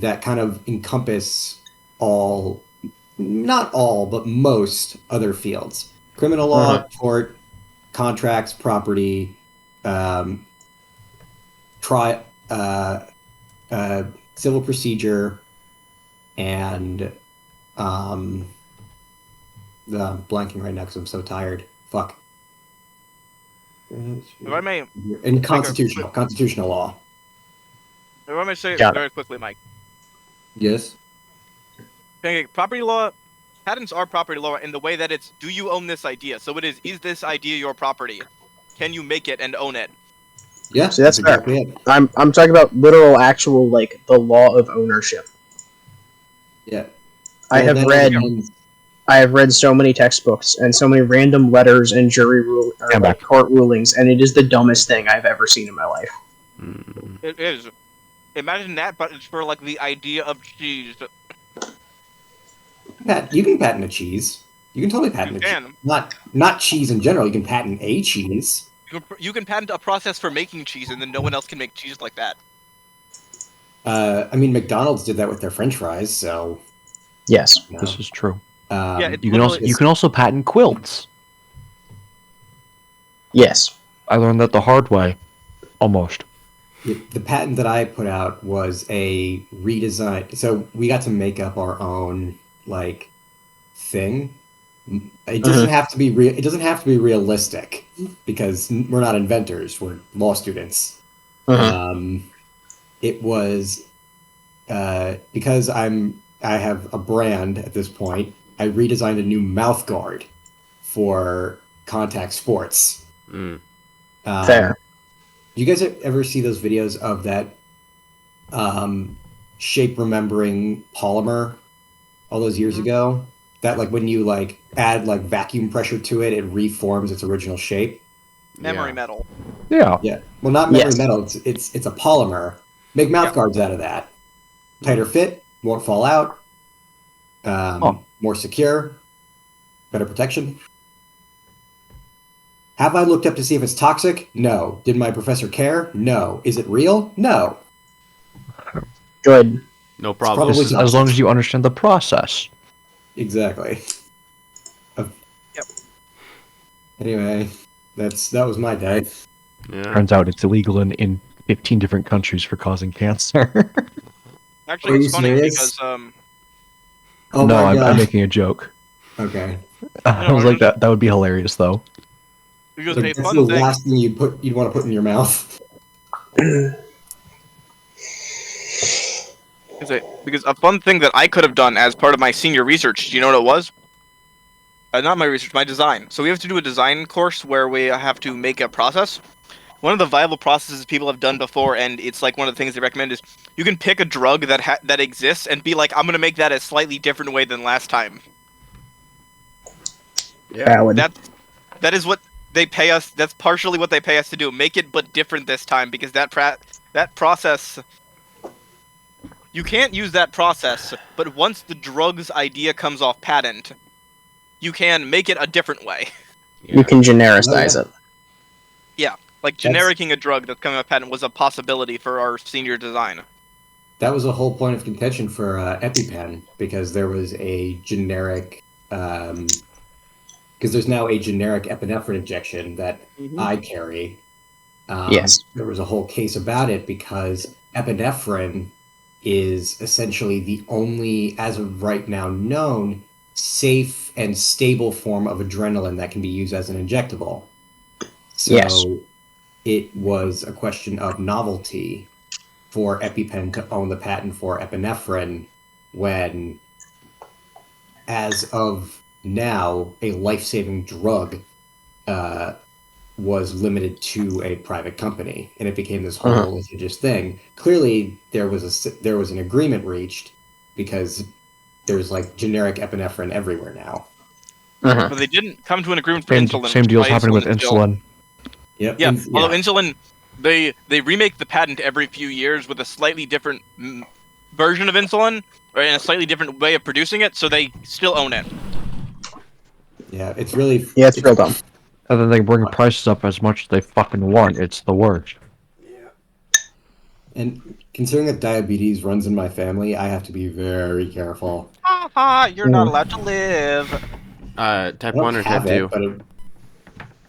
that kind of encompass all, not all, but most other fields: criminal law, tort, contracts, property, um, tri- uh, civil procedure, and um, I'm blanking right now because I'm so tired. Fuck. If I may, And constitutional law. if I may say it Got it. very quickly, Mike. Yes. Okay, property law, patents are property law in the way that it's, do you own this idea? So it is this idea your property? Can you make it and own it? Yeah, See, that's exactly it. I'm talking about literal, actual, like, the law of ownership. Yeah. I have read so many textbooks and so many random letters and court rulings, and it is the dumbest thing I've ever seen in my life. It is. Imagine that, but it's for like the idea of cheese. You can patent a cheese. You can totally patent cheese. Not cheese in general. You can patent a cheese. You can patent a process for making cheese, and then no one else can make cheese like that. I mean, McDonald's did that with their French fries, so. Yes, this is true. Yeah, you can also patent quilts. Yes, I learned that the hard way, almost. The patent that I put out was a redesign. So we got to make up our own thing. It doesn't have to be It doesn't have to be realistic because we're not inventors. We're law students. It was because I have a brand at this point. I redesigned a new mouth guard for contact sports. Fair. Do you guys ever see those videos of that shape remembering polymer all those years ago? That when you add vacuum pressure to it, it reforms its original shape. Memory metal. Yeah. Yeah. Well, not memory metal. It's a polymer. Make mouth guards out of that. Tighter fit, won't fall out. More secure, better protection. Have I looked up to see if it's toxic? No. Did my professor care? No. Is it real? No. Good. No problem. As long as you understand the process. Exactly. Yep. Anyway, that was my day. Yeah. Turns out it's illegal in 15 different countries for causing cancer. Actually, it's funny because Oh no, my God. I'm making a joke. Okay. I was like, that would be hilarious though. Because That's the last thing you'd want to put in your mouth. Because a fun thing that I could have done as part of my senior research, do you know what it was? Not my research, my design. So we have to do a design course where we have to make a process. One of the viable processes people have done before, and it's one of the things they recommend, is you can pick a drug that exists and be like, I'm going to make that a slightly different way than last time. Yeah. That is what they pay us. That's partially what they pay us to do. Make it but different this time, because that process, you can't use that process, but once the drug's idea comes off patent, you can make it a different way. You can genericize it. Yeah, genericing a drug that's coming off patent was a possibility for our senior design. That was a whole point of contention for EpiPen, because there was a generic, because there's now a generic epinephrine injection that I carry. Yes. There was a whole case about it because epinephrine is essentially the only, as of right now, known safe and stable form of adrenaline that can be used as an injectable. So it was a question of novelty for EpiPen to own the patent for epinephrine when, as of now, a life-saving drug was limited to a private company, and it became this whole litigious thing. Clearly, there was an agreement reached because there's generic epinephrine everywhere now. But they didn't come to an agreement for insulin. Same deal's happening with insulin. Yep. Yeah, although insulin, they remake the patent every few years with a slightly different version of insulin, or in a slightly different way of producing it, so they still own it. Yeah, it's really... Yeah, it's real dumb. And then they bring prices up as much as they fucking want. It's the worst. And considering that diabetes runs in my family, I have to be very careful. Haha, you're not allowed to live. I Type don't 1 or have type 2? it,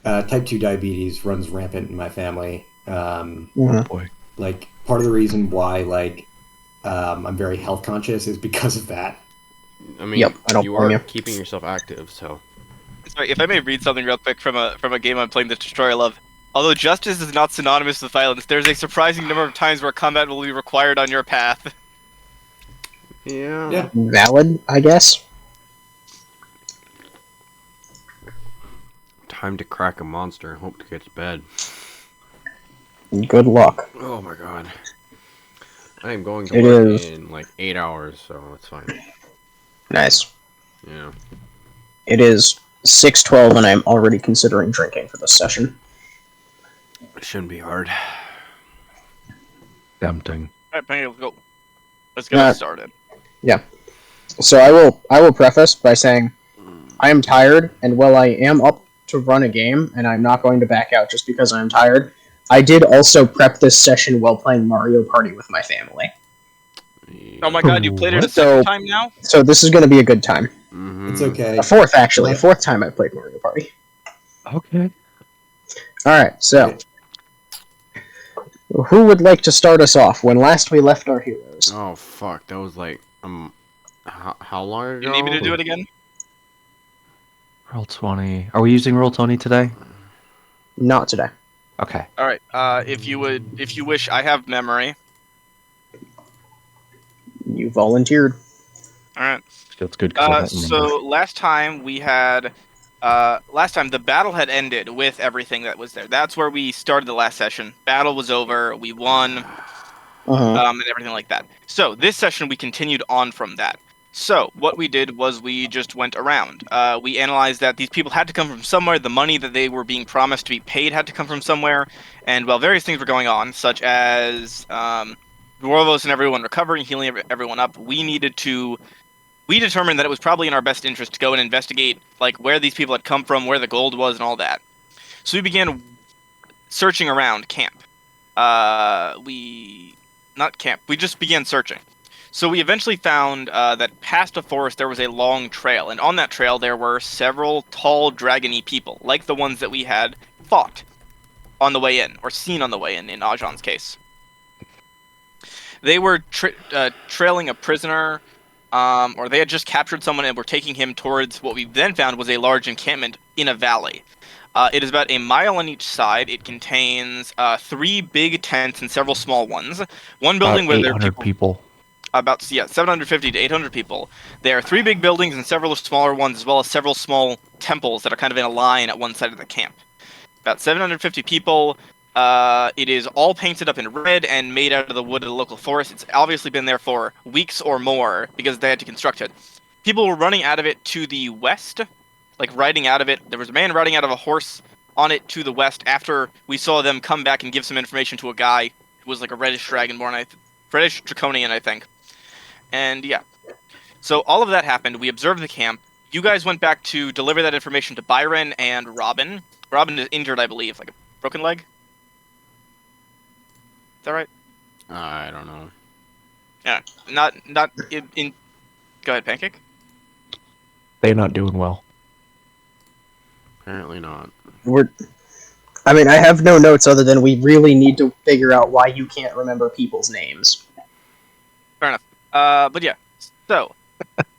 but type 2 diabetes runs rampant in my family. Oh boy. Like, part of the reason why, like, I'm very health conscious is because of that. I mean, Yep, I don't you blame are you. keeping yourself active, so. Sorry, if I may read something real quick from a game I'm playing, The Destroyer Love. Although justice is not synonymous with violence, there's a surprising number of times where combat will be required on your path. Yeah. Valid, I guess. Time to crack a monster and hope to get to bed. Good luck. Oh my god. I am going It to work is. in like 8 hours, so it's fine. Nice. Yeah. It is 6:12, and I'm already considering drinking for this session. It shouldn't be hard. Tempting. Alright, Penny, let's get started. So I will preface by saying I am tired, and while I am up to run a game, and I'm not going to back out just because I'm tired, I did also prep this session while playing Mario Party with my family. Oh my god, you played it a So- second time now? So this is going to be a good time. Mm-hmm. It's okay. A fourth, actually. A fourth time I played Mario Party. Okay. Alright, so who would like to start us off when last we left our heroes? Oh fuck, that was like how long ago? You need me to do it again? Roll 20. Are we using roll 20 today? Not today. Okay. Alright, if you wish, I have memory. You volunteered. Alright. Feels good because I don't remember. So last time we had last time the battle had ended with everything that was there. That's where we started the last session. Battle was over, we won, and everything like that. So this session we continued on from that. So what we did was we just went around. We analyzed that these people had to come from somewhere. The money that they were being promised to be paid had to come from somewhere. And while various things were going on, such as Dwarvos and everyone recovering, healing everyone up, we determined that it was probably in our best interest to go and investigate like where these people had come from, where the gold was, and all that. So we began searching around camp. We just began searching. So we eventually found that past a forest there was a long trail, and on that trail there were several tall dragony people, like the ones that we had fought on the way in, or seen on the way in Ajan's case. They were trailing a prisoner, or they had just captured someone and were taking him towards what we then found was a large encampment in a valley. It is about a mile on each side. It contains 3 big tents and several small ones. One building where there are people. About 750 to 800 people. There are 3 big buildings and several smaller ones, as well as several small temples that are kind of in a line at one side of the camp. About 750 people. It is all painted up in red and made out of the wood of the local forest. It's obviously been there for weeks or more because they had to construct it. People were running out of it to the west, like riding out of it. There was a man riding out of a horse on it to the west after we saw them come back and give some information to a guy who was like a reddish dragonborn, reddish draconian, I think. And yeah, so all of that happened. We observed the camp. You guys went back to deliver that information to Byron and Robin. Robin is injured, I believe, like a broken leg. Is that right? I don't know. Yeah, not in. Go ahead, Pancake. They're not doing well. Apparently not. I mean, I have no notes other than we really need to figure out why you can't remember people's names. Fair enough. But yeah, so,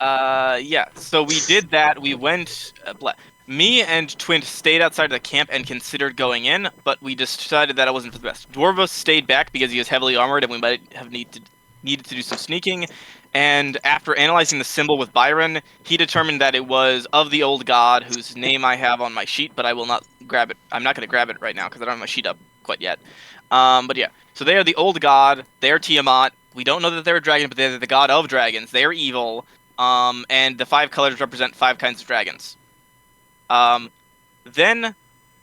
so we did that. We went. Me and Twint stayed outside of the camp and considered going in, but we decided that it wasn't for the best. Dwarvos stayed back because he was heavily armored, and we might have needed to do some sneaking. And after analyzing the symbol with Byron, he determined that it was of the old god, whose name I have on my sheet, but I will not grab it. I'm not going to grab it right now because I don't have my sheet up quite yet. But yeah, so they are the old god. They're Tiamat. We don't know that they're a dragon, but they're the god of dragons. They're evil. And the 5 colors represent 5 kinds of dragons. Then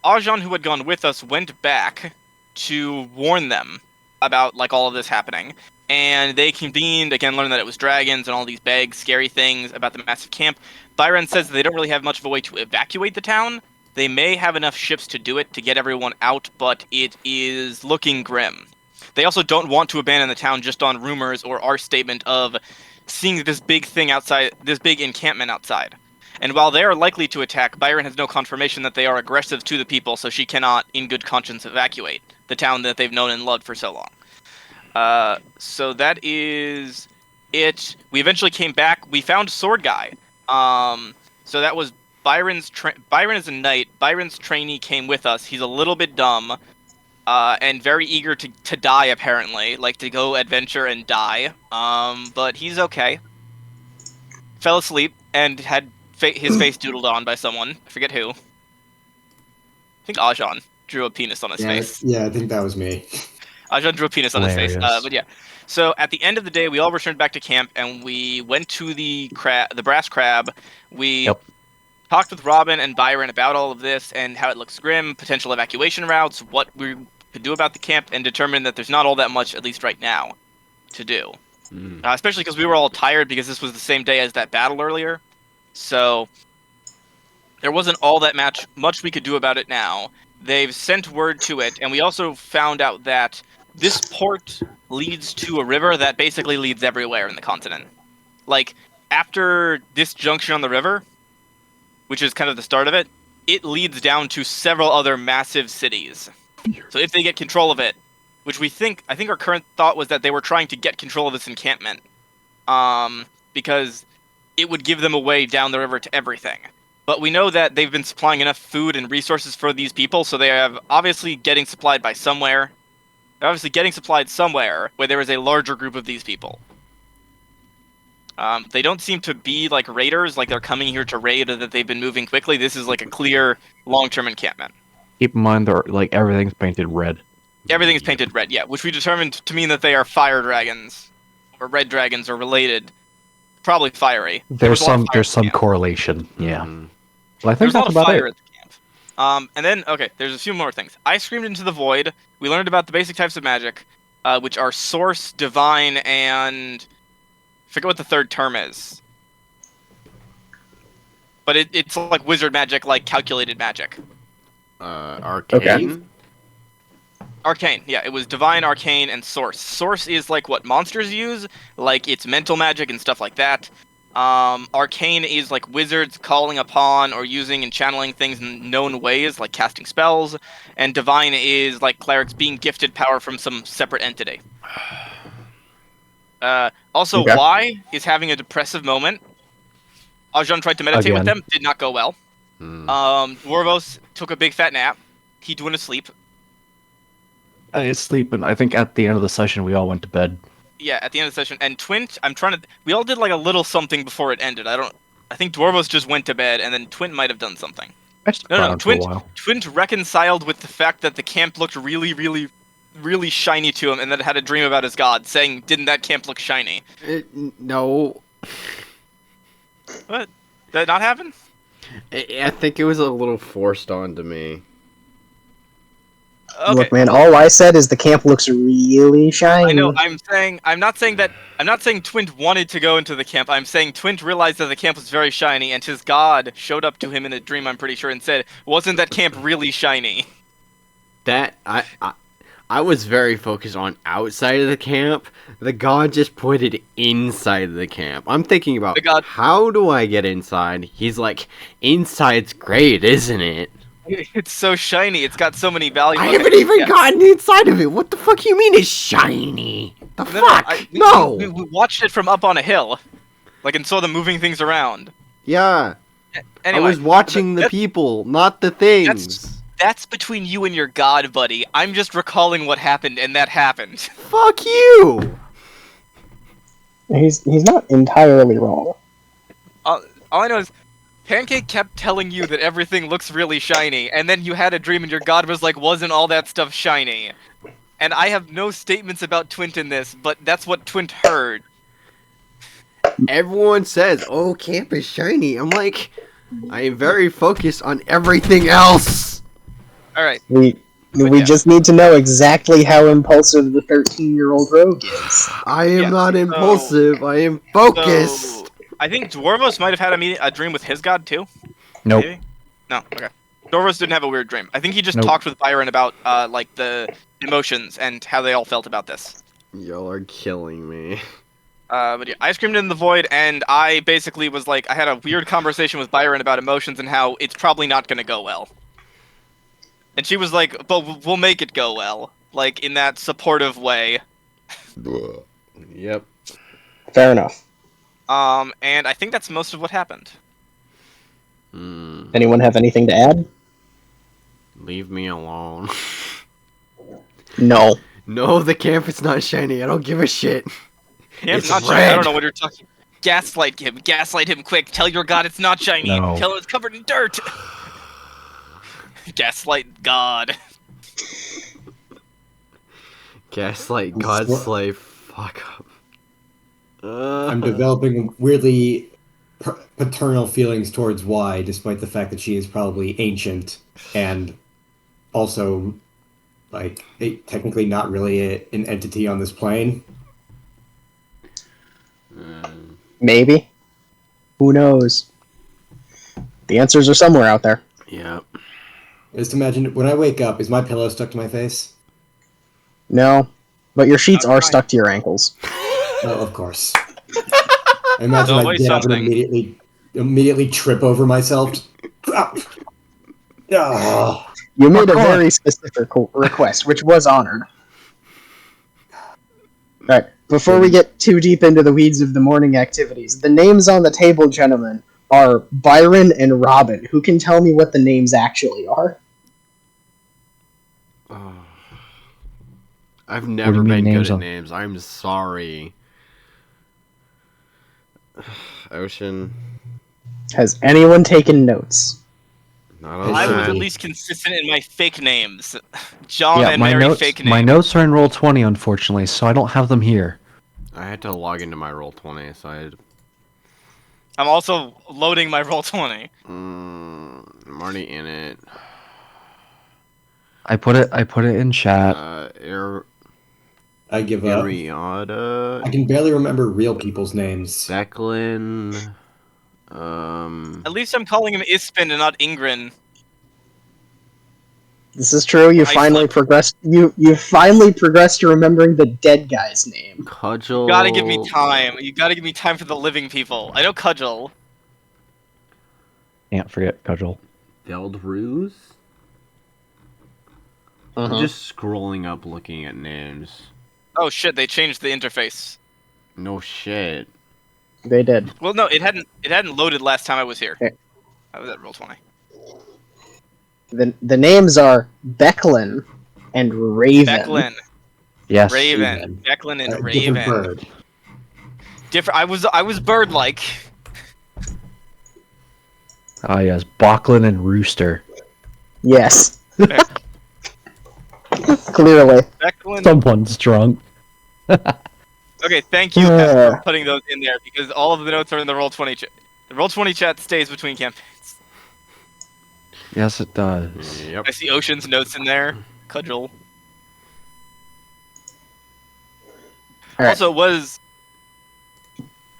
Ajan, who had gone with us, went back to warn them about like all of this happening. And they convened, again, learned that it was dragons and all these big, scary things about the massive camp. Byron says that they don't really have much of a way to evacuate the town. They may have enough ships to do it, to get everyone out, but it is looking grim. they also don't want to abandon the town just on rumors or our statement of seeing this big thing outside, this big encampment outside. And while they are likely to attack, Byron has no confirmation that they are aggressive to the people, so she cannot, in good conscience, evacuate the town that they've known and loved for so long. So that is it. We eventually came back. We found Sword Guy. So that was Byron's. Byron is a knight. Byron's trainee came with us. He's a little bit dumb, and very eager to die. Apparently, like to go adventure and die. But he's okay. Fell asleep and had his face doodled on by someone. I forget who. I think Ajan drew a penis on his face. Yeah, I think that was me. Ajan drew a penis on his face. Hilarious. But yeah. So at the end of the day, we all returned back to camp, and we went to the brass crab. We talked with Robin and Byron about all of this and how it looks grim, potential evacuation routes, what we could do about the camp, and determined that there's not all that much, at least right now, to do. Especially because we were all tired because this was the same day as that battle earlier. So there wasn't all that much we could do about it now. They've sent word to it, and we also found out that this port leads to a river that basically leads everywhere in the continent. Like, after this junction on the river, which is kind of the start of it, it leads down to several other massive cities. So if they get control of it, which I think our current thought was that they were trying to get control of this encampment, because it would give them a way down the river to everything. But we know that they've been supplying enough food and resources for these people, so they are obviously getting supplied by somewhere. They're obviously getting supplied somewhere where there is a larger group of these people. They don't seem to be like raiders, like they're coming here to raid or that they've been moving quickly. This is like a clear long-term encampment. Keep in mind, they're like everything's painted red. Everything is painted red, yeah, which we determined to mean that they are fire dragons, or red dragons, or related. Probably fiery. There's some correlation, yeah. Well, I think There's a lot that's of about fire it. at the camp. And then, okay, there's a few more things. I screamed into the void. We learned about the basic types of magic, which are source, divine, and I forget what the third term is. But it's like wizard magic, like calculated magic. Arcane? Okay. Arcane, yeah, it was divine, arcane, and source. Source is like what monsters use, like it's mental magic and stuff like that. Arcane is like wizards calling upon or using and channeling things in known ways, like casting spells. And divine is like clerics being gifted power from some separate entity. Also, Okay. Y is having a depressive moment. Ajan tried to meditate with them, did not go well. Dwarvos took a big fat nap. He went to sleep. I sleep, and I think at the end of the session we all went to bed. Yeah, at the end of the session. And Twint, we all did like a little something before it ended. I think Dwarvos just went to bed, and then Twint might have done something. I stuck No, around for a while. Twint reconciled with the fact that the camp looked really, really, really shiny to him, and then had a dream about his god, saying, "Didn't that camp look shiny?" No. What? Did that not happen? I think it was a little forced onto me. Okay. Look, man, all I said is the camp looks really shiny. I know. I'm not saying Twint wanted to go into the camp. I'm saying Twint realized that the camp was very shiny, and his god showed up to him in a dream, I'm pretty sure, and said, "Wasn't that camp really shiny?" That I was very focused on outside of the camp. The god just pointed inside of the camp. I'm thinking about The god- how do I get inside? He's like, inside's great, isn't it? It's so shiny. It's got so many values. I haven't even gotten inside of it. What the fuck you mean it's shiny? The fuck? No. We watched it from up on a hill, like, and saw them moving things around. Yeah. Anyway, I was watching the people, not the things. That's between you and your god, buddy. I'm just recalling what happened, and that happened. Fuck you. He's not entirely wrong. All I know is, Pancake kept telling you that everything looks really shiny, and then you had a dream and your god was like, wasn't all that stuff shiny? And I have no statements about Twint in this, but that's what Twint heard. Everyone says, oh, camp is shiny. I'm like, I am very focused on everything else. Alright. We yeah. just need to know exactly how impulsive the 13-year-old rogue is. I am Yeah, not so- impulsive. I am focused. So, I think Dwarvos might have had a dream with his god, too? Nope. Maybe? No, okay. Dorvos didn't have a weird dream. I think he just Nope. talked with Byron about like the emotions and how they all felt about this. Y'all are killing me. But yeah, I screamed in the void, and I basically was like, I had a weird conversation with Byron about emotions and how it's probably not gonna go well. And she was like, "But we'll make it go well," like in that supportive way. Yep. Fair enough. And I think that's most of what happened. Anyone have anything to add? Leave me alone. No. No, the camp is not shiny. I don't give a shit. Yeah, It's not shiny. I red. don't know what you're talking. Gaslight him quick. Tell your god it's not shiny. No. Tell him it's covered in dirt. Gaslight god. Gaslight, God slave. Fuck up. I'm developing weirdly paternal feelings towards Y, despite the fact that she is probably ancient and also, like, technically not really an entity on this plane. Maybe. Who knows? The answers are somewhere out there. Yep. Just imagine, when I wake up, is my pillow stuck to my face? No. But your sheets are Fine. stuck to your ankles. Oh, of course. I imagine I Always get up and something. immediately trip over myself. Oh. You made a Parkour. very specific request, which was honored. Alright, before we get too deep into the weeds of the morning activities, the names on the table, gentlemen, are Byron and Robin. Who can tell me what the names actually are? I've do never you mean been good names at on- names. I'm sorry. Ocean. Has anyone taken notes? Not on I was that. at least consistent in my fake names. John Yeah, and my Mary notes. fake names. My notes are in roll 20, unfortunately, so I don't have them here. I had to log into my roll 20, so I had. I'm also loading my roll 20. I'm already in it. I put it in chat. I give up. Ariada. I can barely remember real people's names. Becklin. At least I'm calling him Ispin and not Ingrid. This is true. You I finally slept. progressed. You finally progressed to remembering the dead guy's name. Cudgel. You gotta give me time. You gotta give me time for the living people. I know Cudgel. Can't forget Cudgel. Deld Ruse? I'm just scrolling up looking at names. Oh shit, they changed the interface. No shit. They did. Well, no, it hadn't loaded last time I was here. Okay. I was at roll 20. The names are Becklin and Raven. Becklin, Yes. Raven, Becklin and Different Raven. bird. Different. I was bird-like. Ah, yes. Bocklin and Rooster. Yes. Clearly. Becklin. Someone's drunk. Okay, thank you Hef, for putting those in there because all of the notes are in the roll 20 chat. The roll 20 chat stays between campaigns. Yes, it does. Yep. I see Ocean's notes in there. Cudgel. Alright. Also,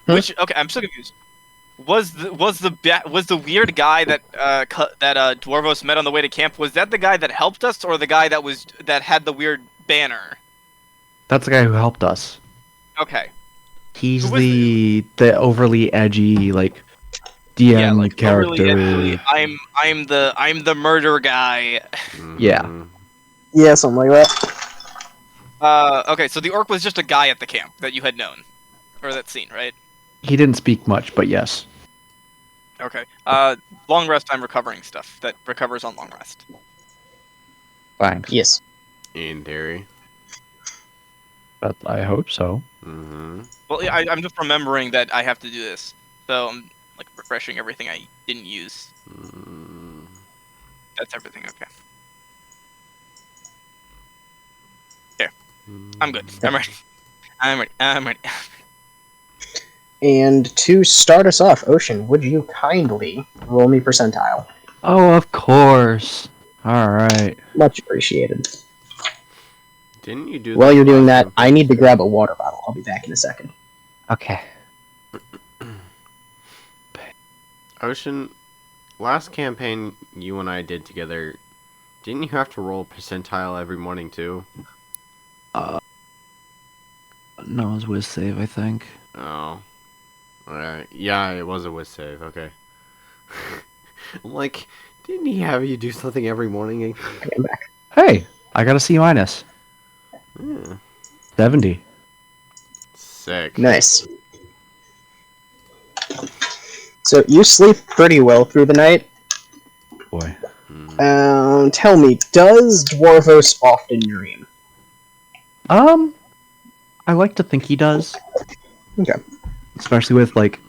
which okay, I'm still confused. Was the weird guy that Dwarvos met on the way to camp? Was that the guy that helped us, or the guy that had the weird banner? That's the guy who helped us. Okay. He's Who was the overly edgy, like, DM Yeah, like character. overly edgy, I'm the murder guy. Yeah. Yeah, something like that. Okay, so the orc was just a guy at the camp that you had known, or that seen, right? He didn't speak much, but yes. Okay. Long rest. I'm recovering stuff that recovers on long rest. Thanks. Yes. In theory. But I hope so. Well, yeah, I'm just remembering that I have to do this, so I'm like refreshing everything I didn't use. That's everything. Okay. Here. I'm good. I'm ready. I'm ready. I'm ready. And to start us off, Ocean, would you kindly roll me percentile? Oh, of course. Alright. Much appreciated. Didn't you do While that you're doing last that, I need to grab a water bottle. I'll be back in a second. Okay. Ocean, last campaign you and I did together, didn't you have to roll percentile every morning too? No, it was whiz save, I think. Oh. Alright. Yeah, it was a whiz save. Okay. I'm like, didn't he have you do something every morning? I'm back. Hey, I got a C minus. Yeah. 70. Sick. Nice. So you sleep pretty well through the night. Boy. Tell me, does Dwarvos often dream? I like to think he does. Okay. Especially with, like,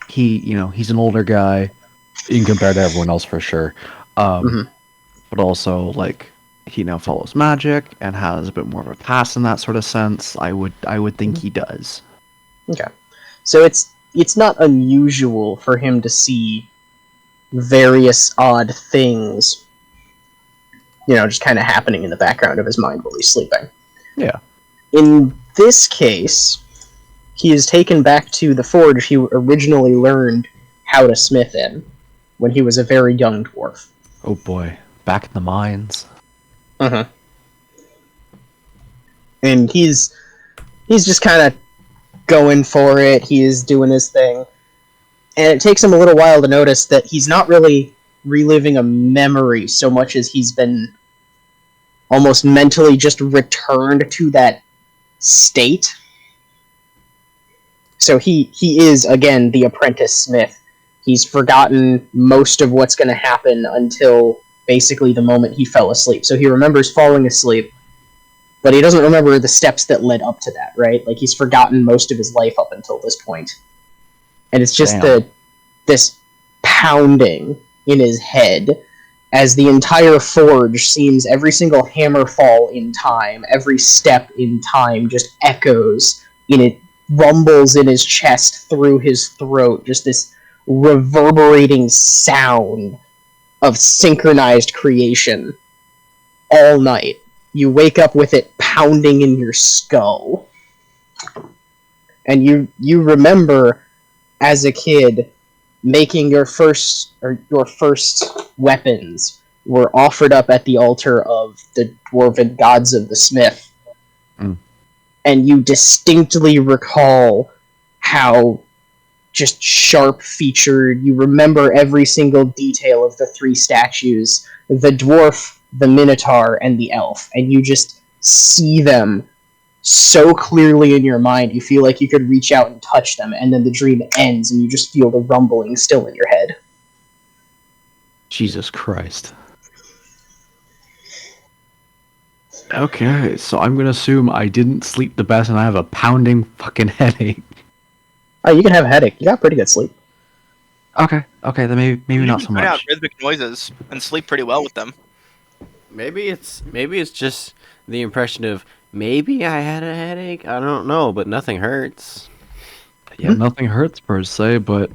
he's an older guy in compared to everyone else for sure. Mhm. But also, like, he now follows magic and has a bit more of a past in that sort of sense. I would think he does. Okay. So it's not unusual for him to see various odd things, just kind of happening in the background of his mind while he's sleeping. Yeah. In this case, he is taken back to the forge he originally learned how to smith in when he was a very young dwarf. Oh boy. Back in the mines. Uh-huh. And he's just kind of going for it. He is doing his thing. And it takes him a little while to notice that he's not really reliving a memory so much as he's been almost mentally just returned to that state. So he is, again, the apprentice smith. He's forgotten most of what's going to happen until basically the moment he fell asleep. So he remembers falling asleep, but he doesn't remember the steps that led up to that, right? Like, he's forgotten most of his life up until this point. And it's just this pounding in his head as the entire forge seems every single hammer fall in time, every step in time just echoes in it, rumbles in his chest through his throat, just this reverberating sound of synchronized creation all night. You wake up with it pounding in your skull. And you remember as a kid making your first weapons were offered up at the altar of the dwarven gods of the smith. And you distinctly recall how just sharp featured, you remember every single detail of the three statues, the dwarf, the minotaur, and the elf, and you just see them so clearly in your mind, you feel like you could reach out and touch them, and then the dream ends, and you just feel the rumbling still in your head. Jesus Christ. Okay, so I'm gonna assume I didn't sleep the best and I have a pounding fucking headache. Oh, you can have a headache. You got pretty good sleep. Okay, then maybe not so Put out much. rhythmic noises and sleep pretty well with them. Maybe it's just the impression of maybe I had a headache. I don't know, but nothing hurts. Yeah, nothing hurts per se, but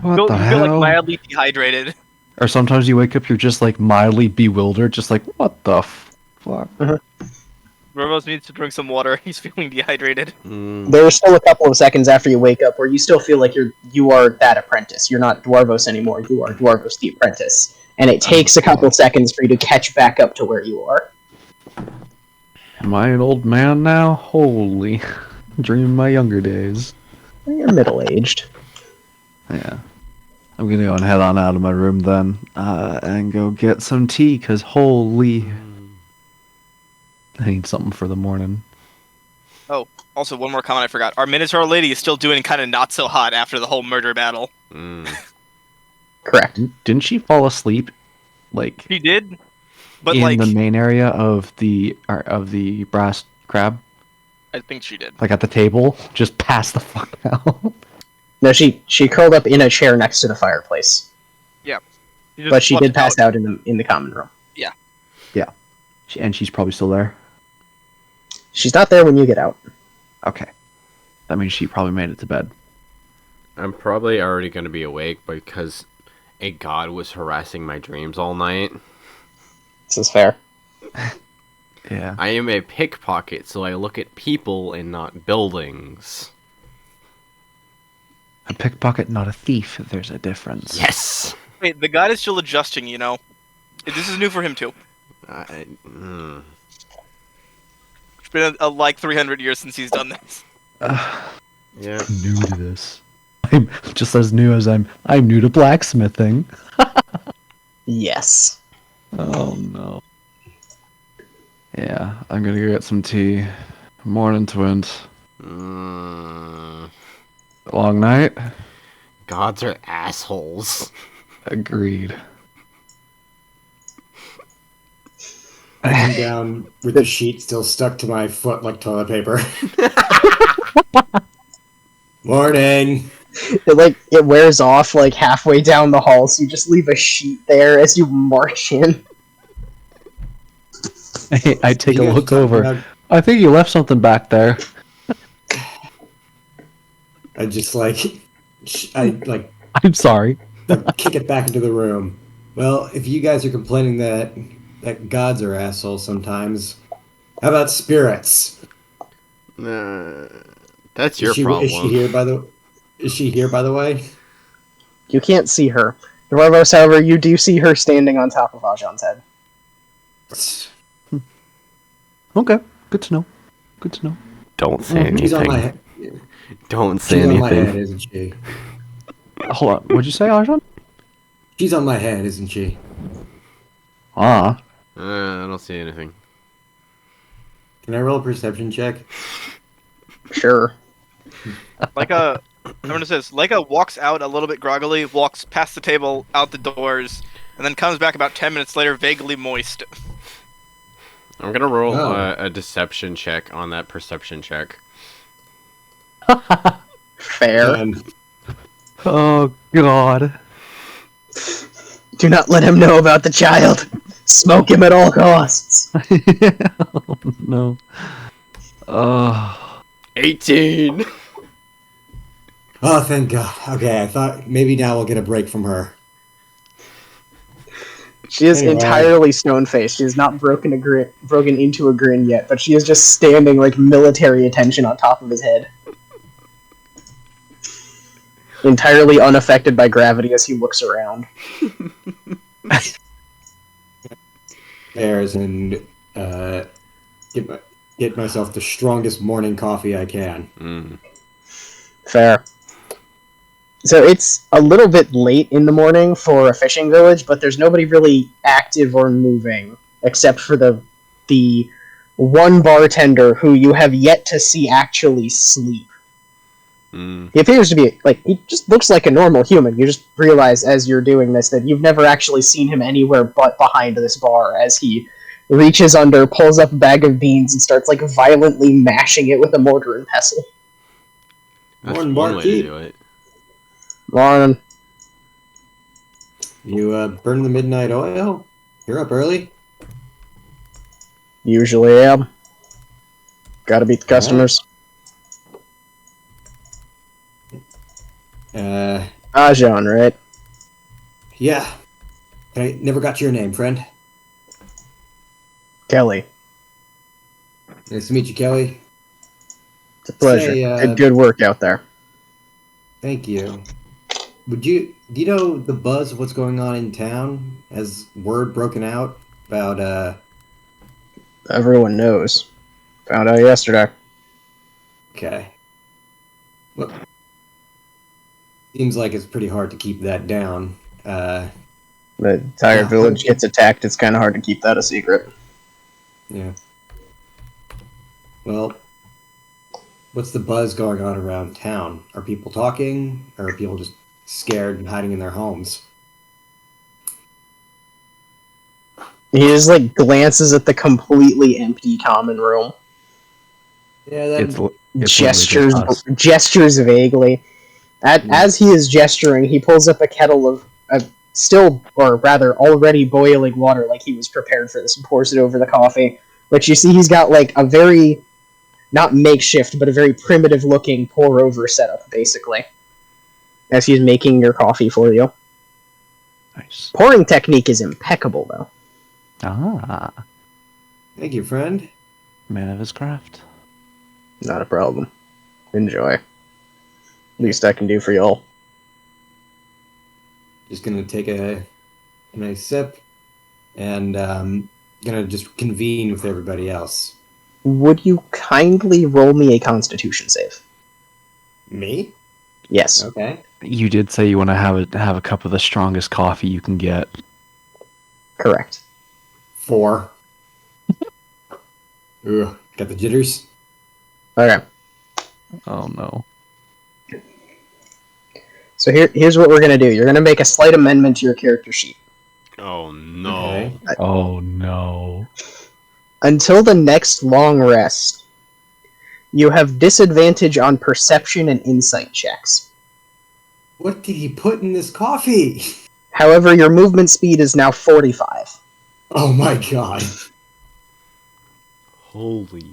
what the You feel like hell? mildly dehydrated. Or sometimes you wake up, you're just like mildly bewildered, just like what the fuck? Rivos needs to drink some water. He's feeling dehydrated. There's still a couple of seconds after you wake up where you still feel like you are that apprentice. You're not Dwarvos anymore. You are Dwarvos the apprentice. And it takes a couple seconds for you to catch back up to where you are. Am I an old man now? Holy. Dream my younger days. You're middle-aged. Yeah. I'm gonna go and head on out of my room then, and go get some tea, cause holy, I need something for the morning. Oh, also one more comment I forgot. Our Minotaur lady is still doing kind of not so hot after the whole murder battle. Correct. Didn't she fall asleep, like She did, but in like the main area of the brass crab, I think she did. like at the table, just pass the fuck out? No, she curled up in a chair next to the fireplace. Yeah, But she did pass out in the common room. Yeah. And she's probably still there. She's not there when you get out. Okay, that means she probably made it to bed. I'm probably already going to be awake because a god was harassing my dreams all night. This is fair. Yeah. I am a pickpocket, so I look at people and not buildings. A pickpocket, not a thief. There's a difference. Yes. Wait, the god is still adjusting, you know. This is new for him too. Mm. It's been like 300 years since he's done this. Yeah. New to this. I'm just as new as I'm new to blacksmithing. Yes. Oh no. Yeah, I'm gonna go get some tea. Morning, twins. Mm. Long night? Gods are assholes. Agreed. I come down with the sheet still stuck to my foot like toilet paper. Morning. It wears off like halfway down the hall, so you just leave a sheet there as you march in. I take You a guys look talking over. about- I think you left something back there. I just like, I like I'm sorry. kick it back into the room. Well, if you guys are complaining that gods are assholes sometimes, how about spirits? That's your problem. Is she here by the? Is she here by the way? You can't see her. Dwarvos, however, you do see her standing on top of Ajan's head. Okay, good to know. Good to know. Don't say She's on my anything. head. Don't say She's on my head, anything. isn't she? Hold on. What'd you say, Arjun? She's on my head, isn't she? Ah. I don't see anything. Can I roll a perception check? Sure. I'm gonna say this. Leica walks out a little bit groggily, walks past the table, out the doors, and then comes back about 10 minutes later, vaguely moist. I'm gonna roll Oh. a deception check on that perception check. Fair. Oh God. Do not let him know about the child. Smoke him at all costs. Oh, no. Oh. 18. Oh, thank God. Okay, I thought maybe now we'll get a break from her. She is Anyway. entirely stone-faced. She has not broken into a grin yet, but she is just standing like military attention on top of his head. Entirely unaffected by gravity as he looks around. Airs and get myself the strongest morning coffee I can. Mm. Fair. So it's a little bit late in the morning for a fishing village, but there's nobody really active or moving, except for the one bartender who you have yet to see actually sleep. Mm. He appears to be, he just looks like a normal human. You just realize as you're doing this that you've never actually seen him anywhere but behind this bar as he reaches under, pulls up a bag of beans, and starts, violently mashing it with a mortar and pestle. That's Morning, one way barkeep. to do it. Morning. You burn the midnight oil? You're up early? Usually am. Gotta beat the customers. Ajan, right? Yeah. I never got your name, friend. Kelly. Nice to meet you, Kelly. It's a pleasure. Say, Good work out there. Thank you. Do you know the buzz of what's going on in town? Has word broken out about, Everyone knows. Found out yesterday. Okay. Well, seems like it's pretty hard to keep that down. The entire Yeah. village gets attacked. It's kind of hard to keep that a secret. Yeah. Well, what's the buzz going on around town? Are people talking? Or are people just scared and hiding in their homes? He just glances at the completely empty common room. Yeah, that It's literally Gestures just us. gestures vaguely. As he is gesturing, he pulls up a kettle of already boiling water, like he was prepared for this, and pours it over the coffee. Which you see he's got a very, not makeshift, but a very primitive looking pour over setup, basically. As he's making your coffee for you. Nice. Pouring technique is impeccable, though. Ah, Thank you, friend. man of his craft. Not a problem. Enjoy. Least I can do for y'all. Just gonna take a nice sip, and gonna just convene with everybody else. Would you kindly roll me a Constitution save? Me? Yes. Okay. You did say you want to have a cup of the strongest coffee you can get. Correct. 4. Ugh, got the jitters. Okay. Oh no. So here's what we're gonna do. You're gonna make a slight amendment to your character sheet. Oh no. Okay. Oh no. Until the next long rest, you have disadvantage on perception and insight checks. What did he put in this coffee? However, your movement speed is now 45. Oh my god. Holy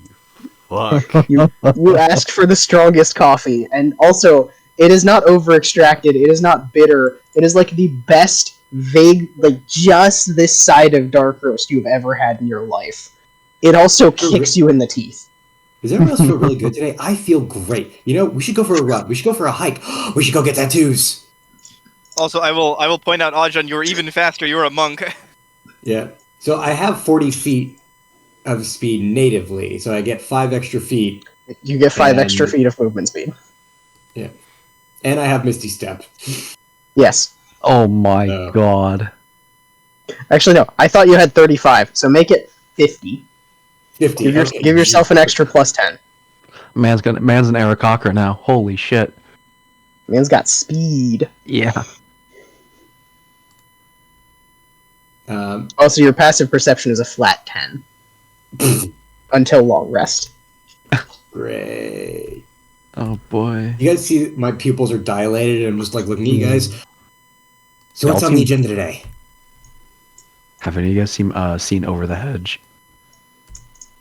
fuck. You asked for the strongest coffee, and also, it is not over extracted, it is not bitter, it is like the best vague, like just this side of dark roast you've ever had in your life. It also kicks you in the teeth. Does everyone else feel really good today? I feel great. You know, we should go for a run. We should go for a hike. We should go get tattoos. Also, I will point out, Ajahn, you're even faster. You're a monk. Yeah. So I have 40 feet of speed natively, so I get 5 extra feet, You get 5 And- extra feet of movement speed. and I have Misty Step. Yes. Oh my No. god. Actually, no. I thought you had 35, so make it 50. 50. Give yourself an extra plus 10. Man's an Eric Cocker now. Holy shit. Man's got speed. Yeah. Also, your passive perception is a flat 10. Until long rest. Great. Oh boy. You guys see my pupils are dilated, and I'm just like looking at you guys. So what's Y'all on the seem- agenda today? Have any of you guys seen Over the Hedge?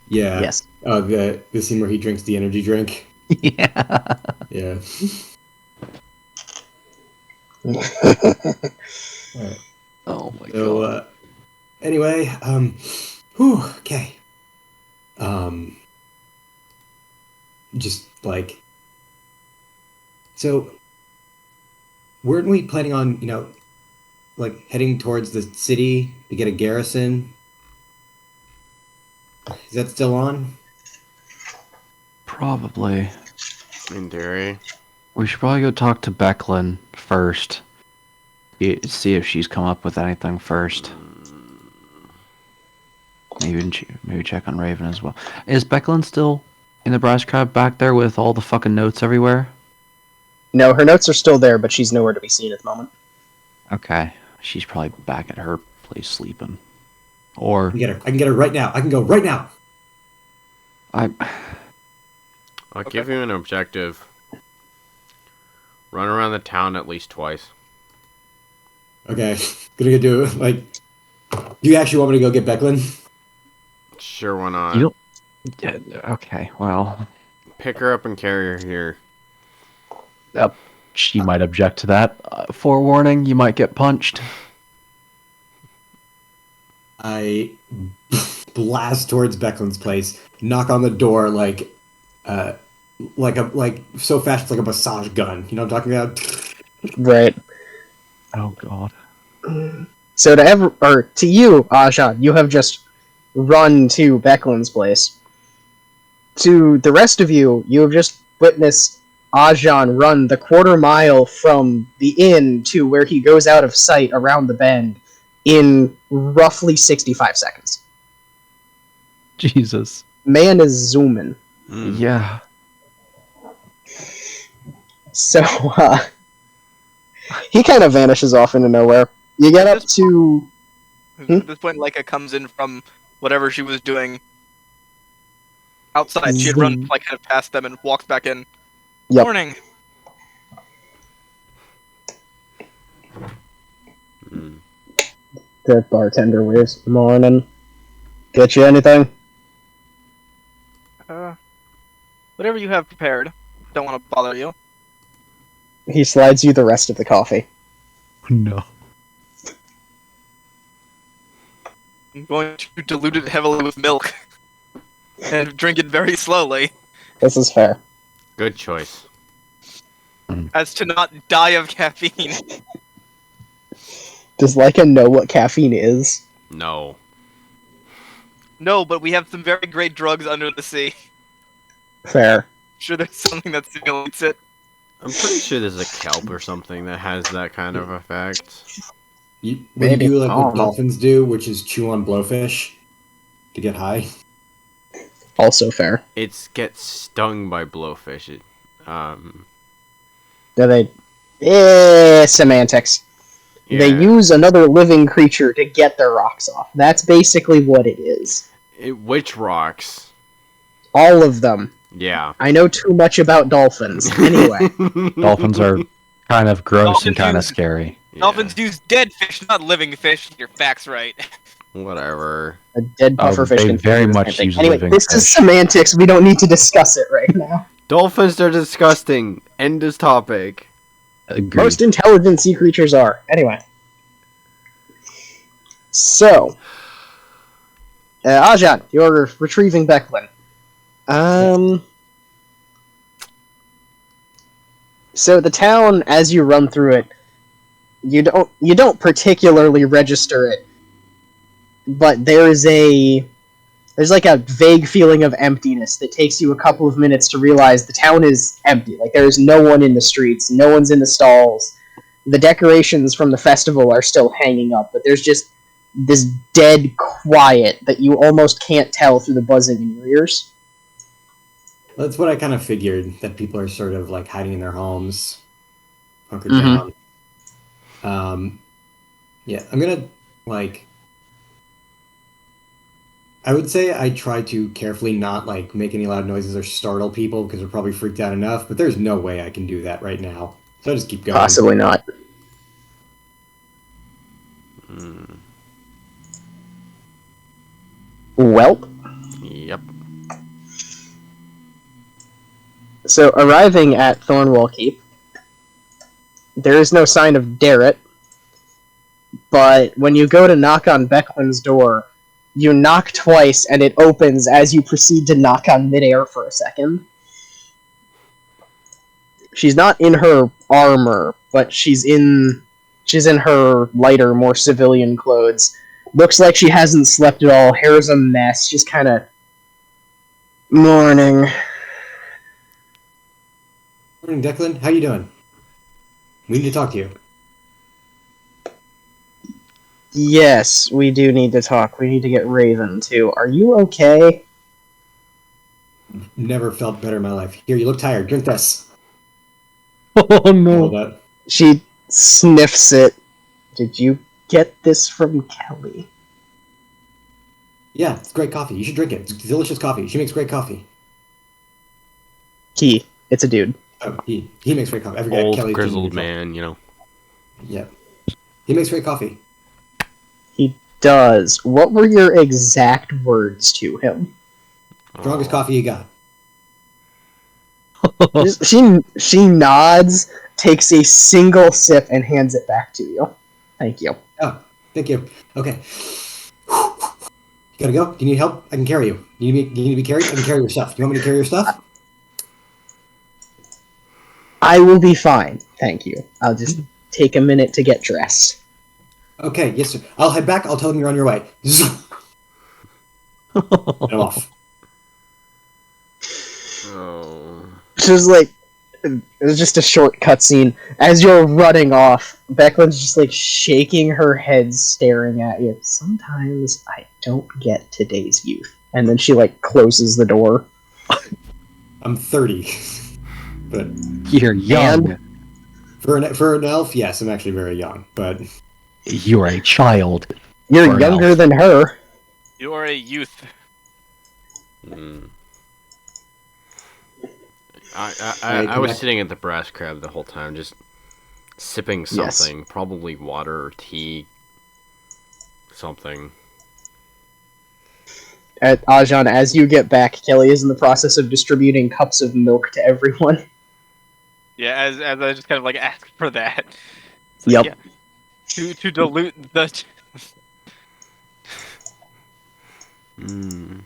Yeah. Yes. Oh, the scene where he drinks the energy drink. Yeah. Yeah. Oh my So, god. anyway, whew, okay. Just like, so, weren't we planning on, like heading towards the city to get a garrison? Is that still on? Probably. In theory. We should probably go talk to Becklin first. See if she's come up with anything first. Maybe check on Raven as well. Is Becklin still in the brass crab back there with all the fucking notes everywhere? No, her notes are still there, but she's nowhere to be seen at the moment. Okay. She's probably back at her place sleeping. Or I can get her right now. I can go right now. I I'll give you an objective. Run around the town at least twice. Okay, gonna do like. You actually want me to go get Becklin? Sure, why not? you don't. Yeah, okay, well, Pick her up and carry her here. she might object to that. Forewarning, you might get punched. I blast towards Becklin's place, knock on the door like so fast it's like a massage gun. You know what I'm talking about? Right. Oh god. So to you, Ajahn, you have just run to Becklin's place. To the rest of you, you have just witnessed Ajahn run the quarter mile from the inn to where he goes out of sight around the bend in roughly 65 seconds. Jesus. Man is zooming. Yeah. So, he kind of vanishes off into nowhere. You get up to... At this point, Leica comes in from whatever she was doing outside. She had run like kind of past them and walks back in. Yep. Morning. The bartender waves. Morning. Get you anything? Whatever you have prepared. Don't want to bother you. He slides you the rest of the coffee. No. I'm going to dilute it heavily with milk and drink it very slowly. This is fair. Good choice. as to not die of caffeine. Does Leica know what caffeine is? No. No, but we have some very great drugs under the sea. Fair. Sure, there's something that simulates it. I'm pretty sure there's a kelp or something that has that kind of effect. When you Maybe. do like I what don't know. dolphins do, which is chew on blowfish to get high. Also fair. It gets stung by blowfish. Do they? Semantics. Yeah. They use another living creature to get their rocks off. That's basically what it is. Which rocks? All of them. Yeah. I know too much about dolphins. Anyway. Dolphins are kind of gross and Dolphins kind of use- scary. Yeah. Dolphins use dead fish, not living fish. Your facts right. Whatever. A dead pufferfish they can very do the much same thing. use Anyway, living this is fish. semantics. We don't need to discuss it right now. Dolphins are disgusting. End this topic. Agreed. Most intelligent sea creatures are. Anyway. So. Ajan, you're retrieving Becklin. So the town, as you run through it, you don't particularly register it, but there's like a vague feeling of emptiness that takes you a couple of minutes to realize the town is empty. Like there's no one in the streets, no one's in the stalls. The decorations from the festival are still hanging up, but there's just this dead quiet that you almost can't tell through the buzzing in your ears. That's what I kind of figured, that people are sort of like hiding in their homes, hunkered Mhm. down. Yeah, I'm gonna like. I would say I try to carefully not like make any loud noises or startle people because they're probably freaked out enough. But there's no way I can do that right now, so I just keep going. Possibly not. Hmm. Welp. Yep. So, arriving at Thornwall Keep, there is no sign of Darrett, but when you go to knock on Becklin's door, you knock twice and it opens as you proceed to knock on midair for a second. She's not in her armor, but she's in her lighter, more civilian clothes. Looks like she hasn't slept at all, hair's a mess, just kind of... Morning. Morning, Declan. How you doing? We need to talk to you. Yes, we do need to talk. We need to get Raven, too. Are you okay? Never felt better in my life. Here, you look tired. Drink this. Oh All no! that. She sniffs it. Did you get this from Kelly? Yeah, it's great coffee. You should drink it. It's delicious coffee. She makes great coffee. He. It's a dude. Oh, he makes great coffee. I forget. Old Kelly's grizzled doing man, you know. Yeah. He makes great coffee. He does. What were your exact words to him? Strongest coffee you got. She nods, takes a single sip, and hands it back to you. Thank you. Oh, thank you. Okay. You gotta go? Do you need help? I can carry you. You need to be carried? I can carry your stuff. You want me to carry your stuff? I will be fine. Thank you. I'll just take a minute to get dressed. Okay, yes, sir. I'll head back. I'll tell them you're on your way. And I'm off. Oh. Just like it was just a short cutscene. As you're running off, Becklin's just like shaking her head, staring at you. Sometimes I don't get today's youth. And then she like closes the door. I'm 30. But You're young. And- for an elf, yes, I'm actually very young. But You're a child. You're For an younger elf. than her. You are a youth. Mm. Hey, I come was back. sitting at the brass crab the whole time, just sipping Yes. something, probably water or tea, something. At Ajan, as you get back, Kelly is in the process of distributing cups of milk to everyone. Yeah, as I just kind of like ask for that. It's like, Yep. yeah, to dilute the. Mm.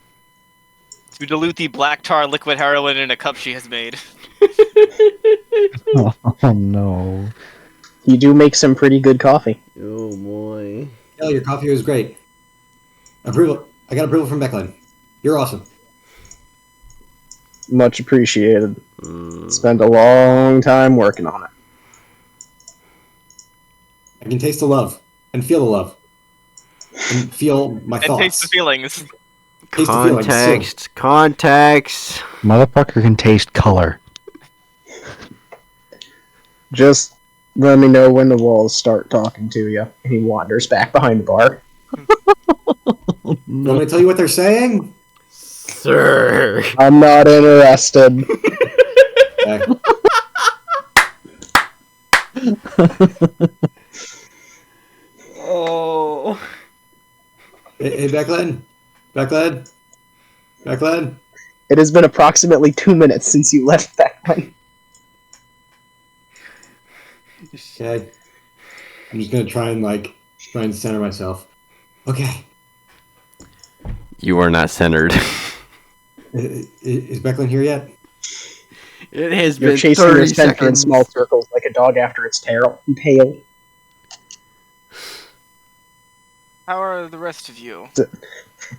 To dilute the black tar liquid heroin in a cup she has made. Oh no. You do make some pretty good coffee. Oh boy. Kelly, your coffee was great. Approval. I got approval from Becklin. You're awesome. Much appreciated. Mm. Spent a long time working on it. I can taste the love and feel the love and feel my And thoughts. taste the feelings. Taste the feelings, too. Context. Motherfucker can taste color. Just let me know when the walls start talking to you. And he wanders back behind the bar. You want me to tell you what they're saying? Sir. I'm not interested. Okay. Oh. Hey, Becklin? Becklin? Becklin? It has been approximately 2 minutes since you left that one. Okay. I'm just gonna try and center myself. Okay. You are not centered. Is Becklin here yet? It has You're been chasing your 30 center in seconds. small circles like a dog after its tail. How are the rest of you?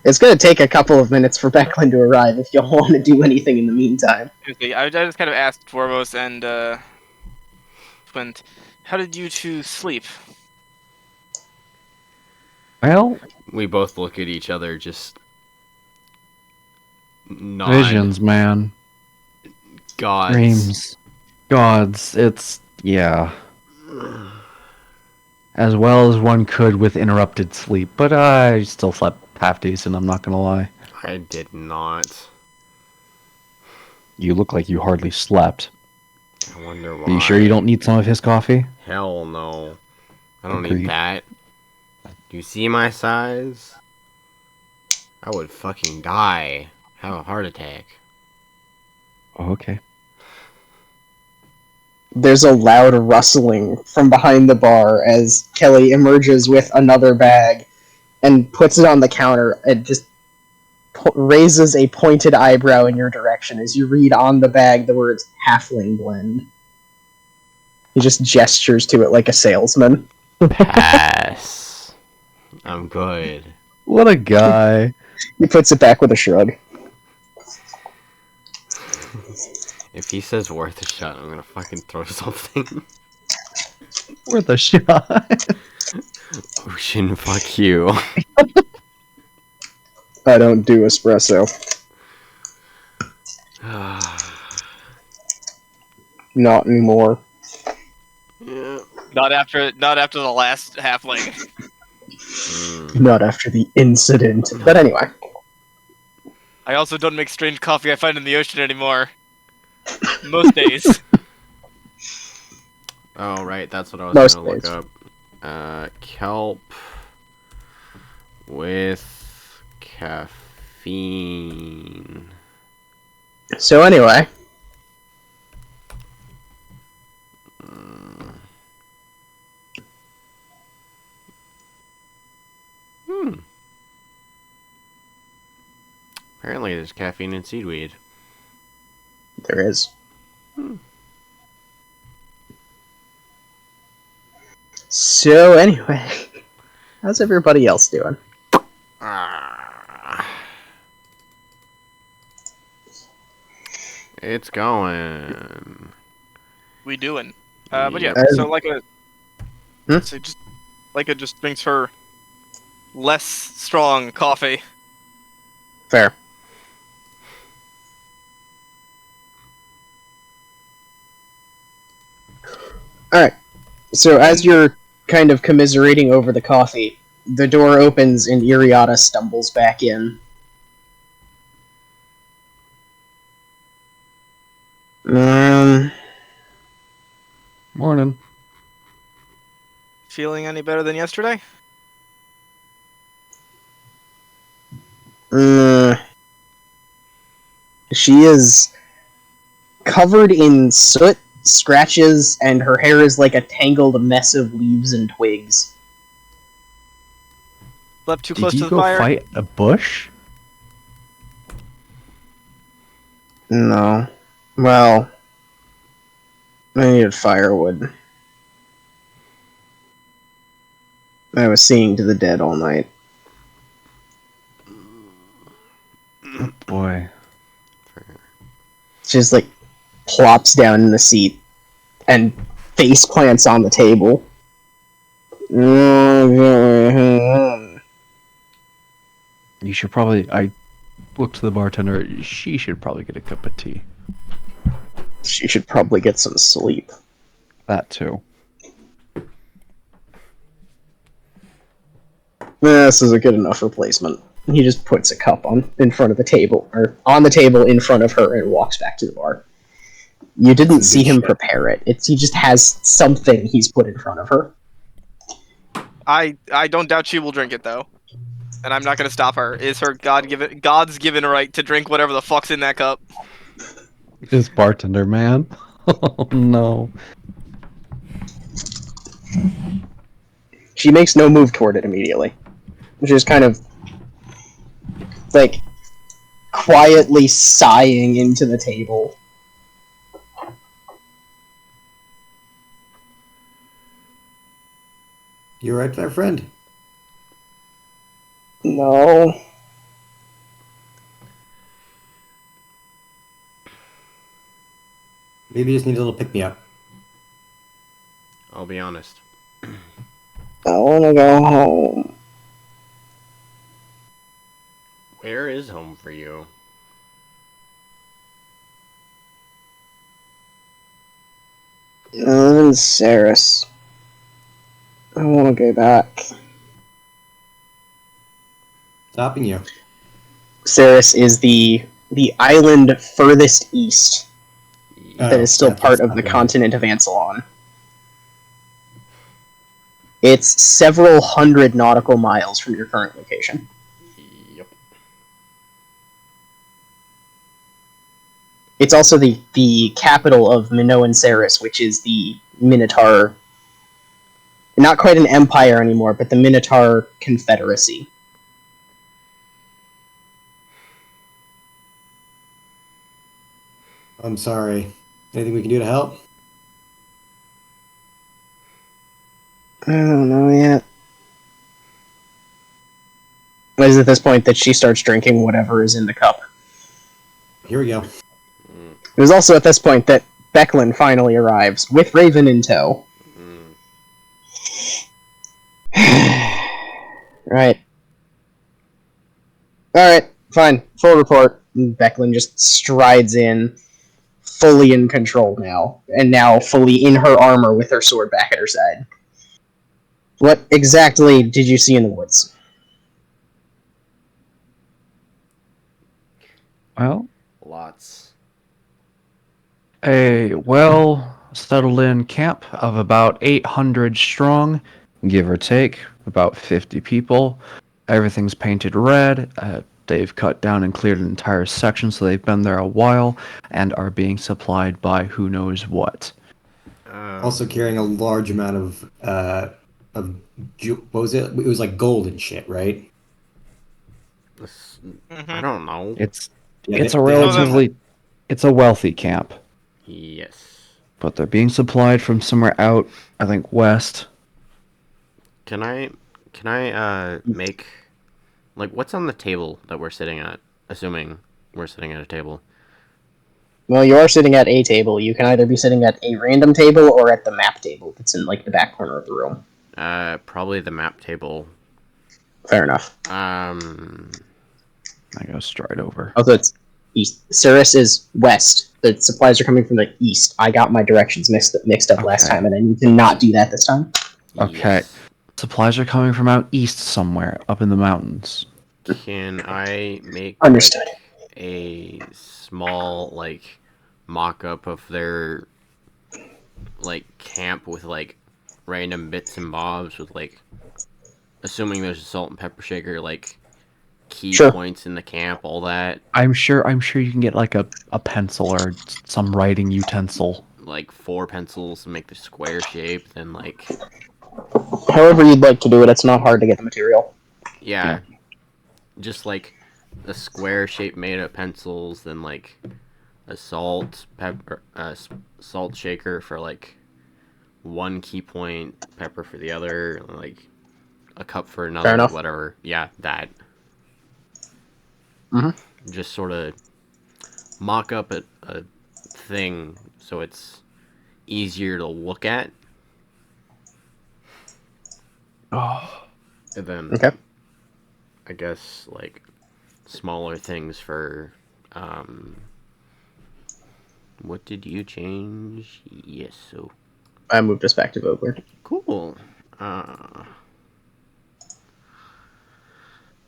It's going to take a couple of minutes for Becklin to arrive if you'll want to do anything in the meantime. I just kind of asked Foremost and Twint, how did you two sleep? Well, We both look at each other, just nod. visions, man. Gods. Dreams. Gods. It's, yeah. As well as one could with interrupted sleep, but I still slept half decent, I'm not gonna lie. I did not. You look like you hardly slept. I wonder why. Are you sure you don't need some of his coffee? Hell no. I don't Agreed. need that. Do you see my size? I would fucking die. Have a heart attack. Oh, okay. There's a loud rustling from behind the bar as Kelly emerges with another bag and puts it on the counter and just raises a pointed eyebrow in your direction as you read on the bag the words Halfling Blend. He just gestures to it like a salesman. Pass. I'm good. What a guy. He puts it back with a shrug. If he says worth a shot, I'm gonna fucking throw something. Worth a shot. Ocean, fuck you. I don't do espresso. Not anymore. Yeah. Not after the last halfling. Not after the incident. But anyway. I also don't make strange coffee I find in the ocean anymore. Most days. Oh, right, that's what I was Most gonna look days. up. Kelp with caffeine. So anyway. Apparently there's caffeine in seaweed. There is. So anyway. How's everybody else doing? It's going. We doing. But yeah, Yep. so Leica, Hmm? so just Leica just brings her less strong coffee. Fair. Alright. So as you're kind of commiserating over the coffee, the door opens and Iriata stumbles back in. Morning. Feeling any better than yesterday? She is covered in soot, scratches, and her hair is like a tangled mess of leaves and twigs. Slept too Did close you to the go fire? fight a bush? No. Well, I needed firewood. I was seeing to the dead all night. Oh boy. Just like plops down in the seat and face plants on the table. You should probably. I looked to the bartender. She should probably get a cup of tea. She should probably get some sleep. That too. This is a good enough replacement. He just puts a cup in front of the table, or on the table in front of her, and walks back to the bar. You didn't see him prepare it. He just has something he's put in front of her. I don't doubt she will drink it though, and I'm not gonna stop her. It's her God's given right to drink whatever the fuck's in that cup. This bartender man. Oh no. She makes no move toward it immediately. She's just kind of like quietly sighing into the table. You right there, friend? No. Maybe you just need a little pick-me-up. I'll be honest. I want to go home. Where is home for you? I live in Saris. I want to go back. Stopping you. Saris is the island furthest east that is still part of the continent of Ansalon. It's several hundred nautical miles from your current location. Yep. It's also the capital of Minoan Saris, which is the Minotaur... Not quite an empire anymore, but the Minotaur Confederacy. I'm sorry. Anything we can do to help? I don't know yet. It is at this point that she starts drinking whatever is in the cup. Here we go. It was also at this point that Becklin finally arrives, with Raven in tow. Right. Alright, fine. Full report. And Becklin just strides in, fully in control now, and now fully in her armor with her sword back at her side. What exactly did you see in the woods? Well, Lots. a well settled in camp of about 800 strong, give or take, about 50 people. Everything's painted red. They've cut down and cleared an entire section, so they've been there a while and are being supplied by who knows what. Also carrying a large amount of what was it? It was like gold and shit, right? I don't know. It's Yeah, it's they- a they have relatively it's a wealthy camp, Yes. but they're being supplied from somewhere out, I think west. Can I make, like, what's on the table that we're sitting at? Assuming we're sitting at a table. Well, you are sitting at a table. You can either be sitting at a random table or at the map table that's in, like, the back corner of the room. Probably the map table. Fair enough. I go straight over. Also, it's east. Saris is west. The supplies are coming from the east. I got my directions mixed up last Okay. time, and I need to not do that this time. Okay. Yes. Supplies are coming from out east somewhere, up in the mountains. Can I make Understood. like, a small like mock-up of their like camp with like random bits and bobs with like, assuming there's a salt and pepper shaker, like key Sure. points in the camp, all that, I'm sure you can get like a pencil or some writing utensil. like 4 pencils to make the square shape, then like However you'd like to do it, it's not hard to get the material. yeah. Just like the square shape made of pencils, then like a salt pepper, salt shaker for like one key point, pepper for the other, like a cup for Fair another, enough. whatever. Yeah, that. Mhm. Just sort of mock up a thing so it's easier to look at, Oh, and then Okay. I guess like smaller things for. What did you change? Yes, so I moved us back to Vogler. cool.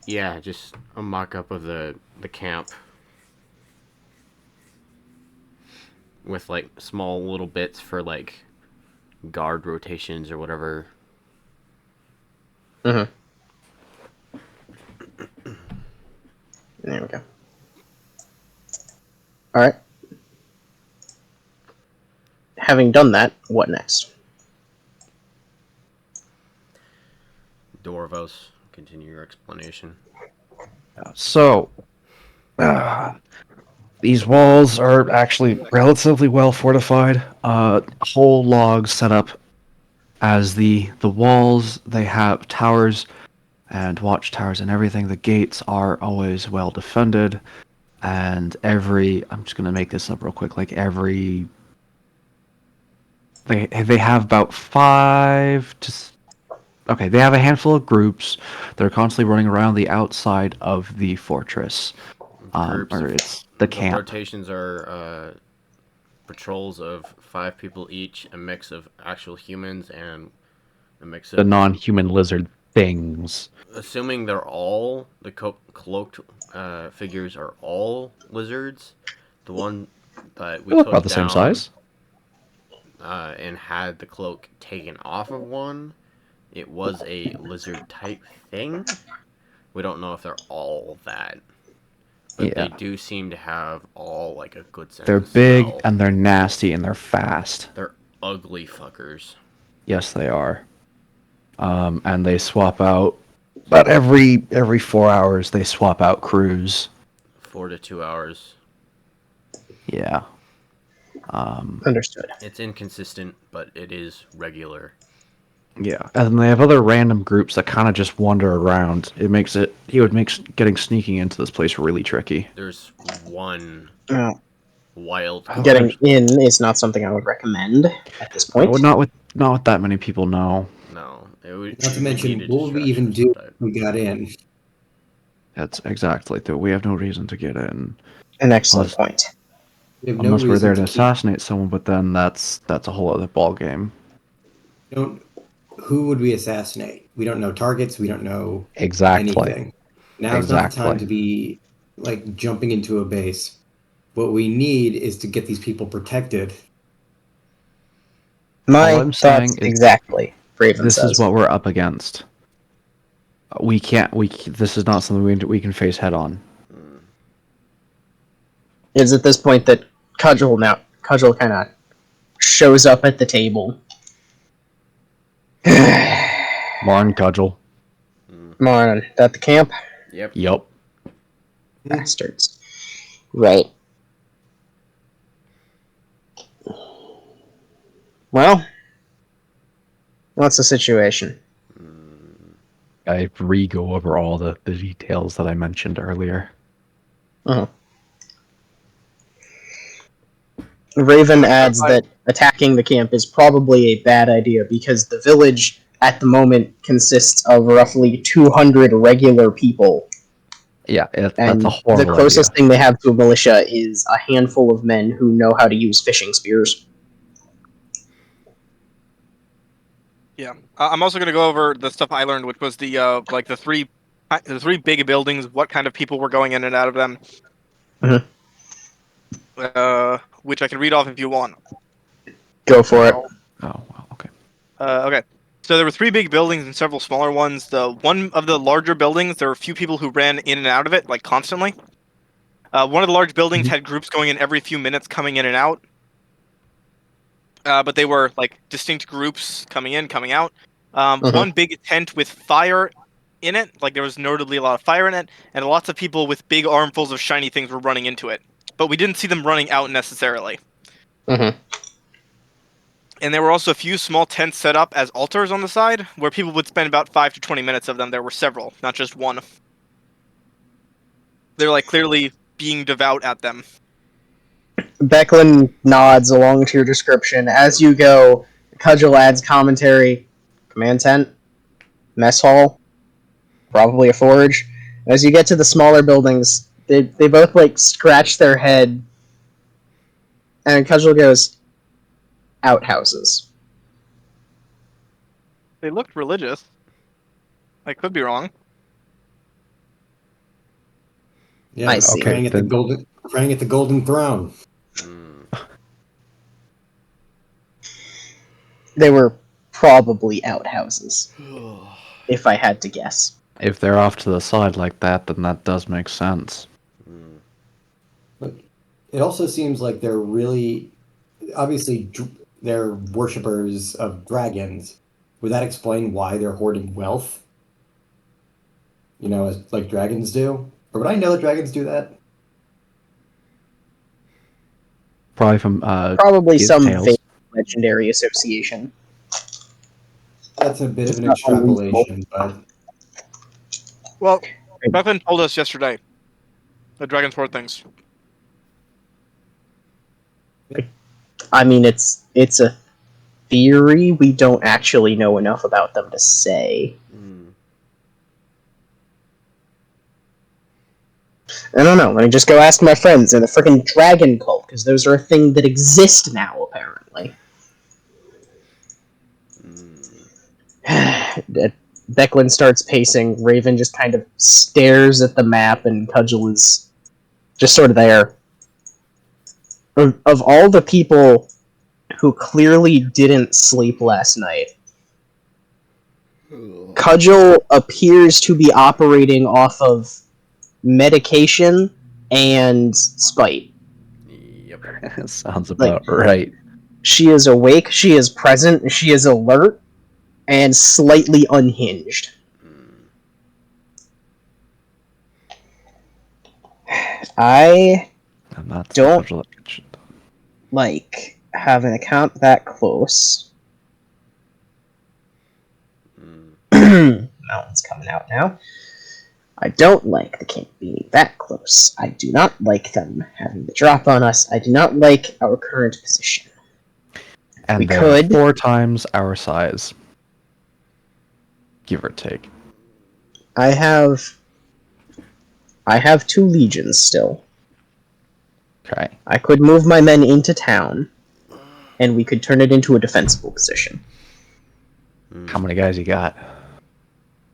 Yeah, just a mock up of the camp with like small little bits for like guard rotations or whatever. Mm-hmm. There we go. All right. Having done that, what next? Dorvos, continue your explanation. so uh, these walls are actually relatively well fortified. Whole logs set up as the walls. They have towers and watchtowers and everything. The gates are always well defended, and I'm just gonna make this up real quick. Like they have about okay, they have a handful of groups that are constantly running around the outside of the fortress. Groups Or of it's the the camp. rotations are patrols of 5 people each, a mix of actual humans and a mix The of. non-human lizard things. Assuming they're all the cloaked figures are all lizards, the one that we They look took about the same down size. and had the cloak taken off of one, it was a lizard type thing. We don't know if they're all that, but they Yeah. do seem to have all like a good sense They're of big smell. and they're nasty and they're fast. They're ugly fuckers. Yes, they are. And they swap out about every 4 hours. They swap out crews. 4 to 2 hours. Yeah. Understood. It's inconsistent, but it is regular. Yeah, and then they have other random groups that kind of just wander around. It would make getting sneaking into this place really tricky. There's one Now, wild Oh, card. getting in is not something I would recommend at this well, point. not with that many people. No, No, Not to we need mention, a what would we distraction even of do some if type. we got in? that's exactly that. We have no reason to get in An excellent unless point. We have no unless we're reason there to to keep. assassinate someone. But then that's a whole other ball game. Don't. Who would we assassinate? We don't know targets. We don't know Exactly. anything. Now's not the time Exactly. to be like jumping into a base. What we need is to get these people protected. All My I'm thoughts saying is exactly, Raven this is says. what we're up against. We can't. This is not something we can face head on. It's at this point that Cudgel kind of shows up at the table. Marn Cudgel. Come on, at the camp? Yep. Yup. Bastards. Right. Well, what's the situation? I re-go over all the details that I mentioned earlier. Uh-huh. Raven adds that attacking the camp is probably a bad idea because the village at the moment consists of roughly 200 regular people, Yeah, that's a and the horrible closest idea. thing they have to a militia is a handful of men who know how to use fishing spears. Yeah, I'm also gonna go over the stuff I learned, which was like the three big buildings, what kind of people were going in and out of them. Mhm. Which I can read off if you want. Go for it. Oh, well, okay. Okay. So there were three big buildings and several smaller ones. The one of the larger buildings, there were a few people who ran in and out of it, like constantly. One of the large buildings had groups going in every few minutes, coming in and out. But they were like distinct groups coming in, coming out. One big tent with fire in it, like there was notably a lot of fire in it, and lots of people with big armfuls of shiny things were running into it. but we didn't see them running out necessarily. Mm-hmm. And there were also a few small tents set up as altars on the side, where people would spend about 5 to 20 minutes of them. There were several, not just one. They're like clearly being devout at them. Becklin nods along to your description. As you go, Cudgel adds commentary. Command tent, mess hall, probably a forge. As you get to the smaller buildings, they both like scratch their head, and Cudgel goes, outhouses. They looked religious. I could be wrong. Yeah, I see. praying at the golden throne. They were probably outhouses, if I had to guess. If they're off to the side like that, then that does make sense. But it also seems like they're really, obviously, they're worshippers of dragons. Would that explain why they're hoarding wealth? You know, like dragons do? Or would I know that dragons do that? Probably from Probably Kid's some Tales. vague legendary association. That's a bit of an It's not unreasonable. extrapolation, but Well, Becklin told us yesterday the dragons hoard things. I mean, it's a theory. We don't actually know enough about them to say. I don't know. Let me just go ask my friends in the freaking dragon cult, because those are a thing that exist now, apparently. Becklin starts pacing. Raven just kind of stares at the map, and Cudgel is just sort of there. Of all the people who clearly didn't sleep last night, Cudgel appears to be operating off of medication and spite. Yep. Sounds about right. She is awake, she is present, she is alert, and slightly unhinged. I And that's Don't- the legend. like have an account that close. Mountain's coming out now. I don't like the camp being that close. I do not like them having the drop on us. I do not like our current position. And We they're could- 4 times our size. Give or take. I have 2 legions still. Okay. I could move my men into town, and we could turn it into a defensible position. How many guys you got?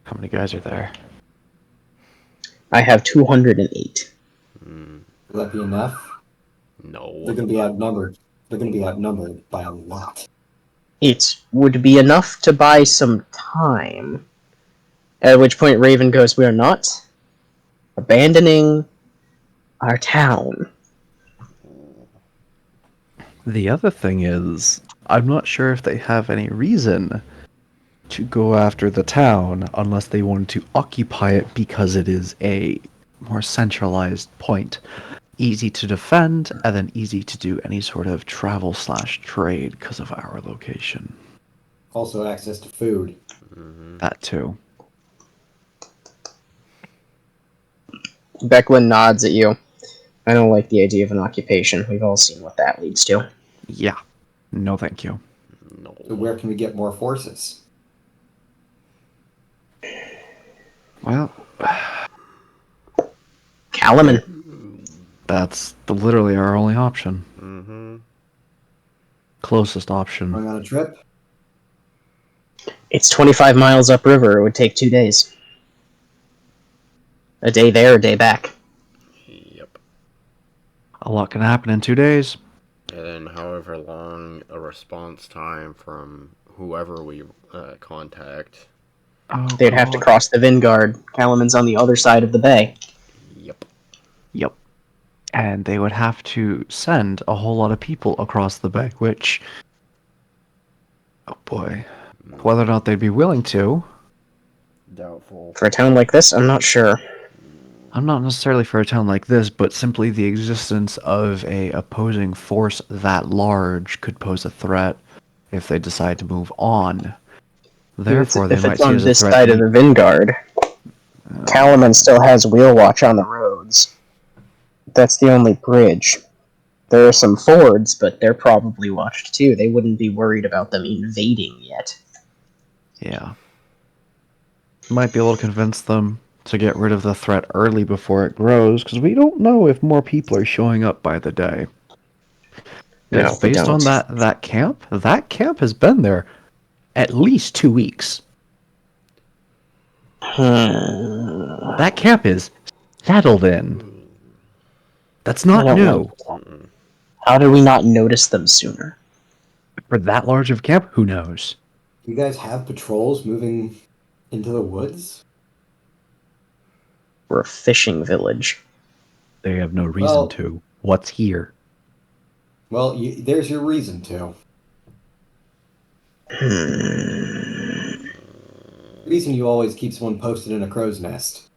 How many guys are there? I have 208. will that be enough? No. They're going to be outnumbered. They're going to be outnumbered by a lot. It would be enough to buy some time. At which point Raven goes, "We are not abandoning our town." The other thing is, I'm not sure if they have any reason to go after the town unless they wanted to occupy it because it is a more centralized point. Easy to defend, and then easy to do any sort of travel/trade because of our location. Also, access to food. That too. Becklin nods at you. I don't like the idea of an occupation. We've all seen what that leads to. Yeah. No, thank you. No. So where can we get more forces? Well, Kalaman. that's literally our only option. Mm-hmm. Closest option. Going on a trip? It's 25 miles upriver. It would take 2 days. A day there, a day back. Yep. A lot can happen in 2 days. And then however long a response time from whoever we contact. Oh, They'd have to God. cross the Vingard. Kalaman's on the other side of the bay. Yep. Yep. And they would have to send a whole lot of people across the bay, which... Oh boy. Whether or not they'd be willing to, Doubtful. For a town like this, I'm not sure. I'm not necessarily for a town like this, but simply the existence of a opposing force that large could pose a threat if they decide to move on. Therefore, they If might it's see it on as a this threat. side of the Vanguard, Kalaman still has wheel watch on the roads. That's the only bridge. There are some fords, but they're probably watched too. They wouldn't be worried about them invading yet. Yeah. Might be able to convince them to get rid of the threat early before it grows, because we don't know if more people are showing up by the day. Because No, we based on don't. that camp has been there at least 2 weeks. That camp is settled in. That's I not don't new. know. How did we not notice them sooner? For that large of camp, who knows? You guys have patrols moving into the woods? We're a fishing village. They have no reason Well- to. What's here? Well, there's your reason to. Hmm. The reason you always keep someone posted in a crow's nest.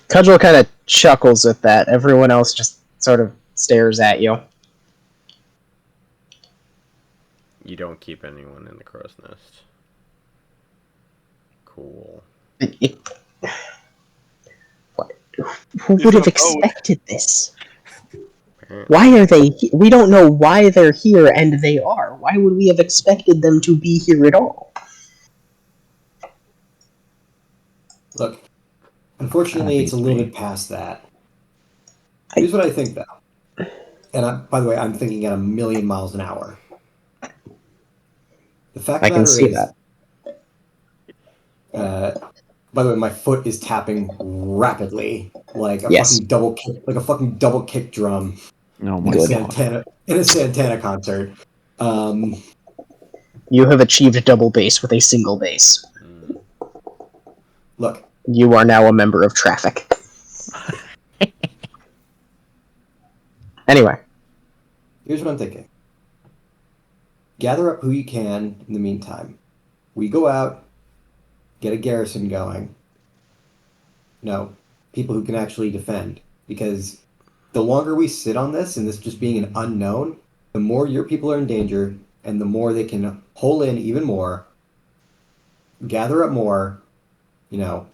Cudgel kind of chuckles at that. Everyone else just sort of stares at you. You don't keep anyone in the crow's nest. Cool. Who He's would have in a boat. expected this? Apparently. Why are they? We don't know why they're here, and they are. Why would we have expected them to be here at all? Look, unfortunately, it's a little beats me. bit past that. Here's what I think, though. And by the way, I'm thinking at 1,000,000 miles an hour. The fact I of the can matter see is, by the way, my foot is tapping rapidly, like a Yes. fucking double kick drum Oh in my a Good. god. Santana concert. Um, You have achieved double bass with a single bass. look, You are now a member of Traffic. Anyway, here's what I'm thinking. Gather up who you can in the meantime. We go out, get a garrison going. No, people who can actually defend. Because the longer we sit on this and this just being an unknown, the more your people are in danger and the more they can hole in even more, gather up more, you know.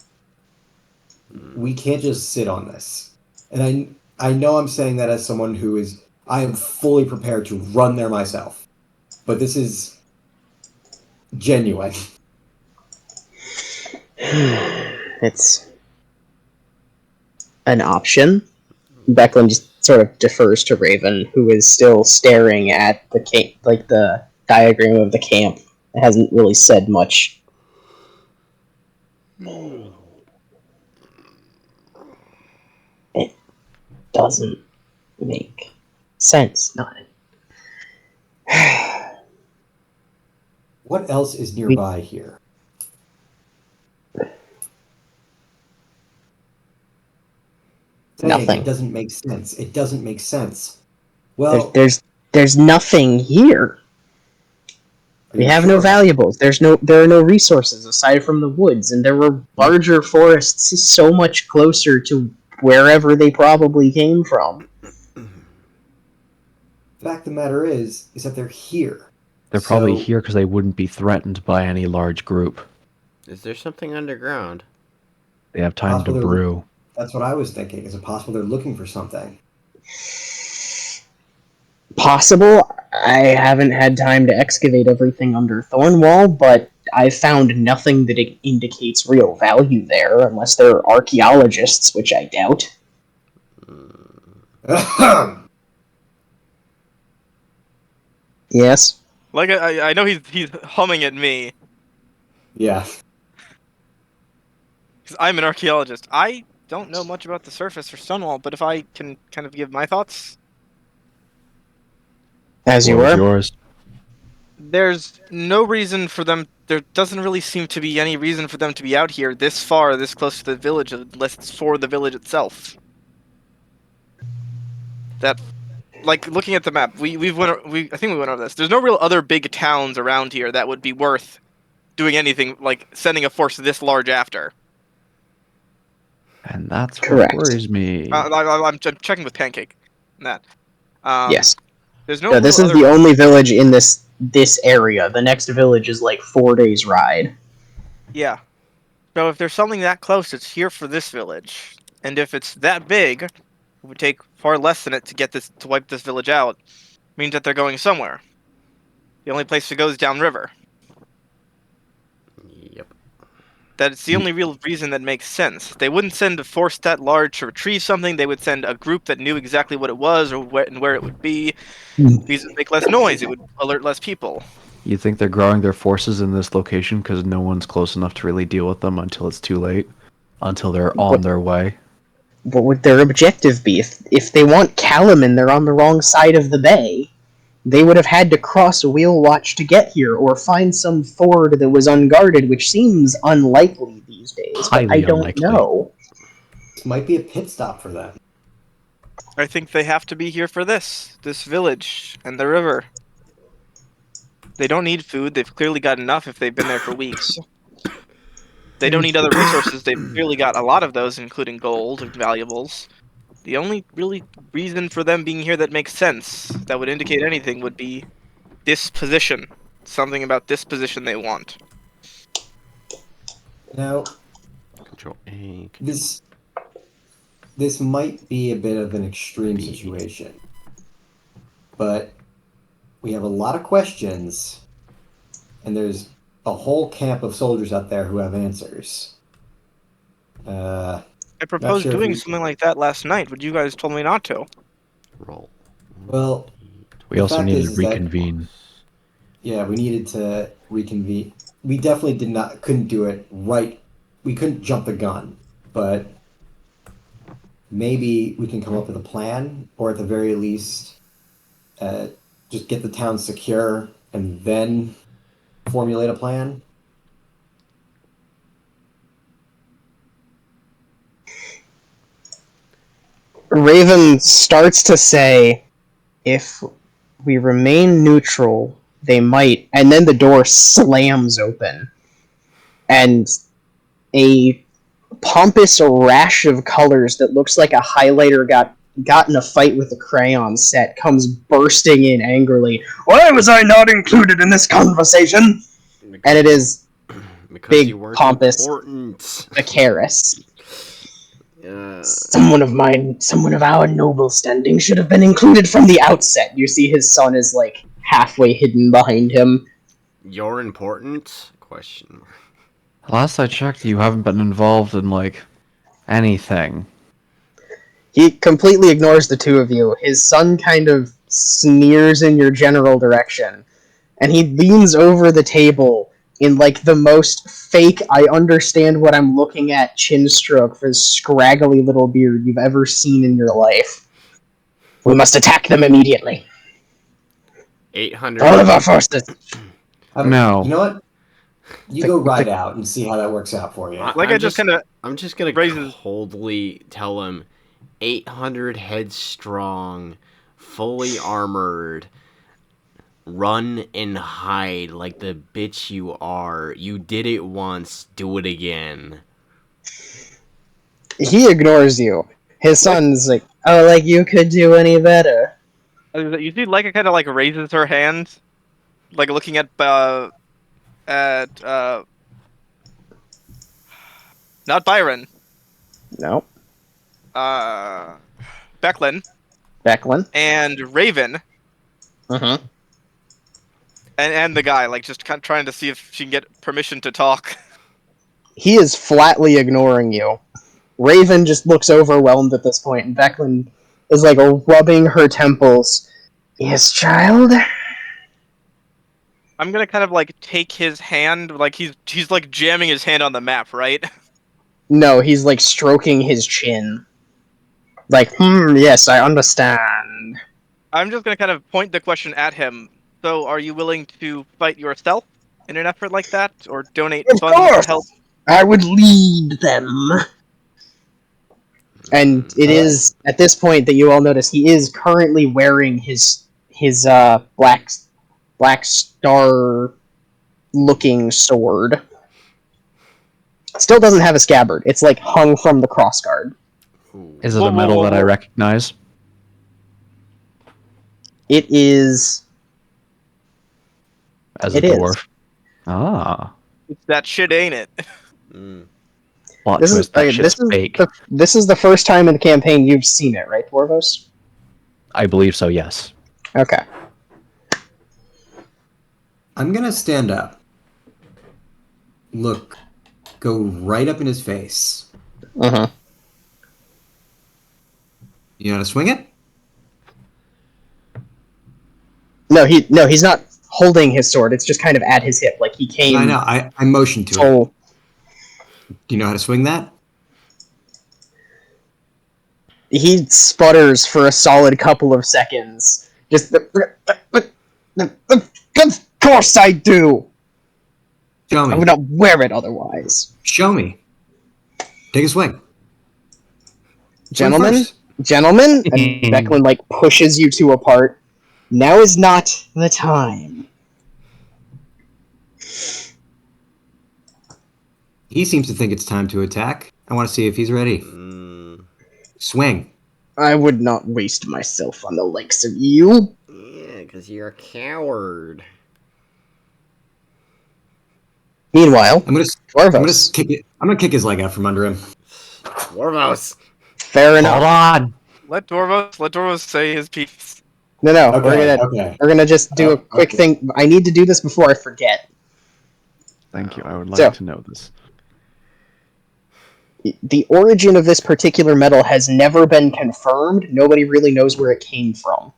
We can't just sit on this. And I know I'm saying that as someone who is I am fully prepared to run there myself. But this is genuine. it's an option. Becklin just sort of defers to Raven, who is still staring at the the diagram of the camp. It hasn't really said much. It doesn't make sense. Not. What else is nearby here? Nothing. It doesn't make sense. It doesn't make sense. Well, There's nothing here. are We you have no sure? valuables. There are no resources aside from the woods, and there were larger forests so much closer to wherever they probably came from. The fact of the matter is that they're here. They're probably So- here because they wouldn't be threatened by any large group. Is there something underground? They have time to Possible they're- brew. That's what I was thinking. Is it possible they're looking for something? Possible. I haven't had time to excavate everything under Thornwall, but I've found nothing that indicates real value there, unless they're archaeologists, which I doubt. Yes? Like I know he's humming at me Yeah. because I'm an archaeologist. I don't know much about the surface or Stonewall, but if I can kind of give my thoughts, As you Floor is were? yours. there's no reason for them. There doesn't really seem to be any reason for them to be out here this far, this close to the village, unless it's for the village itself. That, like, looking at the map, I think we went over this. There's no real other big towns around here that would be worth doing anything like sending a force this large after. And that's Correct. what worries me. I'm checking with Pancake. On that. Yes. There's no No, real this is other. the only village in this area. The next village is like 4 days ride. Yeah. So if there's something that close, it's here for this village. And if it's that big, it would take far less than it to get this to wipe this village out. Means that they're going somewhere. The only place to go is downriver. Yep. That's the only real reason that makes sense. They wouldn't send a force that large to retrieve something. They would send a group that knew exactly what it was or where it would be. These would make less noise. It would alert less people. You think they're growing their forces in this location because no one's close enough to really deal with them until it's too late? Until they're on their way? What would their objective be? If they want Callum and they're on the wrong side of the bay, they would have had to cross a wheel watch to get here, or find some ford that was unguarded, which seems unlikely these days, but I Highly don't unlikely. know. This might be a pit stop for them. I think they have to be here for this village and the river. They don't need food. They've clearly got enough if they've been there for weeks. They don't need other resources. They've clearly got a lot of those, including gold and valuables. The only really reason for them being here that makes sense, that would indicate anything, would be disposition. Something about this position they want. Now, Control A. this might be a bit of an extreme situation, but we have a lot of questions, and there's a whole camp of soldiers out there who have answers. I proposed sure if doing we- something like that last night, but you guys told me not to. Roll. Well, We The also fact need is to that- reconvene. yeah, we needed to reconvene. We definitely couldn't do it right. We couldn't jump the gun, but maybe we can come up with a plan, or at the very least, just get the town secure and then formulate a plan. Raven starts to say, if we remain neutral, they might, and then the door slams open, and a pompous rash of colors that looks like a highlighter got in a fight with a crayon set comes bursting in angrily. Why was I not included in this conversation? And it is Because big, you weren't pompous. important. Icarus. Uh, Someone of our noble standing should have been included from the outset. You see his son is like halfway hidden behind him. you're important? Question mark. Last I checked, you haven't been involved in, like, anything. He completely ignores the two of you. His son kind of sneers in your general direction, and he leans over the table in like the most fake I understand what I'm looking at chin stroke for this scraggly little beard you've ever seen in your life. We must attack them immediately. 800. All of our forces. No. You know what? You go ride out and see how that works out for you. Like I'm I just kind of I'm just gonna raises- coldly tell him 800 headstrong, fully armored. Run and hide like the bitch you are. You did it once, do it again. He ignores you. His son's like, oh, like you could do any better. You see, Leica kind of like raises her hand, like looking at not Byron, No. Becklin, Becklin. and Raven, Mm-hmm. and the guy, like just kind of trying to see if she can get permission to talk. He is flatly ignoring you. Raven just looks overwhelmed at this point, and Becklin is like rubbing her temples. Yes, child? I'm gonna kind of like take his hand, like he's like jamming his hand on the map, right? No, he's like stroking his chin. Like, yes, I understand. I'm just gonna kind of point the question at him. So, are you willing to fight yourself in an effort like that, or donate Of funds course! to help? I would lead them. And it is at this point that you all notice he is currently wearing his black star looking sword. Still doesn't have a scabbard. It's like hung from the crossguard. Ooh. Is it Whoa, a whoa, metal whoa, that I whoa. recognize? It is. As It a is. dwarf. Ah. That shit ain't it. Mm. Plot This is twist, that okay, shit's fake. this is the first time in the campaign you've seen it, right, Dwarvos? I believe so, yes. Okay. I'm gonna stand up. Look, go right up in his face. Uh-huh. You know how to swing it? No, he's not holding his sword. It's just kind of at his hip, like he came. I know. I motioned to it. full. Do you know how to swing that? He sputters for a solid couple of seconds. Just of course I do. Show I me. would not wear it otherwise. Show me. Take a swing. Swing Gentlemen, first. and Declan like pushes you two apart. Now is not the time. He seems to think it's time to attack. I want to see if he's ready. Mm. Swing. I would not waste myself on the likes of you. Yeah, because you're a coward. Meanwhile, I'm gonna Dwarvos. kick it. I'm gonna kick his leg out from under him. Dwarvos! Fair enough. Hold on! Let Dwarvos say his piece. No, Okay. we're gonna just do a quick Okay. thing. I need to do this before I forget. Thank you, I would like So- to know this. The origin of this particular metal has never been confirmed. Nobody really knows where it came from.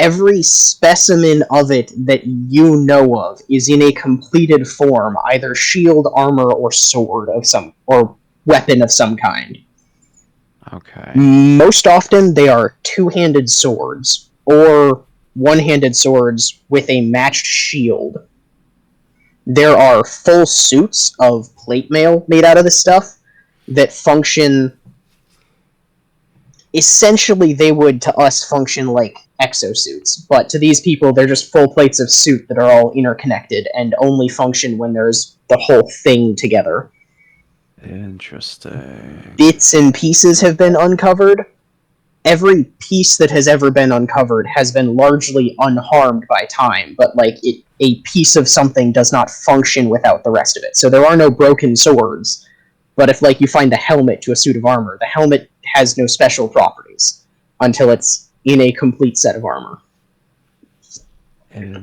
Every specimen of it that you know of is in a completed form, either shield, armor, or sword of some, or weapon of some kind. Okay. Most often, they are two-handed swords, or one-handed swords with a matched shield. There are full suits of plate mail made out of this stuff that function. Essentially, they would to us function like exosuits, but to these people, they're just full plates of suit that are all interconnected and only function when there's the whole thing together. Interesting. Bits and pieces have been uncovered. Every piece that has ever been uncovered has been largely unharmed by time, but a piece of something does not function without the rest of it. So there are no broken swords, but if you find the helmet to a suit of armor, the helmet has no special properties until it's in a complete set of armor.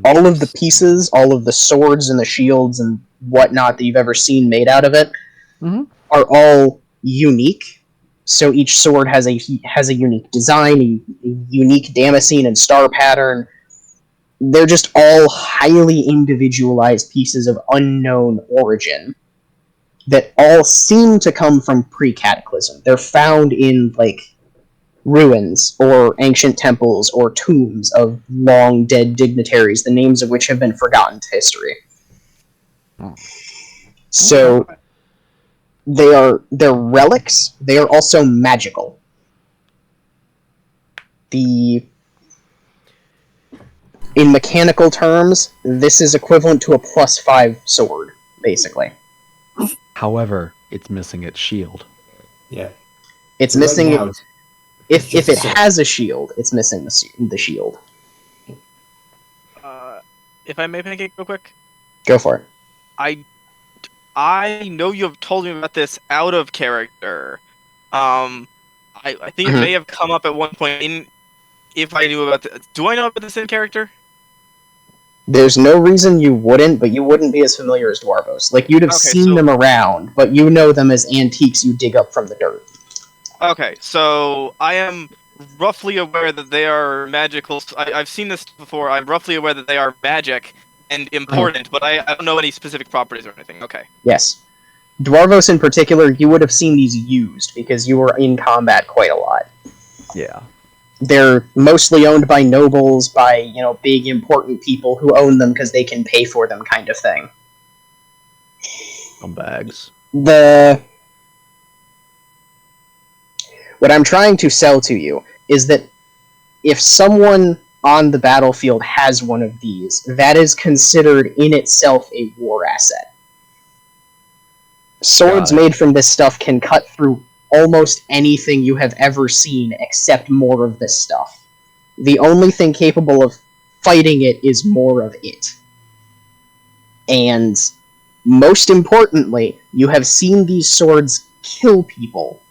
All of the pieces, all of the swords and the shields and whatnot that you've ever seen made out of it are all unique. So each sword has a unique design, a unique damascene and star pattern. They're just all highly individualized pieces of unknown origin that all seem to come from pre-cataclysm. They're found in ruins or ancient temples or tombs of long dead dignitaries, the names of which have been forgotten to history. Oh. So they're relics. They are also magical. In mechanical terms, this is equivalent to a +5 sword, basically. However, it's missing its shield. Yeah. It's So missing. right now, If just it a sword. has a shield, it's missing the shield. If I may pancake real quick, Go for it. I know you have told me about this out of character. I think it Mhm. may have come up at one point if I knew about this. Do I know about this in character? There's no reason you wouldn't, but you wouldn't be as familiar as Dwarvos. You'd have Okay, seen so- them around, but you know them as antiques you dig up from the dirt. Okay, so I am roughly aware that they are magical. I've seen this before. I'm roughly aware that they are magic and important, but I don't know any specific properties or anything. Okay. Yes. Dwarvos in particular, you would have seen these used, because you were in combat quite a lot. Yeah. They're mostly owned by nobles, by, big important people who own them because they can pay for them kind of thing. Some bags. What I'm trying to sell to you is that if someone on the battlefield has one of these, that is considered in itself a war asset. Swords made from this stuff can cut through almost anything you have ever seen except more of this stuff. The only thing capable of fighting it is more of it. And most importantly, you have seen these swords kill people.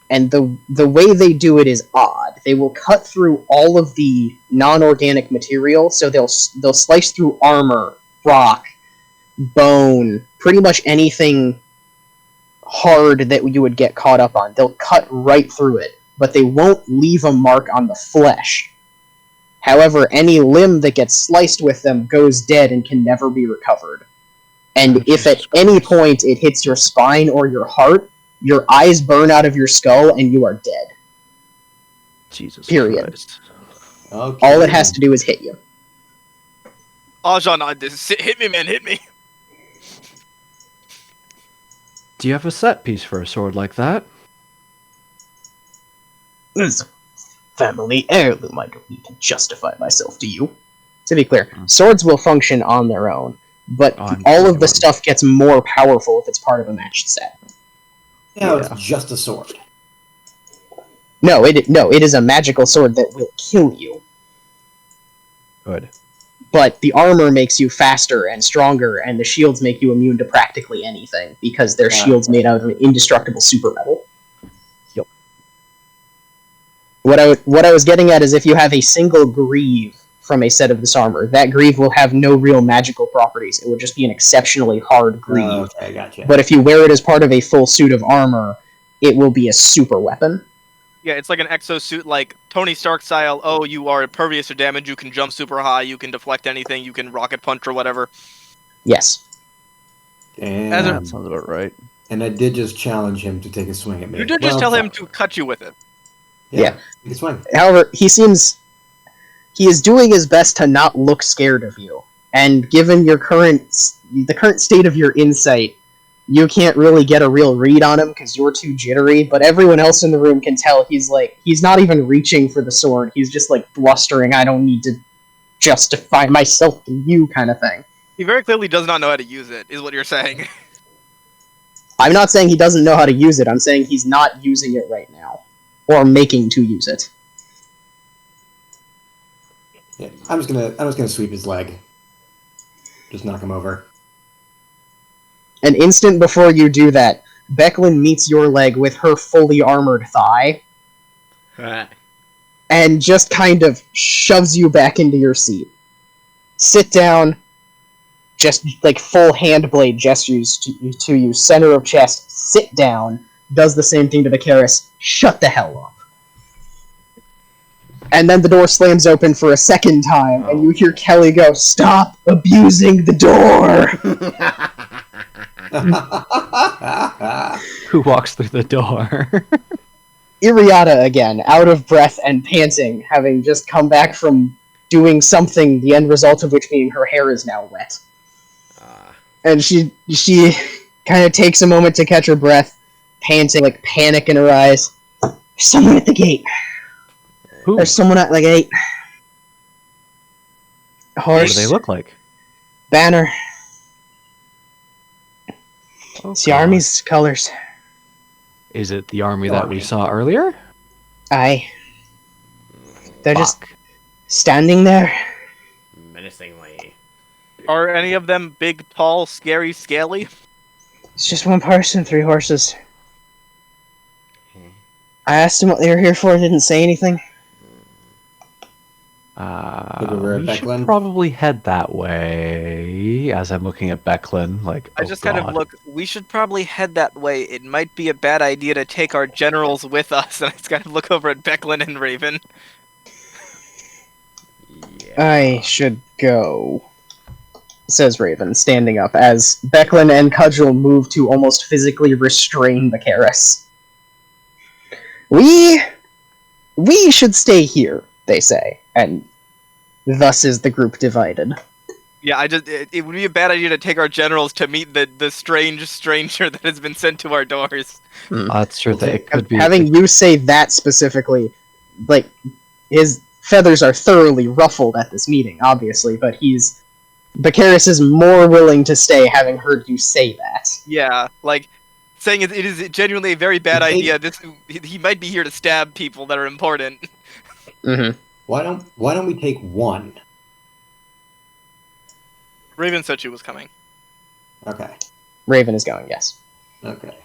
And the way they do it is odd. They will cut through all of the non-organic material, so they'll slice through armor, rock, bone, pretty much anything hard that you would get caught up on. They'll cut right through it, but they won't leave a mark on the flesh. However, any limb that gets sliced with them goes dead and can never be recovered. And if at any point it hits your spine or your heart, your eyes burn out of your skull and you are dead. Jesus Period. Christ. Okay. All it has to do is hit you. Ajan, hit me, man, hit me. Do you have a set piece for a sword like that? This is a family heirloom. I don't need to justify myself to you. To be clear, swords will function on their own, but all of the stuff gets more powerful if it's part of a matched set. No, it's just a sword. No, it is a magical sword that will kill you. Good. But the armor makes you faster and stronger, and the shields make you immune to practically anything, because they're shields made out of an indestructible super metal. Yep. What I was getting at is if you have a single greave from a set of this armor, that greave will have no real magical properties. It will just be an exceptionally hard greave. Okay, gotcha. But if you wear it as part of a full suit of armor, it will be a super weapon. Yeah, it's like an exosuit, like Tony Stark style. Oh, you are impervious to damage. You can jump super high. You can deflect anything. You can rocket punch or whatever. Yes. And, That sounds about right. and I did just challenge him to take a swing at me. You did just tell him to cut you with it. Yeah. Take a swing. However, he is doing his best to not look scared of you. And given the current state of your insight, you can't really get a real read on him because you're too jittery, but everyone else in the room can tell he's not even reaching for the sword. He's just like blustering, I don't need to justify myself to you kind of thing. He very clearly does not know how to use it, is what you're saying. I'm not saying he doesn't know how to use it, I'm saying he's not using it right now. Or making to use it. Yeah, I'm just gonna sweep his leg. Just knock him over. An instant before you do that, Becklin meets your leg with her fully armored thigh, and just kind of shoves you back into your seat. Sit down, just like full hand blade gestures to you, center of chest, sit down, does the same thing to the Karis, shut the hell up. And then the door slams open for a second time, and you hear Kelly go, "Stop abusing the door!" Who walks through the door? Iriata again, out of breath and panting, having just come back from doing something, the end result of which being her hair is now wet. And she kind of takes a moment to catch her breath, panting, like panic in her eyes. "There's someone at the gate. Who? There's someone at the gate. A What horse. do they look like? Banner. Oh, It's the God. army's colors. Is it the army that we saw earlier? Aye. They're just Fuck. standing there. Menacingly. Are any of them big, tall, scary, scaly? It's just one person, 3 horses. I asked them what they were here for, didn't say anything. over at We should Becklin? probably head that way. As I'm looking at Becklin, like, I oh just God. kind of look, we should probably head that way. It might be a bad idea to take our generals with us. And I just kind of look over at Becklin and Raven. Yeah. I should go, says Raven, standing up, as Becklin and Cudgel move to almost physically restrain the Karis. We should stay here, they say, and thus is the group divided. Yeah, it would be a bad idea to take our generals to meet the strange stranger that has been sent to our doors. That's true. It could be. Having you say that specifically, like, his feathers are thoroughly ruffled at this meeting, obviously, but he's Baccharis is more willing to stay having heard you say that. Yeah, like saying it is genuinely a very bad idea. He might be here to stab people that are important. Mm-hmm. Why don't we take one? Raven said she was coming. Okay. Raven is going, yes. Okay.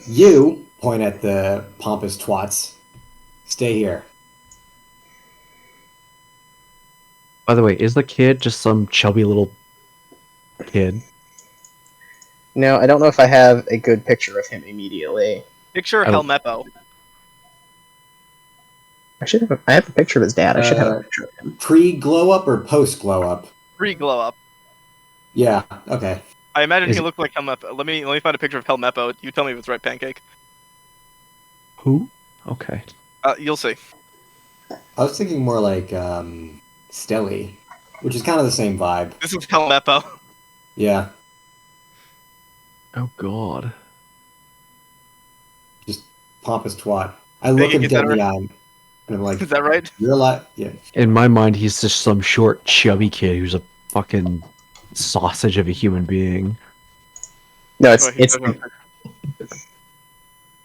You point at the pompous twats. Stay here. By the way, is the kid just some chubby little kid? No, I don't know if I have a good picture of him immediately. Picture I don't- Helmeppo. I have a picture of his dad. I should have a picture of him. Pre-glow up or post-glow up? Pre-glow up. Yeah, okay. I imagine Is he it- looked like Helmeppo. Let me find a picture of Helmeppo. You tell me if it's right, Pancake. Who? Okay. You'll see. I was thinking more like Stelly, which is kind of the same vibe. This is Helmeppo. Yeah, Oh god. just pompous twat. I look Thinking, him is dead that in the eye, and I'm like, Is that right? "You're alive." Yeah. In my mind, he's just some short, chubby kid who's a fucking sausage of a human being. No, it's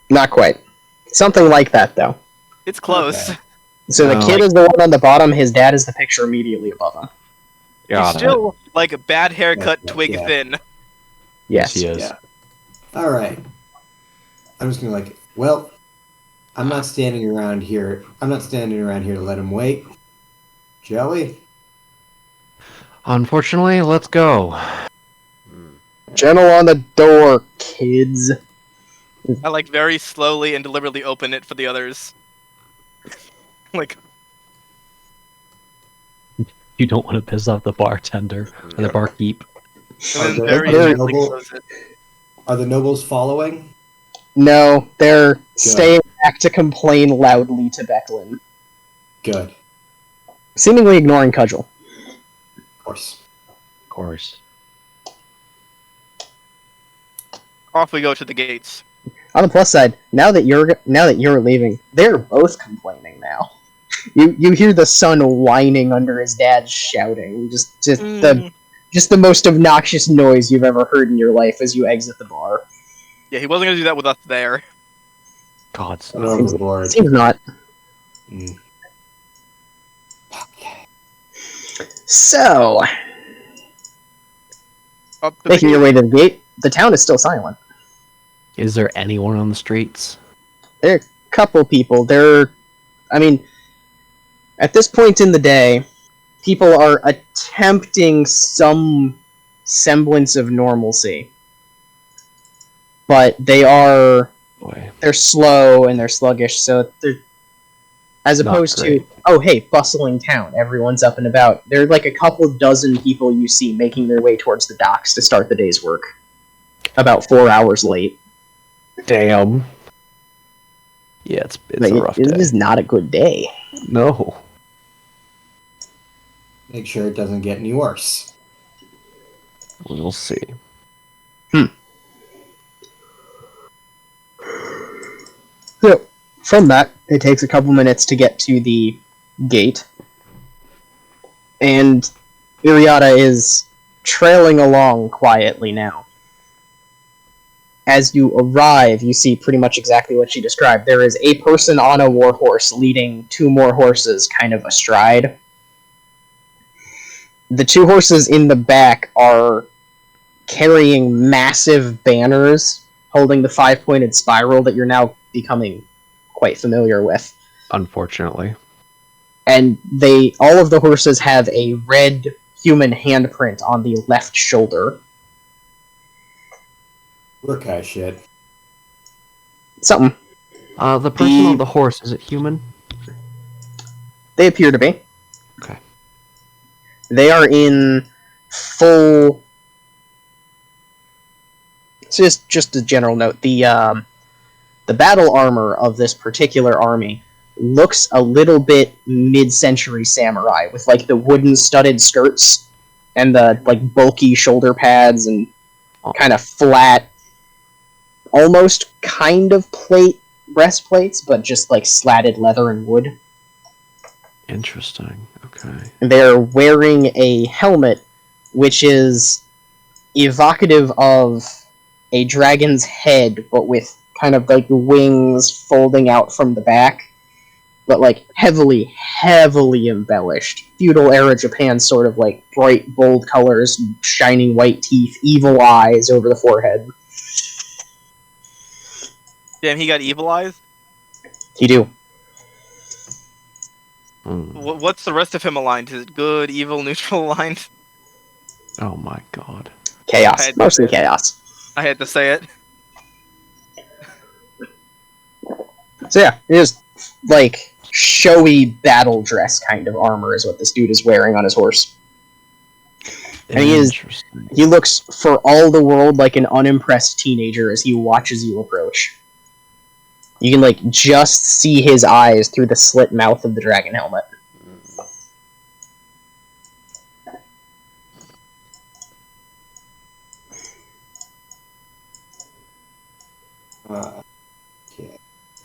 not quite. Something like that, though. It's close. Okay. So the Oh, kid like- is the one on the bottom. His dad is the picture immediately above him. He's still like a bad haircut, Yeah, twig yeah. thin. Yes. he is. Yeah. All right. I'm just gonna well, I'm not standing around here. I'm not standing around here to let him wait. Shall we? Unfortunately, let's go. Journal on the door, kids. I like very slowly and deliberately open it for the others. Like, You don't want to piss off the bartender or the barkeep. and then Are very the gently noble- close it. Are the nobles following? No, they're staying back to complain loudly to Becklin, Good. seemingly ignoring Cudgel. Of course. Of course. Off we go to the gates. On the plus side, now that you're leaving, they're both complaining now. You hear the son whining under his dad shouting, just the most obnoxious noise you've ever heard in your life as you exit the bar. Yeah, he wasn't gonna do that with us there. God. I'm overboard. Seems not. Mm. Okay. So, Up to the making your gate. way to the gate, the town is still silent. Is there anyone on the streets? There are a couple people. At this point in the day, people are attempting some semblance of normalcy. But they're Boy. slow and they're sluggish, so they're, as Not opposed to, great. oh hey, bustling town, everyone's up and about. There are like a couple dozen people you see making their way towards the docks to start the day's work. About 4 hours late. Damn. Yeah, it's Like, a rough it day. is not a good day. No. Make sure it doesn't get any worse. We'll see. So, from that, it takes a couple minutes to get to the gate. And Iriata is trailing along quietly now. As you arrive, you see pretty much exactly what she described. There is a person on a war horse leading two more horses kind of astride. The two horses in the back are carrying massive banners holding the five-pointed spiral that you're now becoming quite familiar with. Unfortunately. And all of the horses have a red human handprint on the left shoulder. What kind of shit? Something. The person on the horse, is it human? They appear to be. Okay. They are in full... Just a general note, the battle armor of this particular army looks a little bit mid-century samurai, with like the wooden studded skirts and the like bulky shoulder pads and kind of flat, almost kind of breastplates, but just like slatted leather and wood. Interesting. Okay. Okay. They're wearing a helmet, which is evocative of a dragon's head, but with kind of like wings folding out from the back, but like heavily, heavily embellished. Feudal era Japan sort of like bright, bold colors, shining white teeth, evil eyes over the forehead. Damn, he got evil eyes. You do. What's the rest of him aligned? Is it good, evil, neutral aligned? Oh my god. Chaos. Mostly chaos. I had to say it. So yeah, it is like showy battle dress kind of armor is what this dude is wearing on his horse. And Interesting. he looks for all the world like an unimpressed teenager as he watches you approach. You can like just see his eyes through the slit mouth of the dragon helmet. Okay.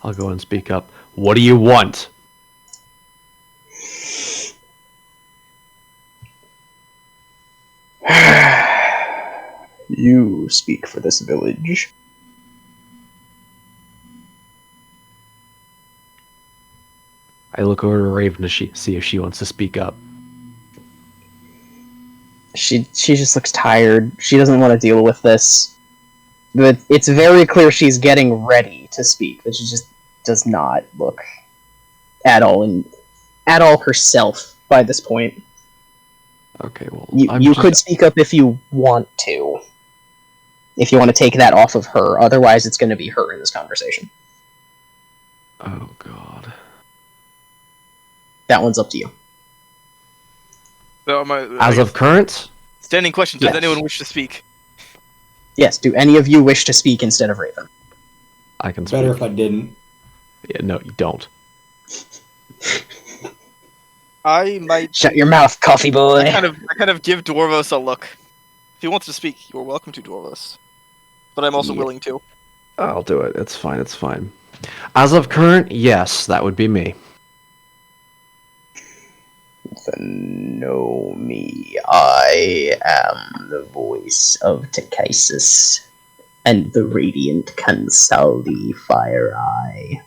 I'll go and speak up. What do you want? You speak for this village. I look over to Raven to see if she wants to speak up. She just looks tired. She doesn't want to deal with this. But it's very clear she's getting ready to speak, but she just does not look at all herself by this point. Okay, well, You could speak up if you want to. If you want to take that off of her, otherwise it's going to be her in this conversation. Oh god. That one's up to you. So As of current, standing question: Yes. Does anyone wish to speak? Yes, do any of you wish to speak instead of Raven? I can speak. Better if I didn't. Yeah, no, you don't. I might. Shut your mouth, coffee boy. I kind of give Dwarvos a look. If he wants to speak, you're welcome to, Dwarvos. But I'm also Yeah. willing to. I'll do it. It's fine. It's fine. As of current, yes, that would be me. Then know me. I am the voice of Takaisis and the radiant Kansaldi Fire Eye,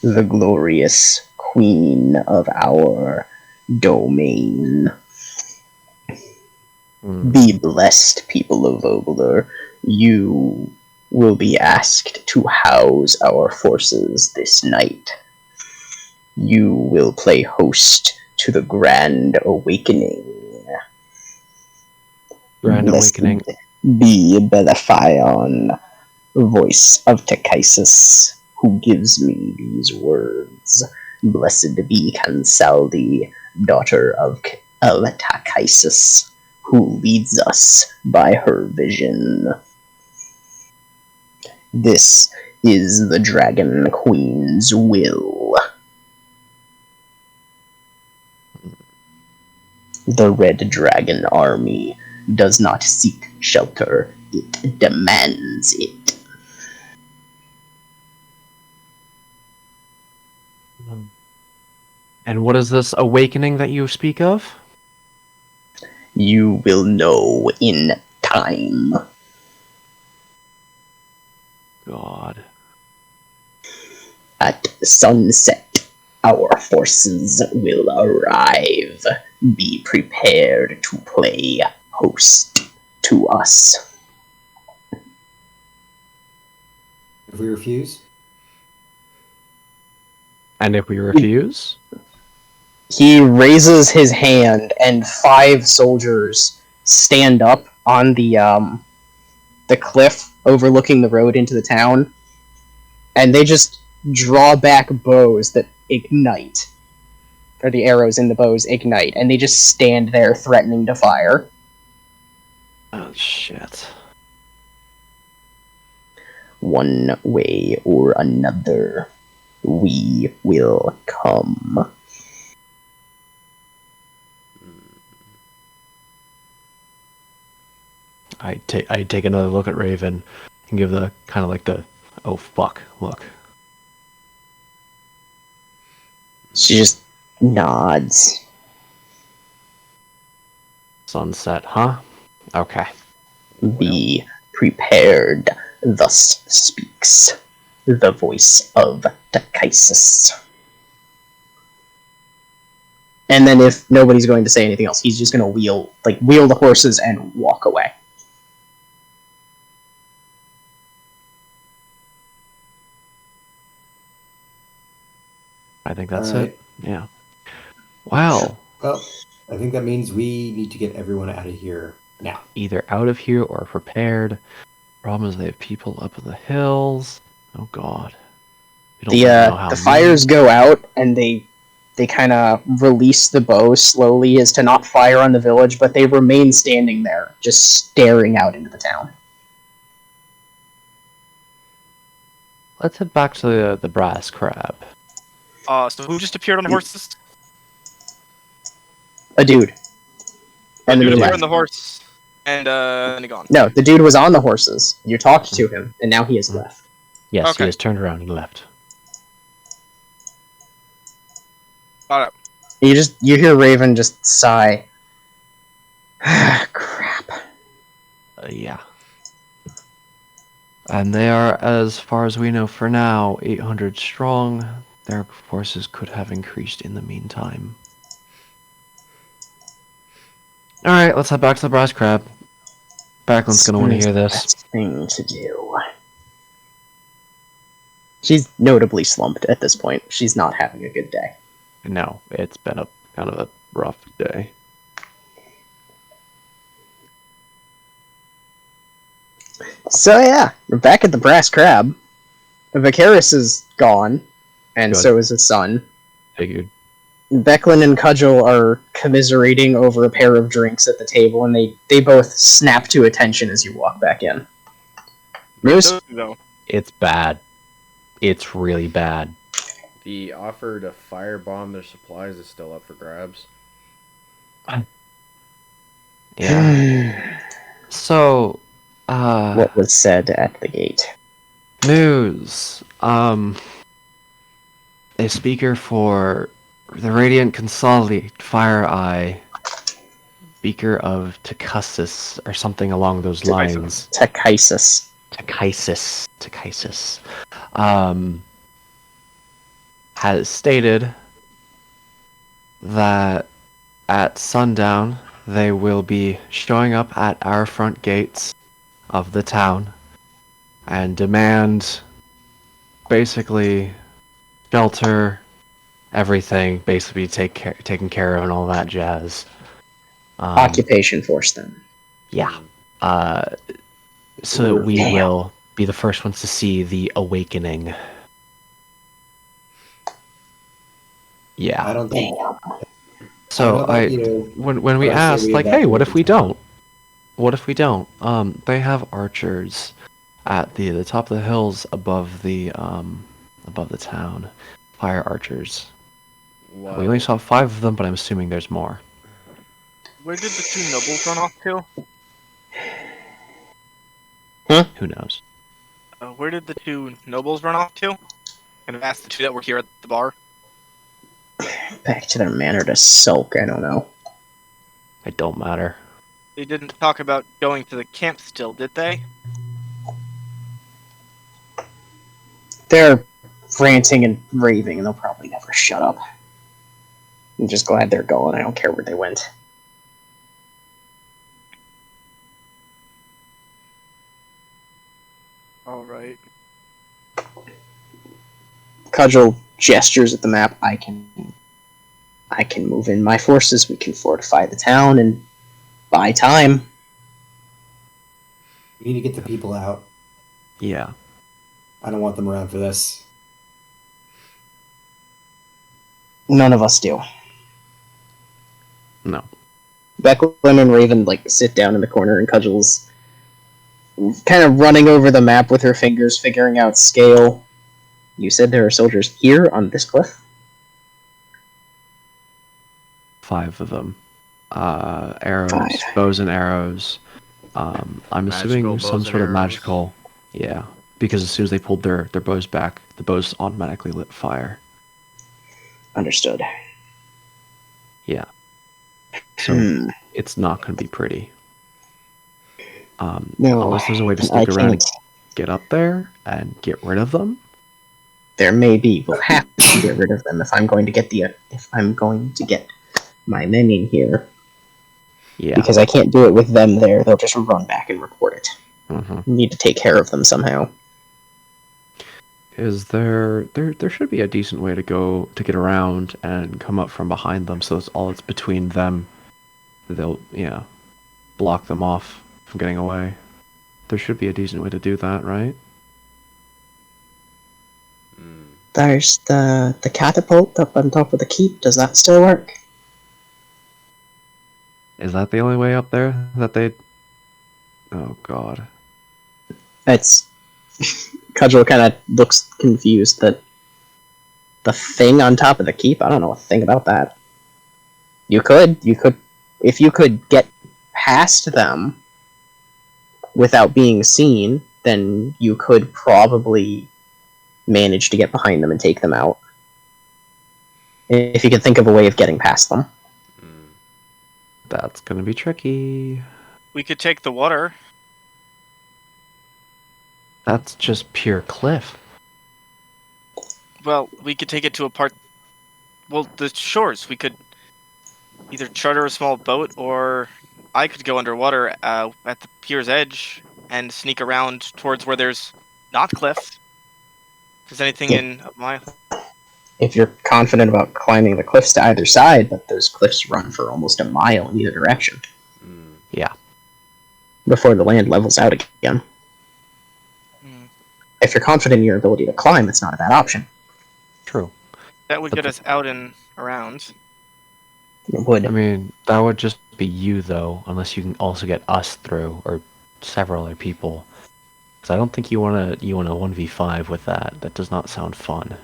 the glorious queen of our domain. Be blessed, people of Vogler. You will be asked to house our forces this night. You will play host to the Grand Awakening. Grand Blessed Awakening. be Belephion, voice of Takaisis, who gives me these words. Blessed be Kansaldi, daughter of Takaisis, who leads us by her vision. This is the Dragon Queen's will. The Red Dragon Army does not seek shelter, it demands it. And what is this awakening that you speak of? You will know in time. God. At sunset, our forces will arrive. Be prepared to play host to us. If we refuse, And if we refuse? He raises his hand, and 5 soldiers stand up on the cliff overlooking the road into the town, and they just draw back bows that ignite. Or the arrows in the bows ignite, and they just stand there threatening to fire. Oh, shit. One way or another, we will come. I take another look at Raven and give the kind of like the oh fuck look. She just nods. Sunset, huh? Okay. Be prepared. Thus speaks the voice of Takaisis. And then if nobody's going to say anything else, he's just going to wheel the horses and walk away. I think that's All right. it. Yeah. Wow. Well, I think that means we need to get everyone out of here now. Either out of here or prepared. Problem is they have people up in the hills. Oh god. We don't really know how The many. fires go out, and they kind of release the bow slowly as to not fire on the village, but they remain standing there, just staring out into the town. Let's head back to the brass crab. So who just appeared on the horses? A dude. And then Dude he appeared left. on the horse, and then he gone. No, the dude was on the horses. You talked to him, and now he has left. Yes, Okay. he has turned around and left. Got it. You hear Raven just sigh. Crap. Yeah. And they are, as far as we know for now, 800 strong. Their forces could have increased in the meantime. Alright, let's head back to the brass crab. Backlund's gonna want to hear this. Best thing to do. She's notably slumped at this point. She's not having a good day. No, it's been a kind of a rough day. So yeah, we're back at the brass crab. Vicaris is gone, and Good. so is his son. Figured. Becklin and Cudgel are commiserating over a pair of drinks at the table, and they both snap to attention as you walk back in. Moose? No. It's bad. It's really bad. The offer to firebomb their supplies is still up for grabs. Yeah. So, What was said at the gate? news. A speaker for the Radiant Consolidate Fire Eye, Beaker of Takaisis, or something along those lines. Takaisis. Takaisis. Has stated that at sundown they will be showing up at our front gates of the town and demand basically shelter, everything, basically taken care of and all that jazz. Occupation force then. Yeah. So that we will be the first ones to see the awakening. Yeah. I don't think. So when we asked, like, hey, what if we don't? What if we don't? They have archers at the top of the hills above the town. Fire archers. Wow. We only saw 5 of them, but I'm assuming there's more. Where did the 2 nobles run off to? Who knows? Where did the 2 nobles run off to? And I've asked the 2 that were here at the bar. Back to their manor to sulk, I don't know. It don't matter. They didn't talk about going to the camp still, did they? They're ranting and raving, and they'll probably never shut up. I'm just glad they're going. I don't care where they went. Alright. Cudgel gestures at the map. I can move in my forces. We can fortify the town and buy time. We need to get the people out. Yeah. I don't want them around for this. None of us do. No. Becklin and Raven sit down in the corner, and Cudgel's kind of running over the map with her fingers, figuring out scale. You said there are soldiers here on this cliff? 5 of them. Arrows, 5. bows and arrows. I'm assuming Magical some bows and sort of arrows. magical. Yeah. Because as soon as they pulled their bows back, the bows automatically lit fire. Understood. Yeah. So it's not going to be pretty. No, Unless there's a way to I sneak around and can't. get up there and get rid of them. There may be. We'll have to get rid of them if I'm going to get my men in here. Yeah. Because I can't do it with them there. They'll just run back and report it. Mm-hmm. Need to take care of them somehow. Is there should be a decent way to get around and come up from behind them, so it's between them. They'll block them off from getting away. There should be a decent way to do that, right? There's the catapult up on top of the keep. Does that still work? Is that the only way up there that they? Oh God. It's Cudgel kind of looks confused that the thing on top of the keep. I don't know a thing about that. You could, if you could get past them without being seen, then you could probably manage to get behind them and take them out. If you could think of a way of getting past them. That's gonna be tricky. We could take the water. That's just pure cliff. Well, we could take it to a part. Well, the shores. We could either charter a small boat, or I could go underwater at the pier's edge and sneak around towards where there's not cliffs. If there's anything in a mile. If you're confident about climbing the cliffs to either side, but those cliffs run for almost a mile in either direction. Yeah. Before the land levels out again. If you're confident in your ability to climb, it's not a bad option. True. That would get us out and around. It would. I mean, that would just be you, though, unless you can also get us through, or several other people. Because I don't think you wanna 1v5 with that. That does not sound fun.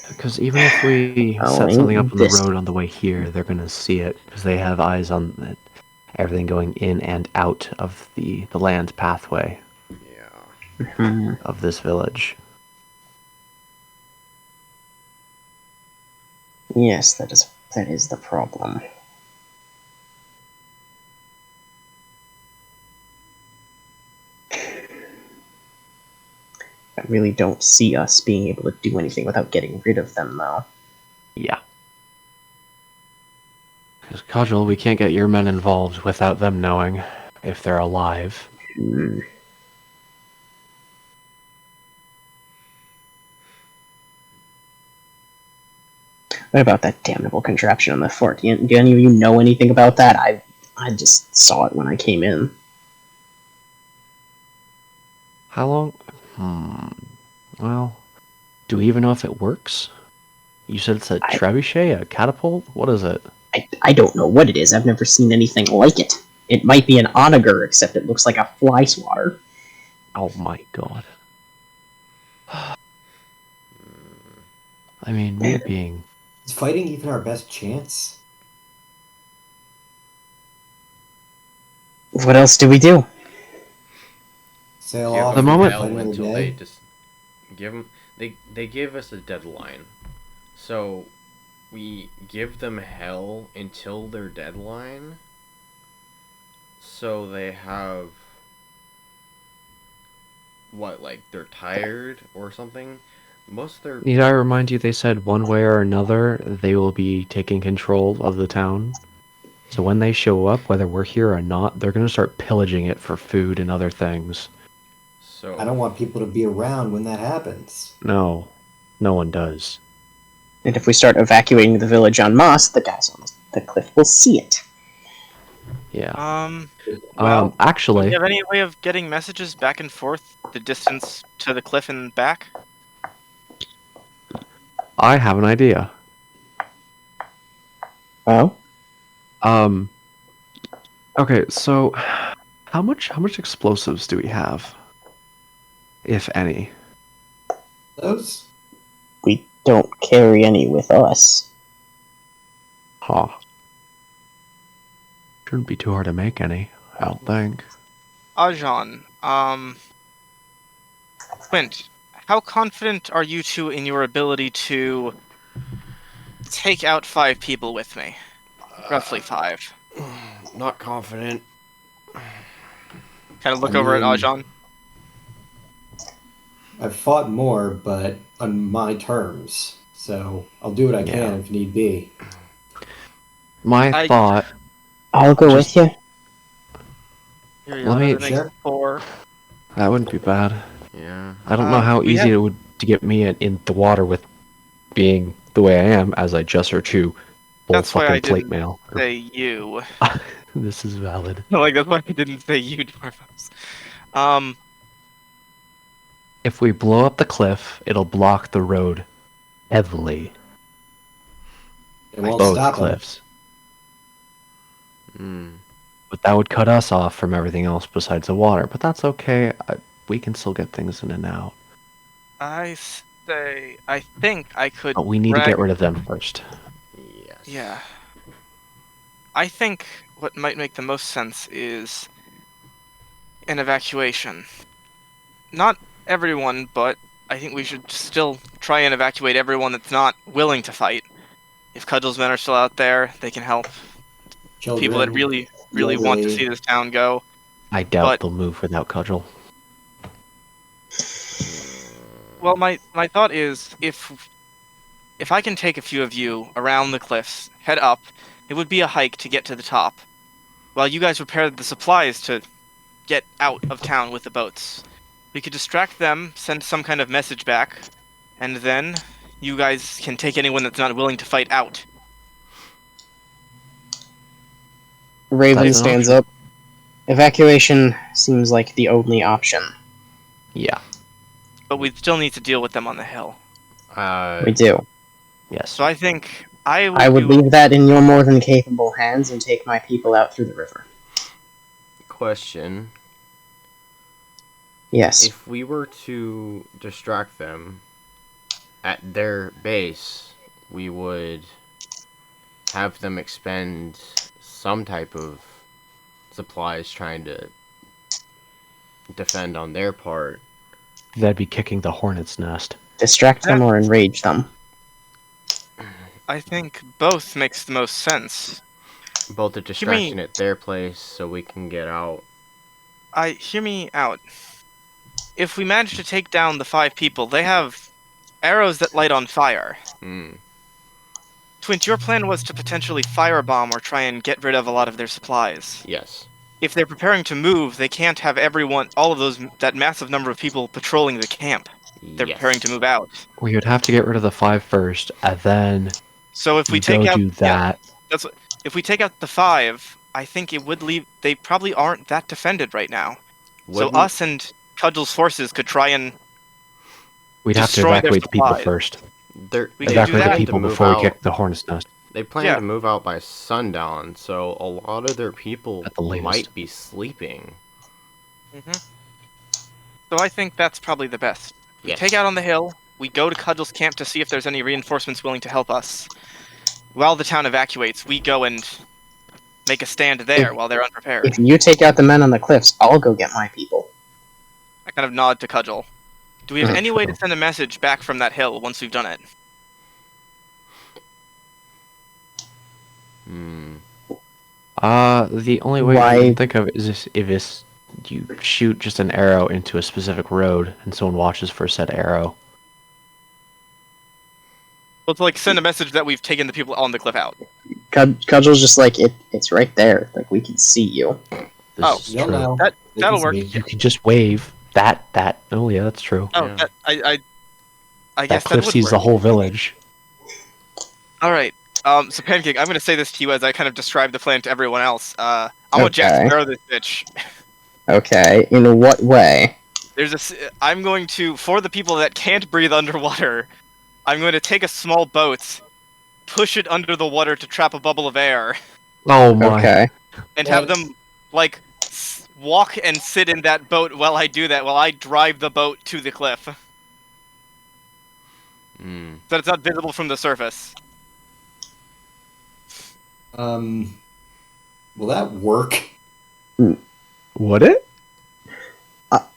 Because even if we set something up on the road on the way here, they're gonna see it because they have eyes on it, everything going in and out of the land pathway. Yeah. Of this village. Yes, that is the problem. I really don't see us being able to do anything without getting rid of them, though. Yeah. Because, Cudgel, we can't get your men involved without them knowing if they're alive. What about that damnable contraption on the fort? Do any of you know anything about that? I just saw it when I came in. How long? Well, do we even know if it works? You said it's a trebuchet, a catapult? What is it? I don't know what it is. I've never seen anything like it. It might be an onager, except it looks like a fly swatter. Oh my God. I mean, me being... Is fighting even our best chance? What else do we do? Sail Give off the them moment- hell fight another until day? they just give them. They give us a deadline, so we give them hell until their deadline. So they have what, like they're tired or something. Most of their Need I remind you they said one way or another they will be taking control of the town? So when they show up, whether we're here or not, they're going to start pillaging it for food and other things. so I don't want people to be around when that happens. No. No one does. And if we start evacuating the village en masse, the guys on the cliff will see it. Yeah. Well, do actually... you have any way of getting messages back and forth the distance to the cliff and back? I have an idea. Oh? Okay, so how much explosives do we have? If any. Those? We don't carry any with us. Huh. Shouldn't be too hard to make any, I don't think. Ajan, Quint, how confident are you two in your ability to take out 5 people with me? Roughly 5. Not confident. Kind of look I over at mean- Ajan. I've fought more, but on my terms. So I'll do what I can if need be. My thought, I'll go Just- with you. Here you Let go, me- that makes Sure. 4. that wouldn't be bad. Yeah. I don't know how we easy have- it would to get me in the water with being the way I am, as I gesture to full That's why fucking I plate didn't mail. say you. This is valid. Like, that's why I didn't say you, Dwarfos. If we blow up the cliff, it'll block the road heavily. It won't Both stop 'em. cliffs. Hmm. But that would cut us off from everything else besides the water. But that's okay. We can still get things in and out. I think I could But we need to drag- get rid of them first. Yes. Yeah. I think what might make the most sense is an evacuation. Not everyone, but I think we should still try and evacuate everyone that's not willing to fight. If Cudgel's men are still out there, they can help. Children, People that really want to elderly. see this town go. I doubt But- they'll move without Cudgel. Well, my thought is if I can take a few of you around the cliffs, head up, it would be a hike to get to the top. While you guys prepare the supplies to get out of town with the boats. We could distract them, send some kind of message back, and then you guys can take anyone that's not willing to fight out. Raven That's an stands up. Evacuation seems like the only option. Yeah. But we still need to deal with them on the hill. We do. Yes. So I think I would leave that in your more than capable hands and take my people out through the river. Question. Yes. If we were to distract them at their base, we would have them expend some type of supplies trying to defend on their part. That'd be kicking the hornet's nest. Distract them or enrage them. I think both makes the most sense. Both a distraction at their place so we can get out. Hear me out. If we manage to take down the 5 people, they have arrows that light on fire. Twint, your plan was to potentially firebomb or try and get rid of a lot of their supplies. Yes. If they're preparing to move, they can't have that massive number of people patrolling the camp. They're Yes. preparing to move out. We would have to get rid of the 5 first, and then So if we go take out do that. if we take out the 5, I think it would leave. They probably aren't that defended right now. Wouldn't- So us and Cudgel's forces could try and We'd have to destroy their evacuate the people supplies. first. We can do Evacuate that. the people To move before we out. kick the hornet's nest. They plan Yeah. to move out by sundown, so a lot of their people At the latest. might be sleeping. So I think that's probably the best. We Yes. take out on the hill. We go to Cudgel's camp to see if there's any reinforcements willing to help us. While the town evacuates, we go and make a stand there while they're unprepared. If you take out the men on the cliffs, I'll go get my people. I kind of nod to Cudgel. Do we have any way to True. send a message back from that hill once we've done it? The only way I Why- can think of is if you shoot just an arrow into a specific road and someone watches for said arrow. Well, to send a message that we've taken the people on the cliff out. Cudgel's just like, it's right there. Like, we can see you. This Oh, is You'll true. know. That- They that'll can work. see. You can just wave that. Oh yeah, that's true. Oh, Yeah. I guess That cliff would sees work. the whole village. All right. So Pancake, I'm going to say this to you as I kind of describe the plan to everyone else. I'm gonna Jack Okay. Sparrow this bitch. Okay, in what way? I'm going to, for the people that can't breathe underwater, I'm going to take a small boat, push it under the water to trap a bubble of air, Oh my. Okay. and have them walk and sit in that boat while I do that, while I drive the boat to the cliff, so that it's not visible from the surface. Will that work? Would it?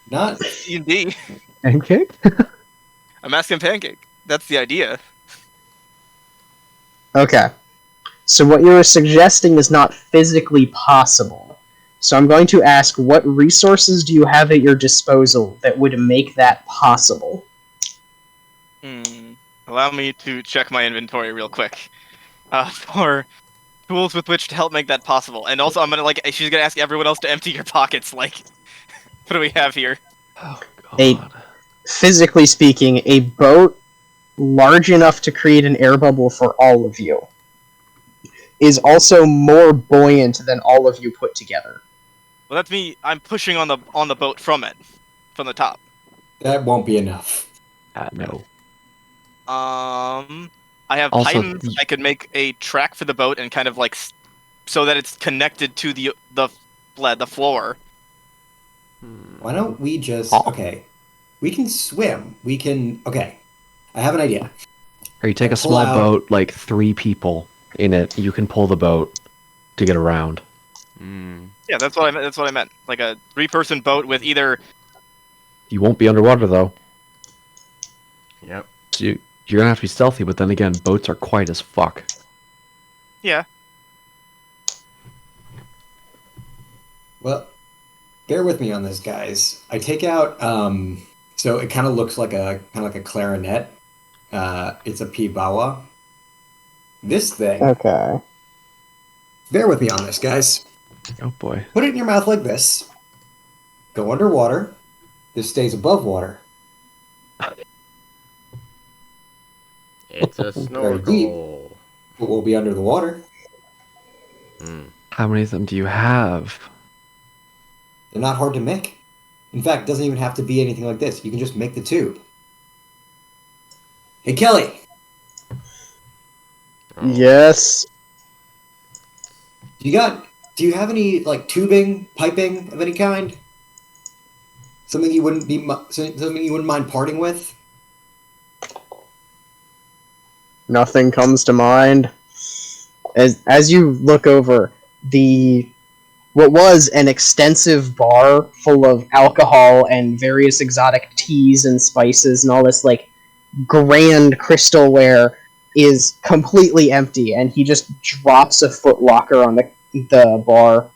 Not. Indeed. Pancake? I'm asking Pancake. That's the idea. Okay. So what you're suggesting is not physically possible. So I'm going to ask, what resources do you have at your disposal that would make that possible? Allow me to check my inventory real quick. For tools with which to help make that possible. And also, she's gonna ask everyone else to empty your pockets. Like, what do we have here? Oh, A- God. Physically speaking, a boat large enough to create an air bubble for all of you is also more buoyant than all of you put together. Well, that's me. I'm pushing on the boat from the top. That won't be enough. No. I have Also, pythons. I could make a track for the boat and kind of like so that it's connected to the floor. Why don't we just... Oh. Okay. We can swim. We can... Okay. I have an idea. Or you take a Pull small out- boat, like 3 people in it, you can pull the boat to get around. Yeah, that's what I meant. Like a 3-person boat with either. You won't be underwater, though. Yep. So you're gonna have to be stealthy, but then again, boats are quiet as fuck. Yeah. Well, bear with me on this, guys. I take out... So it kind of looks like a clarinet. It's a pibawa. This thing... Okay. Bear with me on this, guys. Oh boy. Put it in your mouth like this. Go underwater. This stays above water. It's a Very deep. snorkel. But we'll be under the water. How many of them do you have? They're not hard to make. In fact, it doesn't even have to be anything like this. You can just make the tube. Hey, Kelly! Oh. Yes. Do you have any, like, tubing, piping of any kind? Something you wouldn't mind parting with? Nothing comes to mind. As you look over, what was an extensive bar full of alcohol and various exotic teas and spices and all this like grand crystalware is completely empty, and he just drops a foot locker on the bar.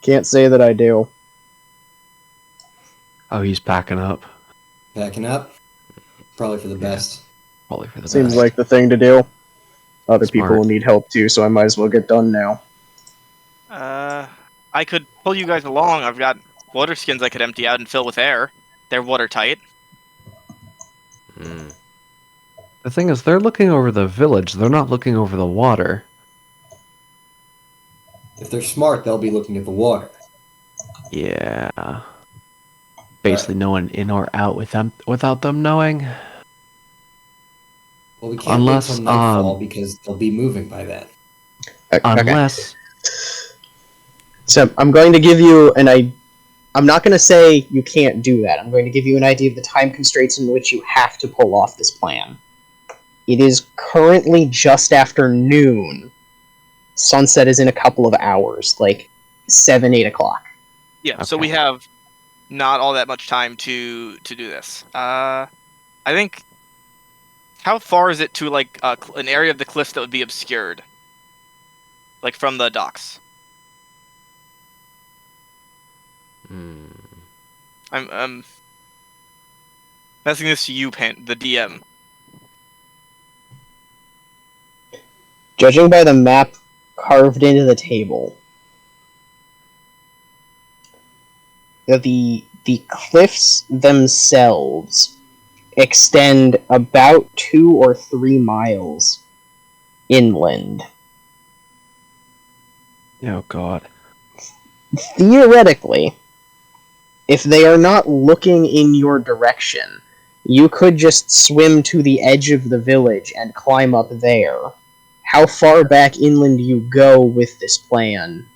Can't say that I do. Oh, he's packing up. Packing up? Probably for the best. Probably for the Seems best. like the thing to do. Other Smart. people will need help too, so I might as well get done now. I could pull you guys along. I've got water skins I could empty out and fill with air. They're watertight. The thing is, they're looking over the village. They're not looking over the water. If they're smart, they'll be looking at the water. Yeah. Basically, no one in or out without them knowing. Well, we can't Unless, wait till nightfall because they'll be moving by then. Okay. Unless So I'm going to give you I'm not going to say you can't do that. I'm going to give you an idea of the time constraints in which you have to pull off this plan. It is currently just after noon. Sunset is in a couple of hours, like 7, 8 o'clock. Yeah. So Okay. we have not all that much time to do this. I think. How far is it to like an area of the cliffs that would be obscured, like from the docks? I'm asking this to you, the DM. Judging by the map carved into the table, the cliffs themselves extend about 2 or 3 miles inland. oh god. Theoretically, if they are not looking in your direction, you could just swim to the edge of the village and climb up there. How far back inland you go with this plan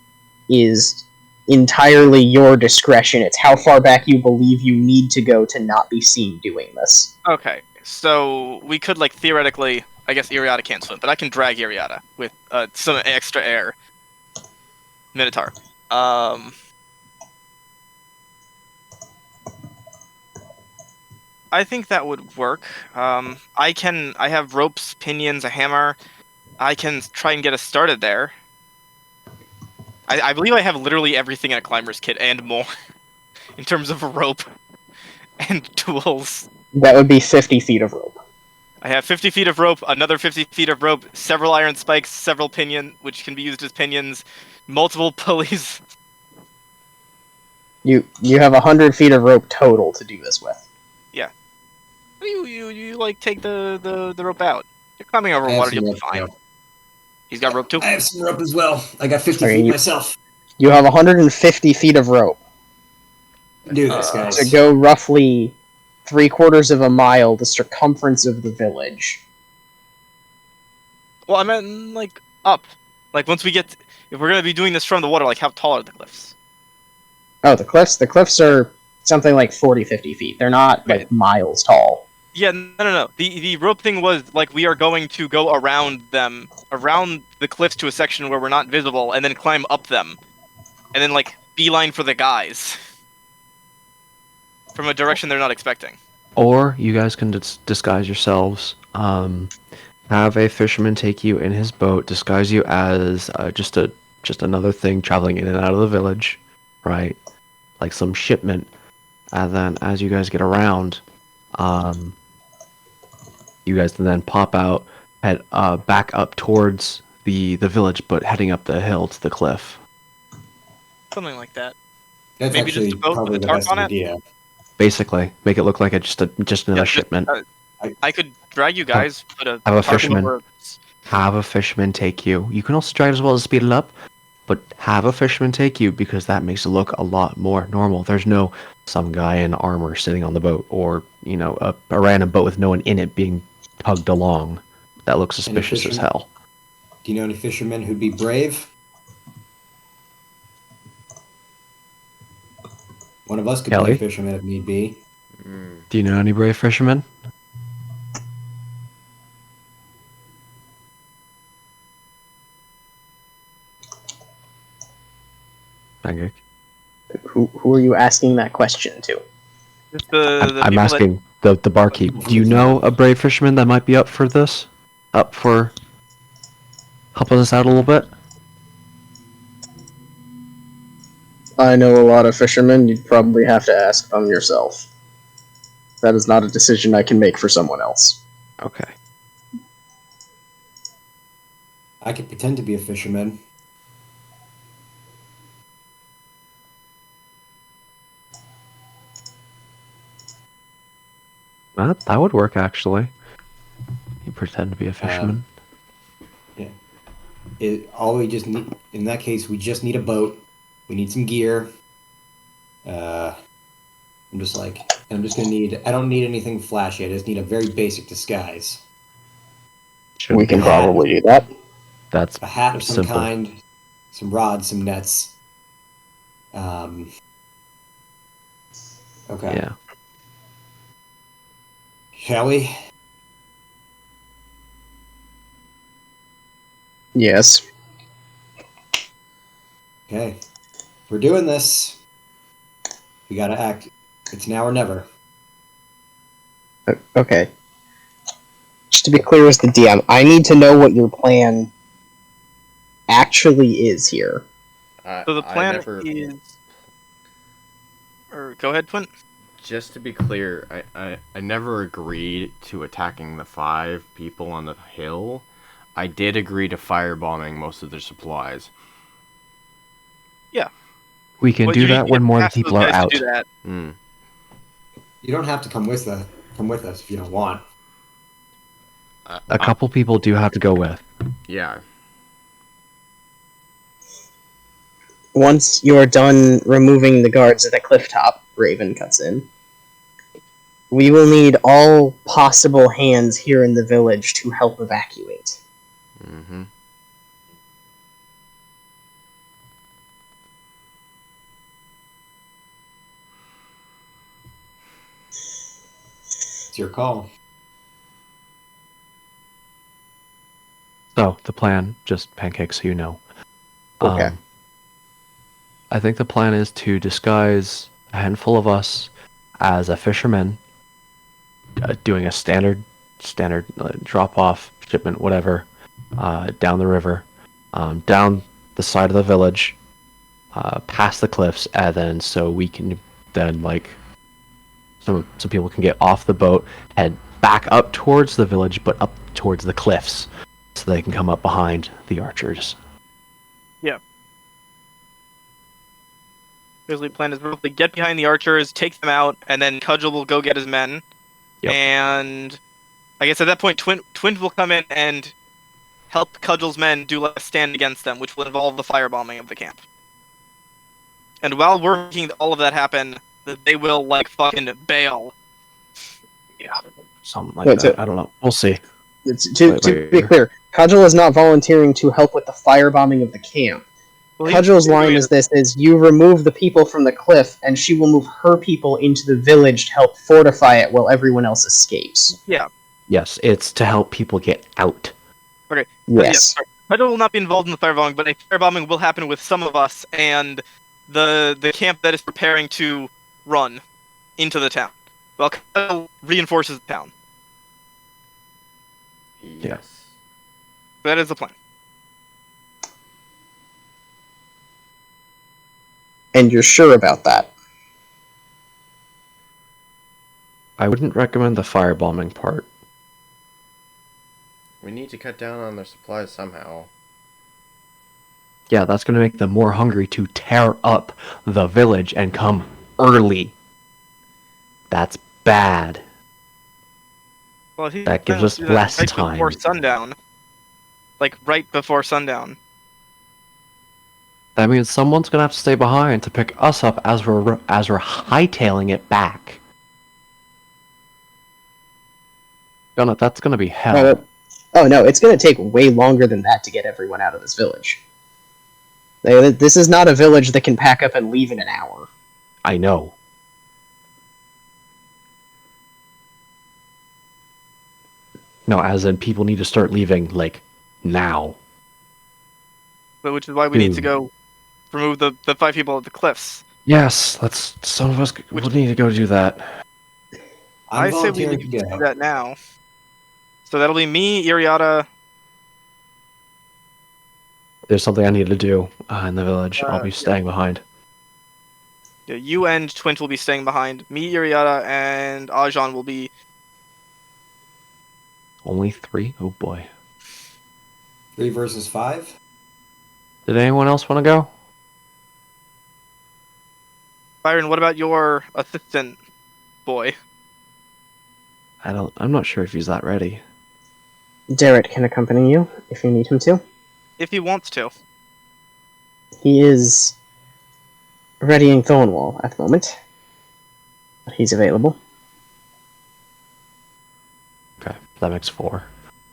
is entirely your discretion. It's how far back you believe you need to go to not be seen doing this. Okay, so we could like theoretically. I guess Iriata can't swim, but I can drag Iriata with some extra air. Minotaur. I think that would work. I have ropes, pinions, a hammer. I can try and get us started there. I believe I have literally everything in a climber's kit and more in terms of rope and tools. That would be 50 feet of rope. I have 50 feet of rope, another 50 feet of rope, several iron spikes, several pinion, which can be used as pinions, multiple pulleys. You have 100 feet of rope total to do this with. Yeah. You like take the rope out. You're climbing over I have water, some you'll be rope, fine. too. He's got rope too. I have some rope as well. I got 50 Okay, feet myself. You have 150 feet of rope Do this, to guys. go roughly 3/4 of a mile the circumference of the village. Well, I meant like up. Like once we get, if we're gonna be doing this from the water, like how tall are the cliffs? Oh, the cliffs? The cliffs are something like 40, 50 feet. They're not like miles tall. Yeah, no. The rope thing was like we are going to go around them, around the cliffs to a section where we're not visible, and then climb up them, and then like beeline for the guys from a direction they're not expecting. Or you guys can disguise yourselves. Have a fisherman take you in his boat, disguise you as just another thing traveling in and out of the village, right? Like some shipment. And then as you guys get around, you guys can then pop out, head back up towards the village, but heading up the hill to the cliff. Something like that. That's Maybe actually just a boat probably with the a tarp best on it? idea. Basically, make it look like just another Yeah, shipment. I could drag you guys, put a Have a tarp fisherman. over. Have a fisherman take you. You can also try as well to speed it up, but have a fisherman take you because that makes it look a lot more normal. There's no some guy in armor sitting on the boat, or a random boat with no one in it being tugged along. That looks suspicious as fisherman? hell. Do you know any fishermen who'd be brave? One of us could Kelly? be a fisherman if need be. Do you know any brave fishermen? Pancake. Who are you asking that question to? Just the I'm people asking the barkeep. Do you know a brave fisherman that might be up for this? Up for helping us out a little bit? I know a lot of fishermen. You'd probably have to ask them yourself. That is not a decision I can make for someone else. Okay. I could pretend to be a fisherman. That would work, actually. You pretend to be a fisherman. All we just need, in that case, we just need a boat. We need some gear. I'm just gonna need. I don't need anything flashy. I just need a very basic disguise. We can probably do that. That's A hat of some simple. kind, some rods, some nets. Okay. Yeah. Shall we? Yes. Okay. We're doing this. We gotta act. It's now or never. Okay. Just to be clear as the DM, I need to know what your plan actually is here. So the plan is. Or go ahead, Twin. Just to be clear, I never agreed to attacking the 5 people on the hill. I did agree to firebombing most of their supplies. Yeah. We can do that when more people are out. Do that. You don't have to come with us. Come with us if you don't want. A couple people do have to go with. Yeah. Once you're done removing the guards at the cliff top, Raven cuts in. We will need all possible hands here in the village to help evacuate. Mm-hmm. It's your call. So, the plan, just pancakes so you know. Okay. I think the plan is to disguise a handful of us as a fisherman, doing a standard drop off shipment, whatever, down the river, down the side of the village, past the cliffs, and then so we can then like some people can get off the boat, head back up towards the village, but up towards the cliffs, so they can come up behind the archers. Basically, plan is roughly get behind the archers, take them out, and then Cudgel will go get his men. Yep. And I guess at that point, Twin will come in and help Cudgel's men do like a stand against them, which will involve the firebombing of the camp. And while we're making all of that happen, they will like fucking bail. Yeah, something like that. I don't know. We'll see. To be clear, Cudgel is not volunteering to help with the firebombing of the camp. Well, Cudgel's line is you remove the people from the cliff, and she will move her people into the village to help fortify it while everyone else escapes. Yeah. Yes, it's to help people get out. Okay. Yes. Cudgel will not be involved in the firebombing, but a firebombing will happen with some of us and the camp that is preparing to run into the town. Well, Cudgel reinforces the town. Yes. That is the plan. And you're sure about that? I wouldn't recommend the firebombing part. We need to cut down on their supplies somehow. Yeah, that's going to make them more hungry to tear up the village and come early. That's bad. Well, That gives us less time. Before sundown. Like, right before sundown. That means someone's going to have to stay behind to pick us up as we're hightailing it back. That's going to be hell. Oh no, it's going to take way longer than that to get everyone out of this village. This is not a village that can pack up and leave in an hour. I know. No, as in people need to start leaving, like, now. But which is why we need to go remove the 5 people at the cliffs. Yes, some of us will need to go do that. I say we need to do that now. So that'll be me, Iriata. There's something I need to do in the village. I'll be staying behind. Yeah, you and Twint will be staying behind. Me, Iriata, and Ajan will be... Only 3? Oh boy. 3 versus 5? Did anyone else want to go? Byron, what about your assistant boy? I'm not sure if he's that ready. Derek can accompany you if you need him to. If he wants to. He is readying Thornwall at the moment. But he's available. Okay, that makes 4.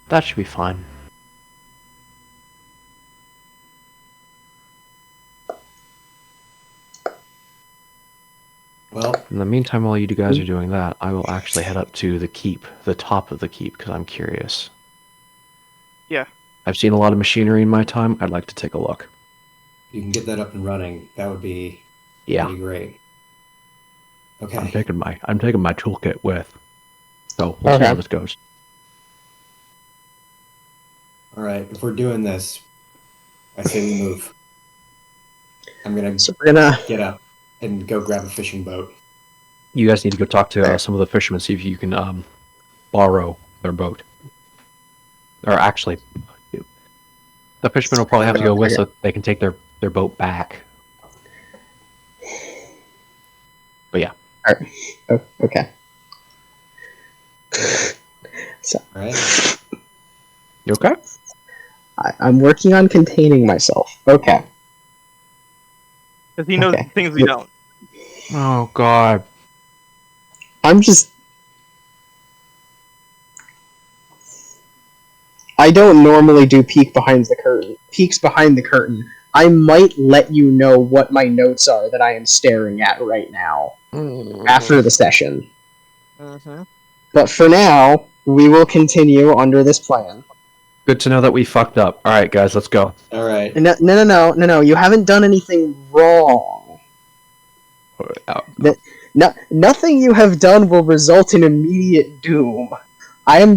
That should be fine. Well, in the meantime, while you guys are doing that, I will actually head up to the keep, the top of the keep, because I'm curious. Yeah. I've seen a lot of machinery in my time. I'd like to take a look. You can get that up and running. That would be pretty great. Okay. I'm taking my toolkit with. So we'll see how this goes. All right. If we're doing this, I say we move. We're gonna get up and go grab a fishing boat. You guys need to go talk to some of the fishermen, see if you can borrow their boat. Or actually, the fishermen will probably have to go with so they can take their boat back. But yeah. All right. Oh, okay. So. All right. You okay? I'm working on containing myself. Okay. Because he knows things we don't. Oh, God. I don't normally do peeks behind the curtain. I might let you know what my notes are that I am staring at right now after the session. Mm-hmm. But for now, we will continue under this plan. Good to know that we fucked up. All right, guys, let's go. All right. No. You haven't done anything wrong. Nothing you have done will result in immediate doom. I'm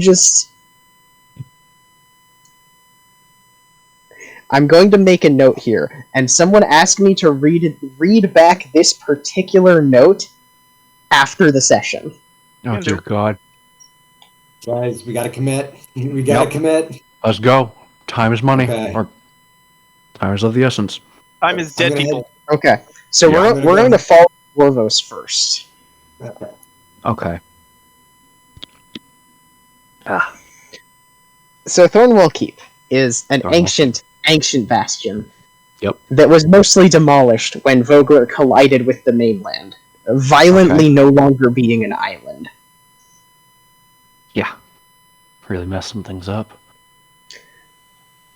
going to make a note here, and someone asked me to read back this particular note after the session. Oh, dear God. Guys, we gotta commit. We gotta commit. Let's go. Time is money. Okay. Or time is of the essence. Time is dead, people. Okay, so Yeah, we're going to follow Corvos first. Okay. Okay. So Thornwell Keep is an Thornwell. ancient bastion. Yep. That was mostly demolished when Vogler collided with the mainland, violently no longer being an island. Yeah. Really messing things up.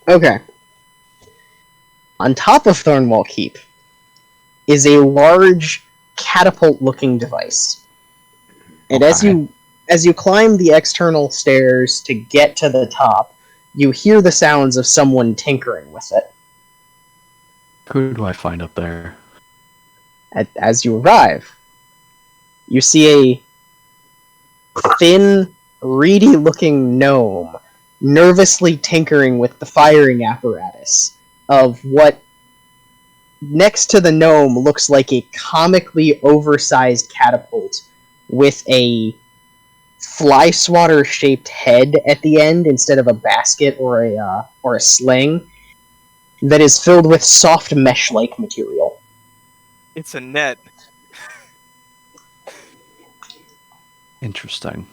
Okay. On top of Thornwell Keep is a large catapult-looking device. And as you climb the external stairs to get to the top, you hear the sounds of someone tinkering with it. Who do I find up there? As you arrive, you see a thin, reedy-looking gnome nervously tinkering with the firing apparatus of what, next to the gnome, looks like a comically oversized catapult with a fly swatter-shaped head at the end instead of a basket or a sling that is filled with soft mesh-like material. It's a net. Interesting.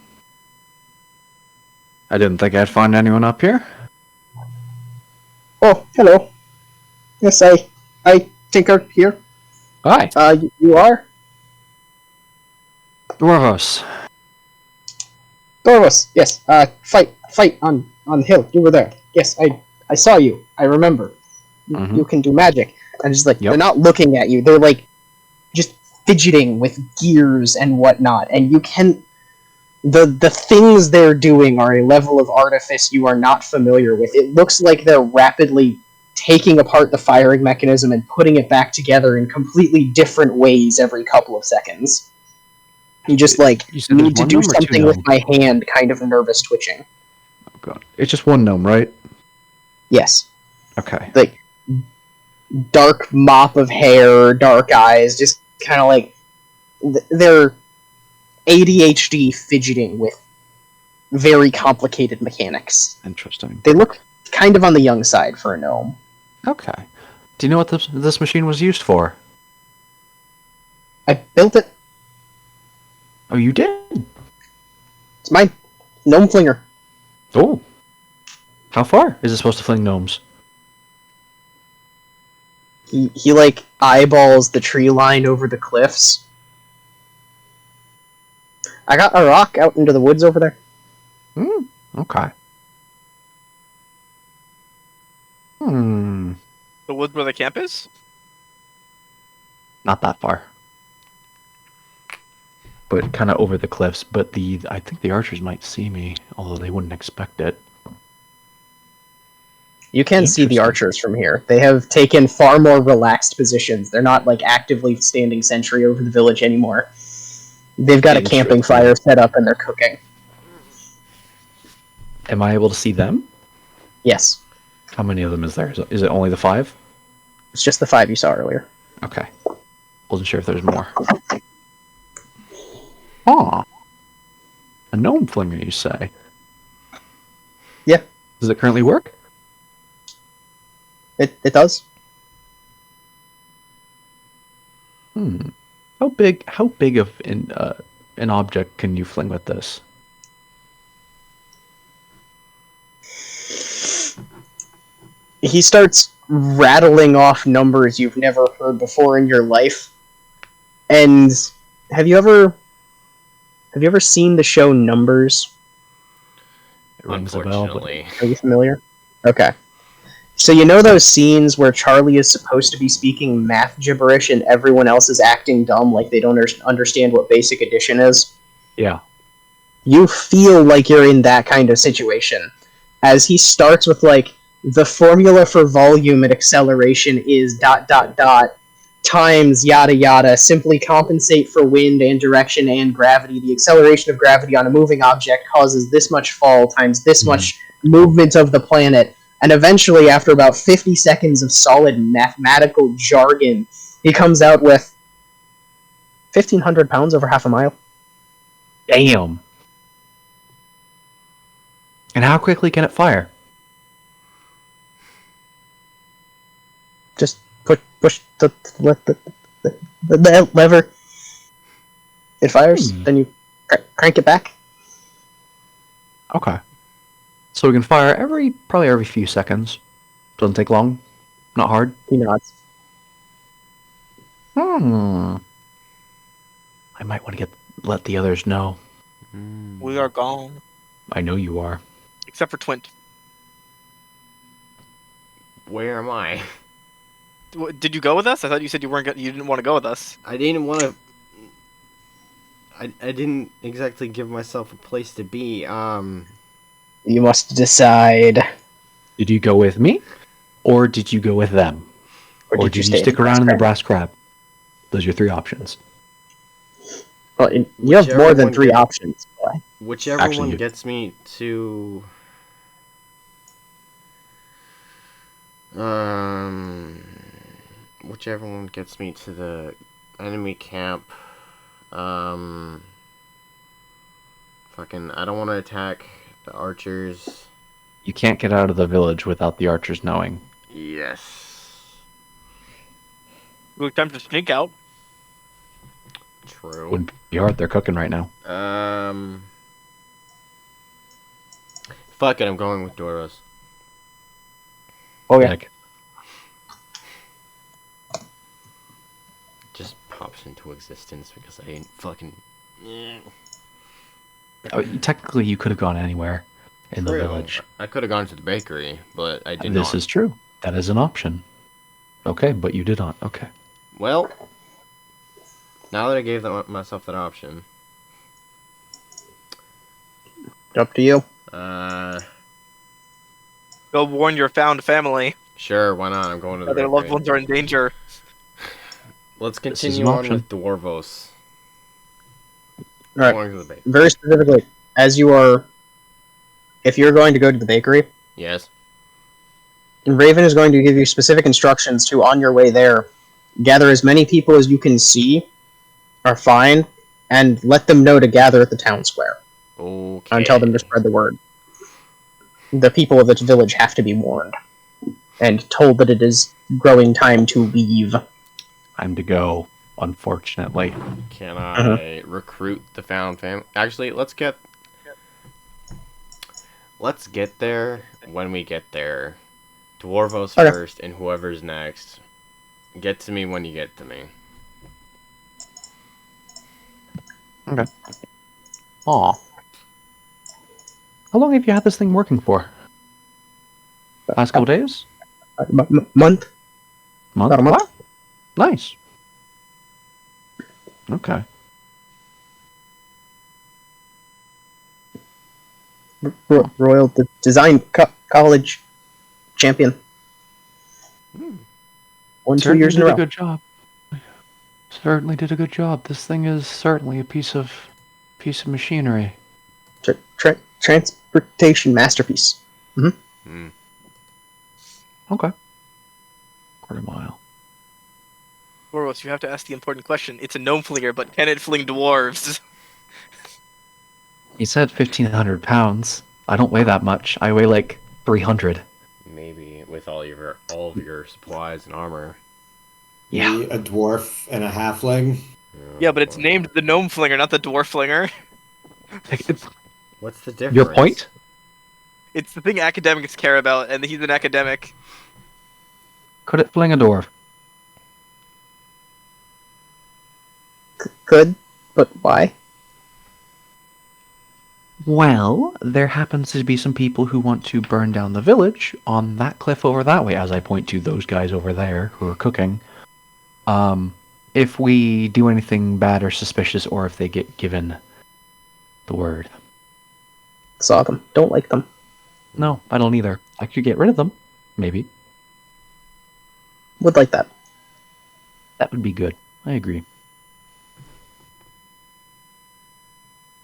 I didn't think I'd find anyone up here. Oh, hello. Yes, I tinker here. Hi. You are? Dwarvos. Dorvus, yes. Fight on the hill. You were there. Yes, I saw you. I remember. Mhm. You can do magic. And just like, Yep. they're not looking at you. They're like, just fidgeting with gears and whatnot. And you can... The things they're doing are a level of artifice you are not familiar with. It looks like they're rapidly taking apart the firing mechanism and putting it back together in completely different ways every couple of seconds. You just, like, You said there's need to one do gnome or two something with gnomes? my hand, kind of nervous twitching. Oh, God. It's just one gnome, right? Yes. Okay. Like, dark mop of hair, dark eyes, just kind of like... They're ADHD fidgeting with very complicated mechanics. Interesting. They look kind of on the young side for a gnome. Okay. Do you know what this machine was used for? I built it. Oh, you did? It's mine. Gnome flinger. Oh. How far is it supposed to fling gnomes? He like eyeballs the tree line over the cliffs. I got a rock out into the woods over there. Okay. The woods where the camp is? Not that far. But kind of over the cliffs. But I think the archers might see me, although they wouldn't expect it. You can see the Interesting. archers from here. They have taken far more relaxed positions. They're not like actively standing sentry over the village anymore. They've got a camping fire set up and they're cooking. Am I able to see them? Yes. How many of them is there? Is it only the 5? It's just the 5 you saw earlier. Okay. Wasn't sure if there's more. Aw. A gnome flinger, you say? Yeah. Does it currently work? It does. How big of an object can you fling with this? He starts rattling off numbers you've never heard before in your life. And have you ever seen the show Numbers? It rings a bell, but Unfortunately. Are you familiar? Okay. So you know those scenes where Charlie is supposed to be speaking math gibberish and everyone else is acting dumb like they don't understand what basic addition is? yeah. You feel like you're in that kind of situation as he starts with like the formula for volume and acceleration is ... times yada yada. Simply compensate for wind and direction and gravity. The acceleration of gravity on a moving object causes this much fall times this much movement of the planet. And eventually, after about 50 seconds of solid mathematical jargon, he comes out with 1,500 pounds over half a mile. Damn. And how quickly can it fire? Just push the lever. It fires. Then you crank it back. Okay. So we can fire probably every few seconds. Doesn't take long. Not hard. He nods. I might want to let the others know. We are gone. I know you are. Except for Twint. Where am I? Did you go with us? I thought you said you didn't want to go with us. I didn't want to. I didn't exactly give myself a place to be. You must decide. Did you go with me? Or did you go with them? Or did you stick around in the brass crab? Those are your three options. Well, you have more than three options. Boy. Whichever Actually, one gets me to... whichever one gets me to the enemy camp. Fucking, I don't want to attack the archers. You can't get out of the village without the archers knowing. Yes. Good time to sneak out. True. Wouldn't be hard. They're cooking right now. Fuck it, I'm going with Doros. Oh yeah. Like, Just pops into existence because I ain't fucking... technically, you could have gone anywhere in the village. I could have gone to the bakery, but I did This not. is true. That is an option. Okay, but you did not. Okay. Well, now that I gave myself that option, Up to you. Go warn your found family. Sure, why not? I'm going to the Their bakery. loved ones are in danger. Let's is continue an on option. with Dwarvos. Alright. Going to the bakery. Very specifically, if you're going to go to the bakery, Yes. Raven is going to give you specific instructions to, on your way there, gather as many people as you can see are fine, and let them know to gather at the town square. Okay. And tell them to spread the word. The people of the village have to be warned, and told that it is growing time to leave. I'm to go, unfortunately. Can I recruit the found family? Actually, let's get there when we get there. Dwarvos Okay. first, and whoever's next. Get to me when you get to me. Okay. Aw. How long have you had this thing working for? Last couple days? Month? Month? About a month. Wow. Nice. Okay. Royal Design College champion. 2 Certainly years in a did row. a good job. Certainly did a good job. This thing is certainly a piece of machinery. Transportation masterpiece. Okay. Quarter mile. Boros, you have to ask the important question. It's a gnome flinger, but can it fling dwarves? You said 1,500 pounds. I don't weigh that much. I weigh like 300. Maybe with all of your supplies and armor. Yeah. Me, a dwarf and a halfling. Yeah, but it's named the gnome flinger, not the dwarf flinger. What's the difference? Your point? It's the thing academics care about, and he's an academic. Could it fling a dwarf? Could, but why? Well, there happens to be some people who want to burn down the village on that cliff over that way, as I point to those guys over there who are cooking. If we do anything bad or suspicious, or if they get given the word. Saw them. Don't like them. No, I don't either. I could get rid of them. Maybe. Would like that. That would be good. I agree.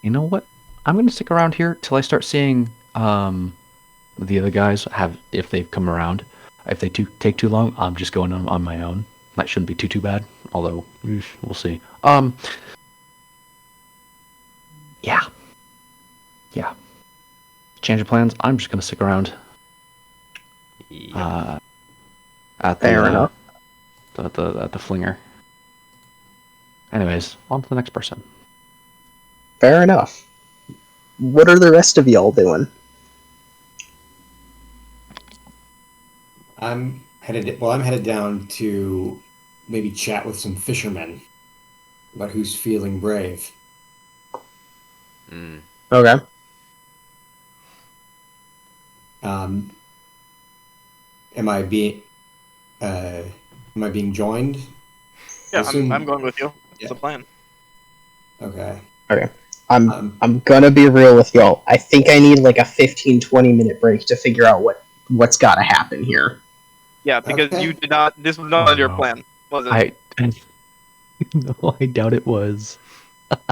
You know what? I'm going to stick around here till I start seeing the other guys have, if they've come around. If they take too long, I'm just going on my own. That shouldn't be too bad. Although, we'll see. Yeah. Yeah. Change of plans. I'm just going to stick around. Yep. At Fair enough. At the flinger. Anyways, on to the next person. Fair enough. What are the rest of y'all doing? I'm headed down to maybe chat with some fishermen about who's feeling brave. Mm. Okay. Um, am I being joined? Yeah, assume- I'm going with you. That's Yeah. the plan. Okay. Okay. I'm Um, I'm gonna be real with y'all. I think I need like a 15-20 minute break to figure out what's gotta happen here. Yeah, because Okay. you did not. This was not Oh, on your no. plan, was it? No, I doubt it was.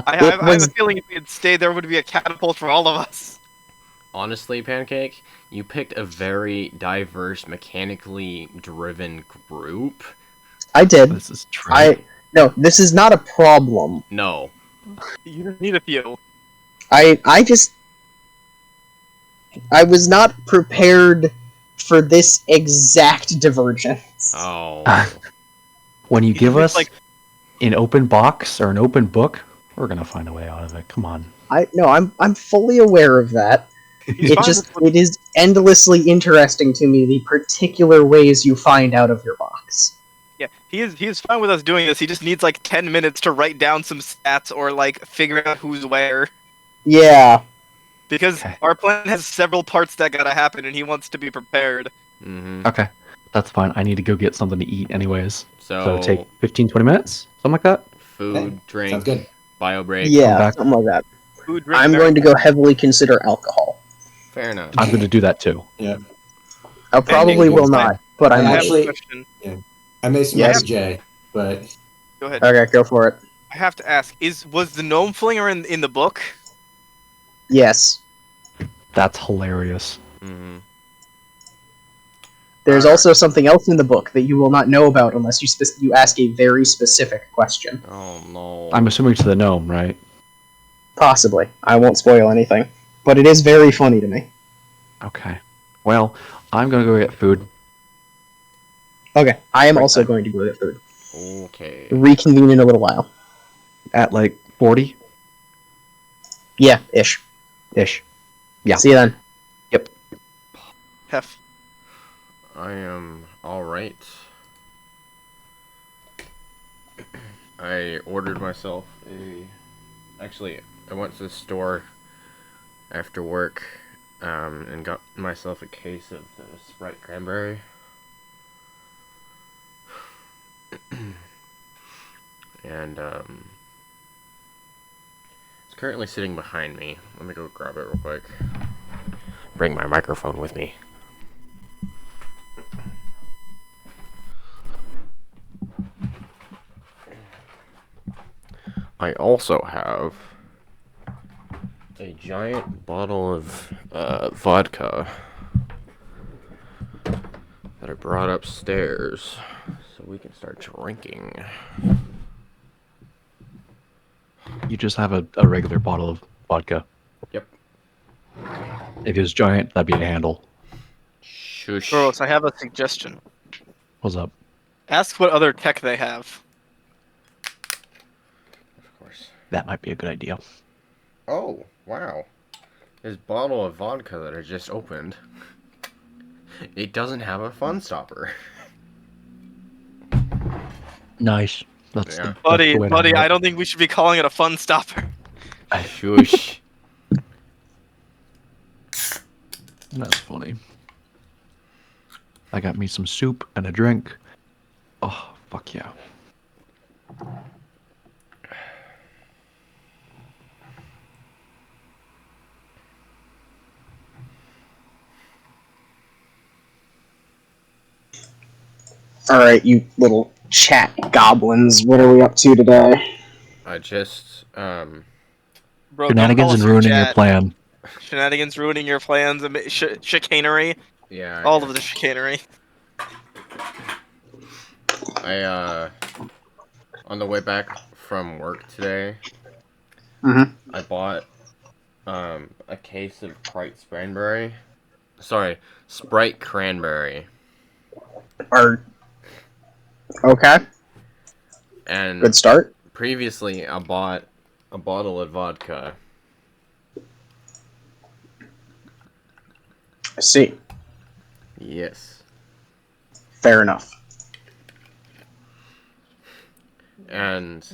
I It have a was. feeling if we had stayed, there would be a catapult for all of us. Honestly, Pancake, you picked a very diverse, mechanically driven group. I did. This is true. No. This is not a problem. No. You just need a few. I just I was not prepared for this exact divergence. Oh. When you You give just need, us like, an open box or an open book, we're gonna find a way out of it. Come on. I'm fully aware of that. he's fine with It is endlessly interesting to me the particular ways you find out of your box. yeah, he is fine with us doing this. He just needs like 10 minutes to write down some stats or like figure out who's where. Yeah. Because Okay. our plan has several parts that gotta happen, and he wants to be prepared. Mm-hmm. Okay. That's fine. I need to go get something to eat anyways. So So, take 15-20 minutes? Something like that? food, Okay, drink, sounds good. bio break. Yeah, back. something like that. Food, drink, I'm very going to go heavily consider alcohol. Fair enough. I'm going to do that too. Yeah. I probably will not, but I I have might. Actually- a question. I may Yes. smack Jay, but Go ahead. Okay, go for it. I have to ask: was the gnome flinger in the book? Yes. That's hilarious. Mm-hmm. There's Alright. also something else in the book that you will not know about unless you ask a very specific question. Oh no. I'm assuming to the gnome, right? Possibly. I won't spoil anything. But it is very funny to me. Okay. Well, I'm going to go get food. Okay, I am Right also then. going to go get food. Okay. Reconvene in a little while. At like 40 Yeah, ish. ish. Yeah. See you then. Hef. I am alright. I ordered myself Actually, I went to the store after work and got myself a case of the Sprite Cranberry. And it's currently sitting behind me. Let me go grab it real quick. Bring my microphone with me. I also have a giant bottle of vodka that I brought upstairs so we can start drinking. You just have a regular bottle of vodka. Yep. If it was giant, that'd be a handle. Shush. Gross. I have a suggestion. What's up? Ask what other tech they have. Of course. That might be a good idea. Oh, wow. This bottle of vodka that I just opened. It doesn't have a fun stopper. Nice. That's Yeah. Buddy, the way to handle I it. don't think we should be calling it a fun stopper. Shush. That's funny. I got me some soup and a drink. Oh, fuck yeah. Alright, you little chat goblins, what are we up to today? I just Bro, don't Shenanigans call and us your ruining your chat. plan. Shenanigans ruining your plans, chicanery, yeah. all of the chicanery. I on the way back from work today, Mm-hmm. I bought a case of Sprite cranberry, Okay, and good start. previously I bought a bottle of vodka. I see. Yes. Fair enough. And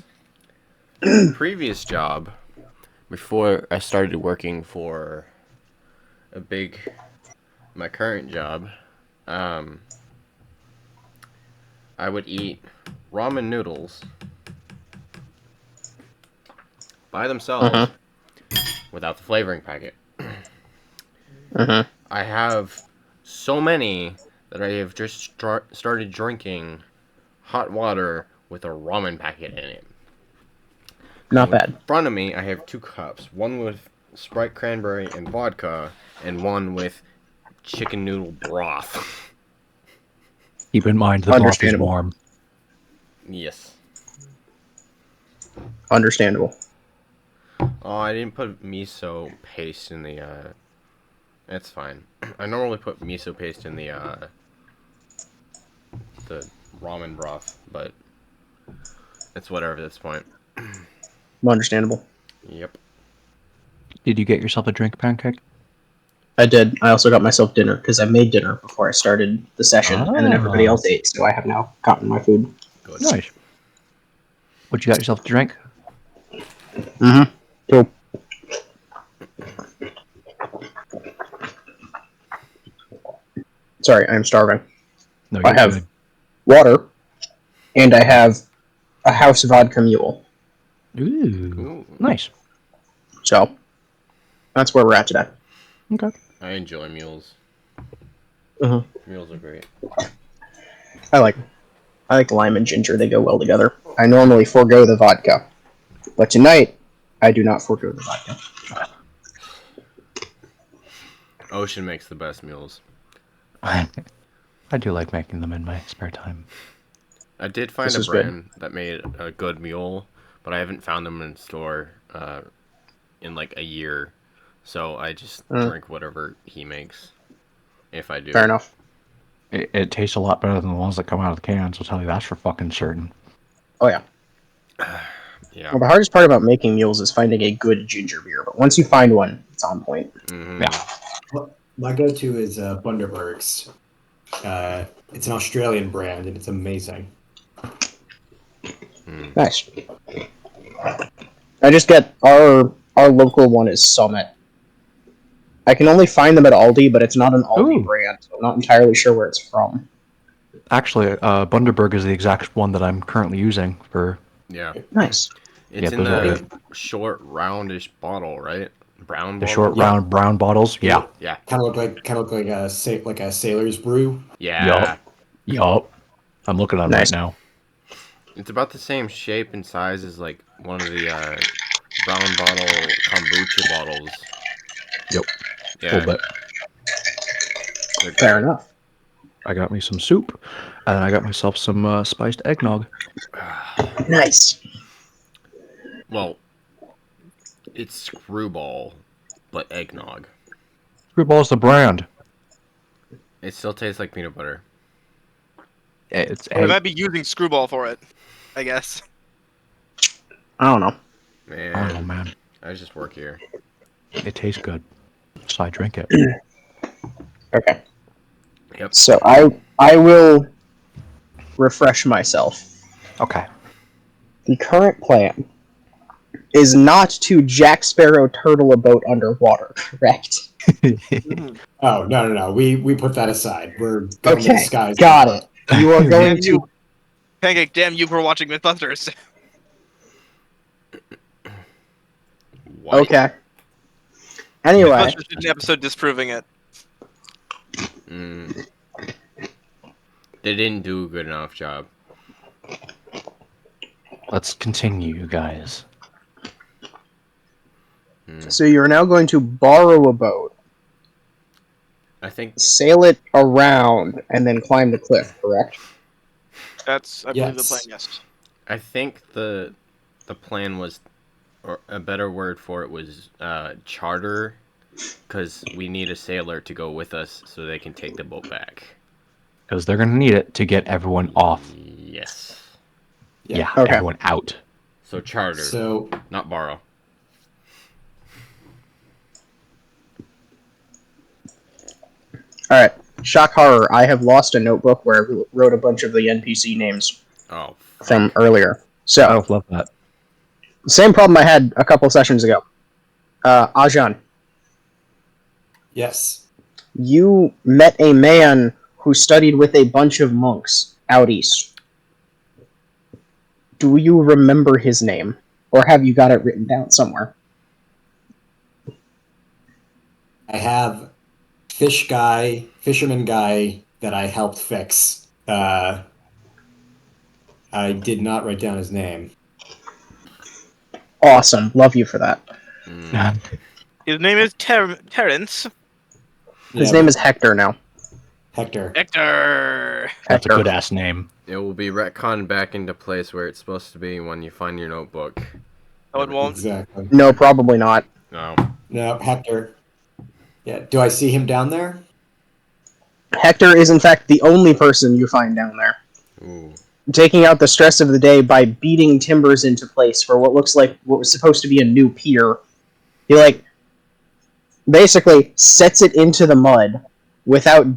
my previous job, before I started working for my current job, um, I would eat ramen noodles by themselves Mm-hmm. without the flavoring packet. Mm-hmm. I have so many that I have just started drinking hot water with a ramen packet in it. Not So in bad. front of me, I have 2 cups, one with Sprite cranberry and vodka, and one with chicken noodle broth. Keep in mind the broth is Understandable. warm. Yes. Understandable. Oh, I didn't put miso paste in the. It's fine. I normally put miso paste in the ramen broth, but it's whatever at this point. Understandable. Yep. Did you get yourself a drink, Pancake? I did. I also got myself dinner because I made dinner before I started the session, and then everybody Ah. else ate, so I have now gotten my food. Good. Nice. What you got yourself to drink? Mm-hmm. Cool. Sorry, I'm starving. No, I you're have good. water, and I have a house vodka mule. Ooh, Ooh, nice. So that's where we're at today. Okay. I enjoy mules. Mhm. Mules are great. I like lime and ginger. They go well together. I normally forego the vodka, but tonight I do not forego the vodka. Ocean makes the best mules. I do like making them in my spare time. I did find This a is good. brand that made a good mule, but I haven't found them in store in like a year. So I just drink whatever he makes, if I do. Fair enough. It tastes a lot better than the ones that come out of the cans. I'll tell you that's for fucking certain. Oh yeah. Yeah. Well, the hardest part about making mules is finding a good ginger beer, but once you find one, it's on point. Mm-hmm. Yeah. My go-to is Bundaberg's. It's an Australian brand, and it's amazing. Nice. I just get our local one is Summit. I can only find them at Aldi, but it's not an Aldi Ooh. brand, so I'm not entirely sure where it's from. Actually, Bundaberg is the exact one that I'm currently using for. Yeah. Nice. It's Yeah, in those are the good. short, roundish bottle, right? Brown The bottle? short, round, brown bottles. Yeah. Yeah. Kind of look like a sailor's brew. Yeah. Yup. I'm looking at them Nice. right now. It's about the same shape and size as like one of the brown bottle kombucha bottles. Yep. A Yeah. little bit. They're Fair great. enough. I got me some soup, and I got myself some spiced eggnog. Nice. Well, it's screwball, but eggnog. Screwball's the brand. It still tastes like peanut butter. It's They egg. might be using Screwball for it, I guess. I don't know. Man, I don't know, man. I just work here. It tastes good, so I drink it. Okay. Yep. So I will refresh myself. Okay. The current plan is not to Jack Sparrow turtle a boat underwater, correct? Oh no! We put that aside. We're going to the Okay, skies. got it. You are going Damn to. you. Pancake, damn you for watching Mythbusters. What? Okay. Anyway, Mythbusters did an episode disproving it. Mm. They didn't do a good enough job. Let's continue, guys. So you're now going to borrow a boat, I think sail it around, and then climb the cliff, correct? That's, I believe, the Yes. plan. Yes. I think the plan was, or a better word for it was charter, because we need a sailor to go with us so they can take the boat back. Because they're going to need it to get everyone off. Yes. Yeah, Okay. everyone out. So charter, So not borrow. All right. Shock horror. I have lost a notebook where I wrote a bunch of the NPC names Oh. from earlier. So Oh, love that. same problem I had a couple sessions ago. Ajan, yes, you met a man who studied with a bunch of monks out east. Do you remember his name? Or have you got it written down somewhere? I have fisherman guy that I helped fix. I did not write down his name. Awesome. Love you for that. His name is Terrence. His Yeah, name is Hector now. Hector. Hector. That's a Hector. good ass name. It will be retconned back into place where it's supposed to be when you find your notebook. No, it won't. Exactly. No, probably not. No. No, Hector. Yeah. Do I see him down there? Hector is, in fact, the only person you find down there, Ooh. taking out the stress of the day by beating timbers into place for what looks like what was supposed to be a new pier. He basically sets it into the mud without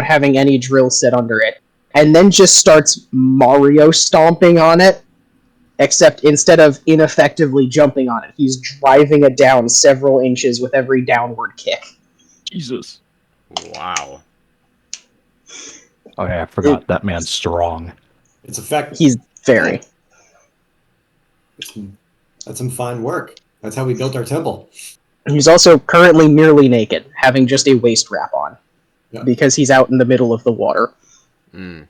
having any drill set under it, and then just starts Mario stomping on it. Except instead of ineffectively jumping on it, he's driving it down several inches with every downward kick. Jesus. Wow. Oh yeah, I forgot that man's strong. It's effective. He's very. That's some fine work. That's how we built our temple. He's also currently nearly naked, having just a waist wrap on, Yeah. because he's out in the middle of the water. Mm.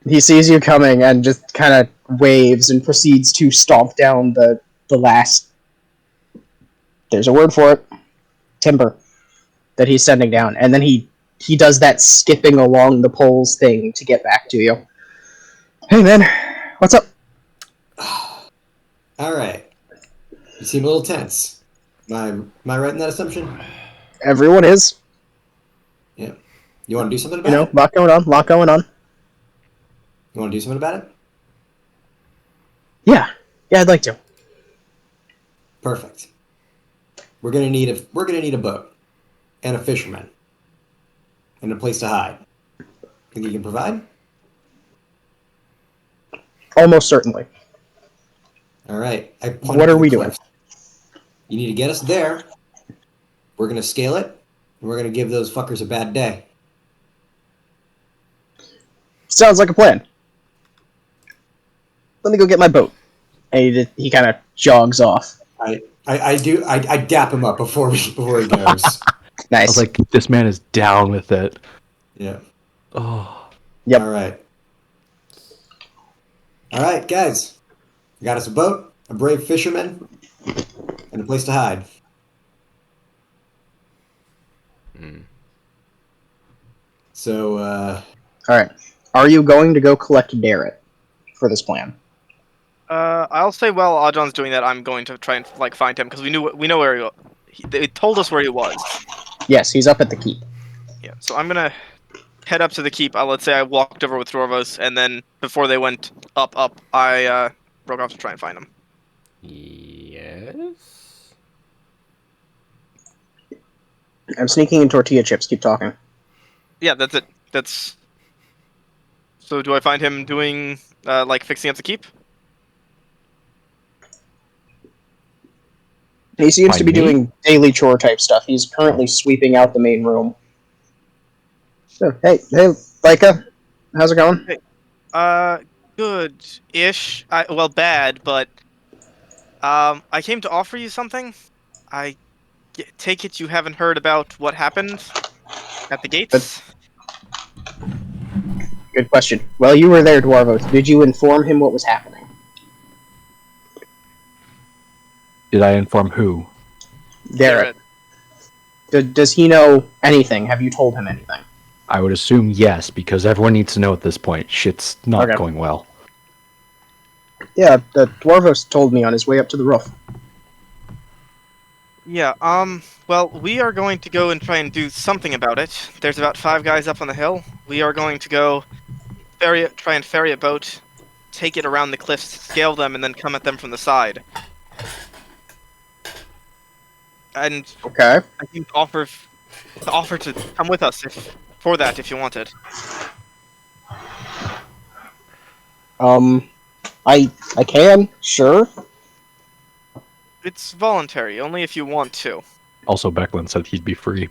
He sees you coming and just kind of waves and proceeds to stomp down the last. There's a word for it. Timber that he's sending down, and then he does that skipping along the poles thing to get back to you. Hey man, what's up? All right. You seem a little tense. Am I right in that assumption? Everyone is. Yeah. You want to do something You about know, it? lot going on. You want to do something about it? Yeah, I'd like to. Perfect. We're gonna need a boat and a fisherman and a place to hide. Think you can provide? Almost certainly. All right. I point What up to are the we doing? cliff. You need to get us there. We're gonna scale it, and we're gonna give those fuckers a bad day. Sounds like a plan. Let me go get my boat. And he kind of jogs off. I dap him up before he goes. I Nice. was like, this man is down with it. Yeah. Oh. Yep. All right. All right, guys. We got us a boat, a brave fisherman, and a place to hide. Mm. So, All right. Are you going to go collect Barrett for this plan? I'll say while Ajon's doing that, I'm going to try and find him because we know where they told us where he was. Yes, he's up at the keep. Yeah, so I'm gonna head up to the keep. Let's say I walked over with Dwarvos, and then before they went up, I broke off to try and find him. Yes. I'm sneaking in tortilla chips. Keep talking. Yeah, that's it. That's. So do I find him doing fixing up the keep? He seems By to be me? doing daily chore type stuff. He's currently sweeping out the main room. So, hey, Leica, how's it going? Good-ish. Well, bad, but I came to offer you something. I take it you haven't heard about what happened at the gates? Good question. While you were there, Dwarvos, did you inform him what was happening? Did I inform who? Garrett. Does he know anything? Have you told him anything? I would assume yes, because everyone needs to know at this point. Shit's not Okay. going well. Yeah, the Dwarvos told me on his way up to the roof. Yeah, well, we are going to go and try and do something about it. There's about 5 guys up on the hill. We are going to go try and ferry a boat, take it around the cliffs, scale them, and then come at them from the side. And Okay. I think offer to come with us if you wanted. I can, sure. It's voluntary, only if you want to. Also, Becklin said he'd be free.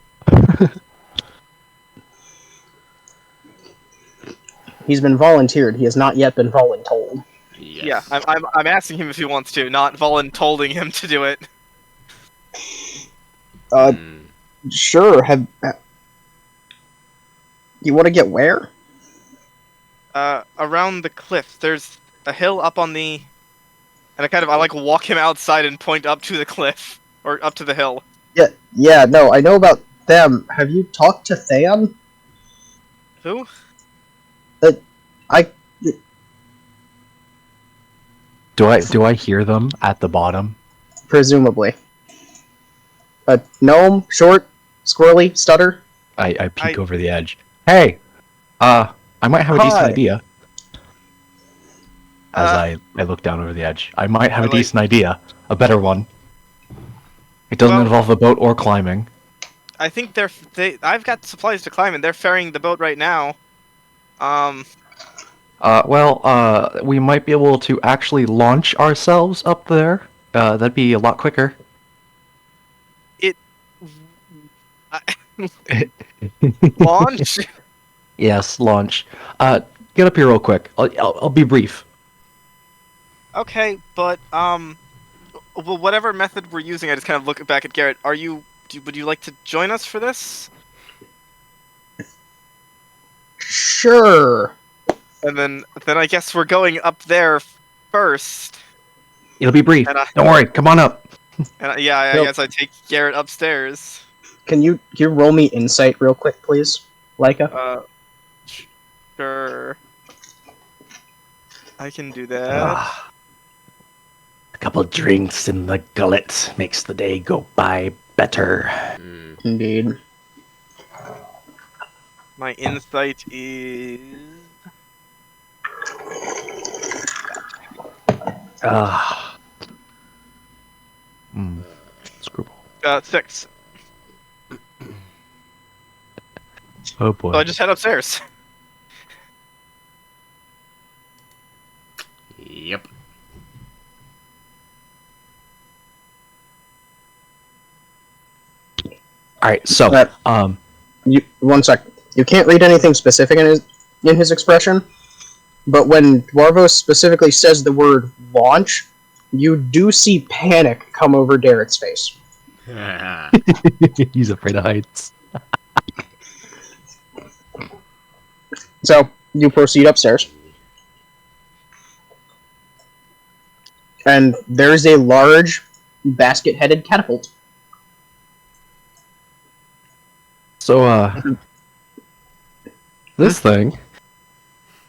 He's been volunteered. He has not yet been voluntold. Yes. Yeah, I'm asking him if he wants to, not voluntolding him to do it. Sure. You want to get where? Around the cliff. There's a hill up on the... And I like walk him outside and point up to the cliff. Or up to the hill. Yeah, no, I know about them. Have you talked to Theon? Who? Do I hear them at the bottom? Presumably. A gnome, short, squirrely, stutter. I peek over the edge. Hey! I might have a decent Hi. idea. As I look down over the edge. I might have a decent idea. A better one. It doesn't involve a boat or climbing. I think I've got supplies to climb, and they're ferrying the boat right now. We might be able to actually launch ourselves up there. That'd be a lot quicker. Launch? Yes, launch. Get up here real quick. I'll be brief. Okay, but, well, whatever method we're using, I just kind of look back at Garrett. Would you like to join us for this? Sure. And then I guess we're going up there first. It'll be brief. Don't worry. Come on up. And I guess I take Garrett upstairs. Can you roll me insight real quick, please, Leica? Sure. I can do that. A couple drinks in the gullet makes the day go by better. Indeed. My insight is... Screwball. 6. Oh boy. So I just head upstairs. Yep. Alright, so, one sec. You can't read anything specific in his expression, but when Dwarvos specifically says the word launch, you do see panic come over Derek's face. he's afraid of heights. So, you proceed upstairs. And there's a large, basket-headed catapult. So, this thing,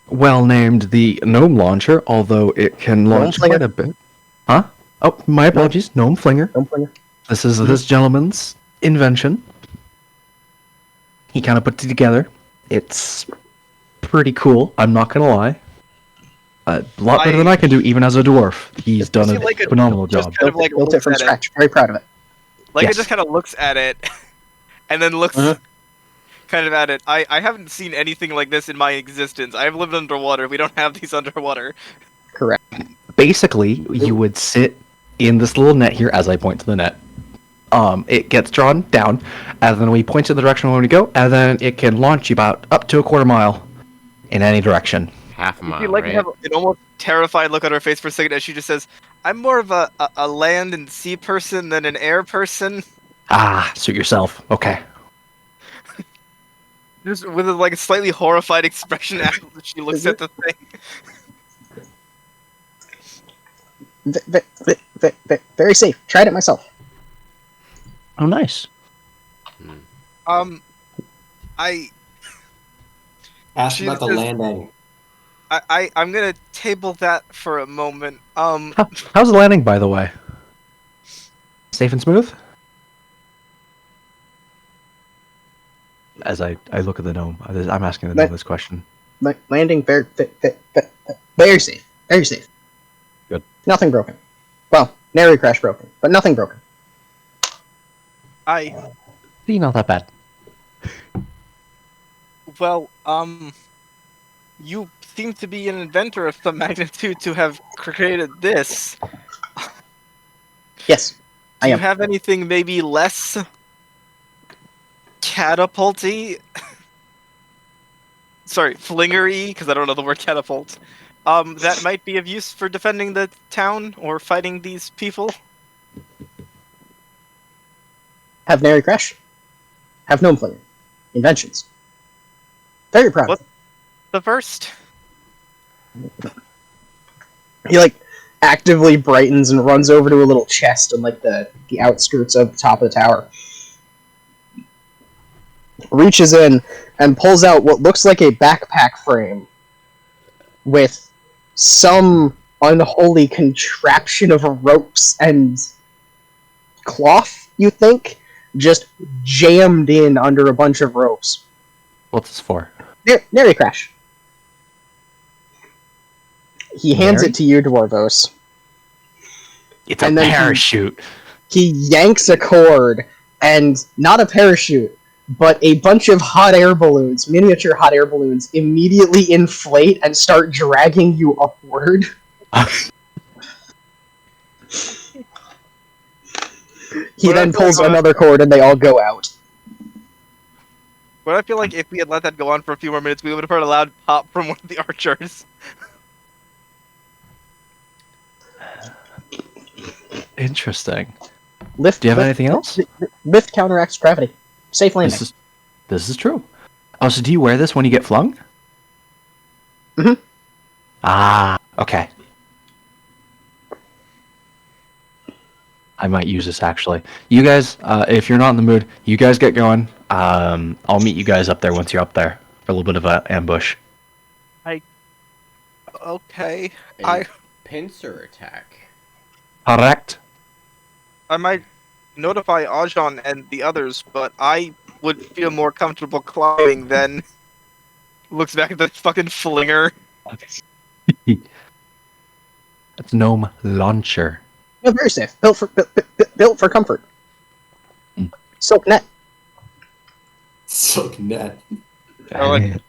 well named the Gnome Launcher, although it can launch quite a bit. Huh? Oh, my apologies. Gnome Flinger. Gnome Flinger. This is this gentleman's invention. He kind of put it together. It's pretty cool, I'm not gonna lie. A lot better than I can do, even as a dwarf. He's done a phenomenal job. Kind of Built it from scratch. Very proud of it. Like, it just kind of looks at it, and then looks kind of at it. I haven't seen anything like this in my existence. I've lived underwater. We don't have these underwater. Correct. Basically, you would sit in this little net here, as I point to the net. It gets drawn down, and then we point in the direction we want to go, and then it can launch you about up to a quarter mile in any direction. Half a mile, You like right? have an almost terrified look on her face for a second as she just says, "I'm more of a land and sea person than an air person." Ah, suit yourself. Okay. Just with a like slightly horrified expression as she looks at the thing. Very safe. Tried it myself. Oh, nice. I Ask She about the says- landing. I'm gonna table that for a moment. How's the landing, by the way? Safe and smooth? As I look at the gnome, I'm asking the gnome this question. Landing very safe. Very safe. Good. Nothing broken. Well, nary crash broken, but nothing broken. See, not that bad. Well, you seem to be an inventor of some magnitude to have created this. Yes, Do I you am. have anything maybe less catapulty? Sorry, flingery, because I don't know the word catapult. That might be of use for defending the town or fighting these people. Have nary crash. Have gnome flinger. Inventions. Very proud. What? The first. He like actively brightens and runs over to a little chest on like the outskirts of the top of the tower. Reaches in and pulls out what looks like a backpack frame with some unholy contraption of ropes and cloth, you think, just jammed in under a bunch of ropes. What's this for? Nary crash. He hands Nary? it to you, Dwarvos. It's a And then parachute. He yanks a cord, and not a parachute, but a bunch of hot air balloons, miniature hot air balloons, immediately inflate and start dragging you upward. He Well, then that's pulls like, another cord, and they all go out. But I feel like if we had let that go on for a few more minutes, we would have heard a loud pop from one of the archers. Interesting. Lift. Do you have lift, anything else? Lift counteracts gravity. Safe landing. This is true. Oh, so do you wear this when you get flung? Mhm. Ah, okay. I might use this actually. You guys, if you're not in the mood, you guys get going. I'll meet you guys up there once you're up there for a little bit of an ambush. Okay. A pincer attack. Correct. I might notify Ajan and the others, but I would feel more comfortable climbing than looks back at the fucking flinger. It's gnome launcher. No, very safe. Built for comfort. Mm. Silk net. Silk net. Or, like,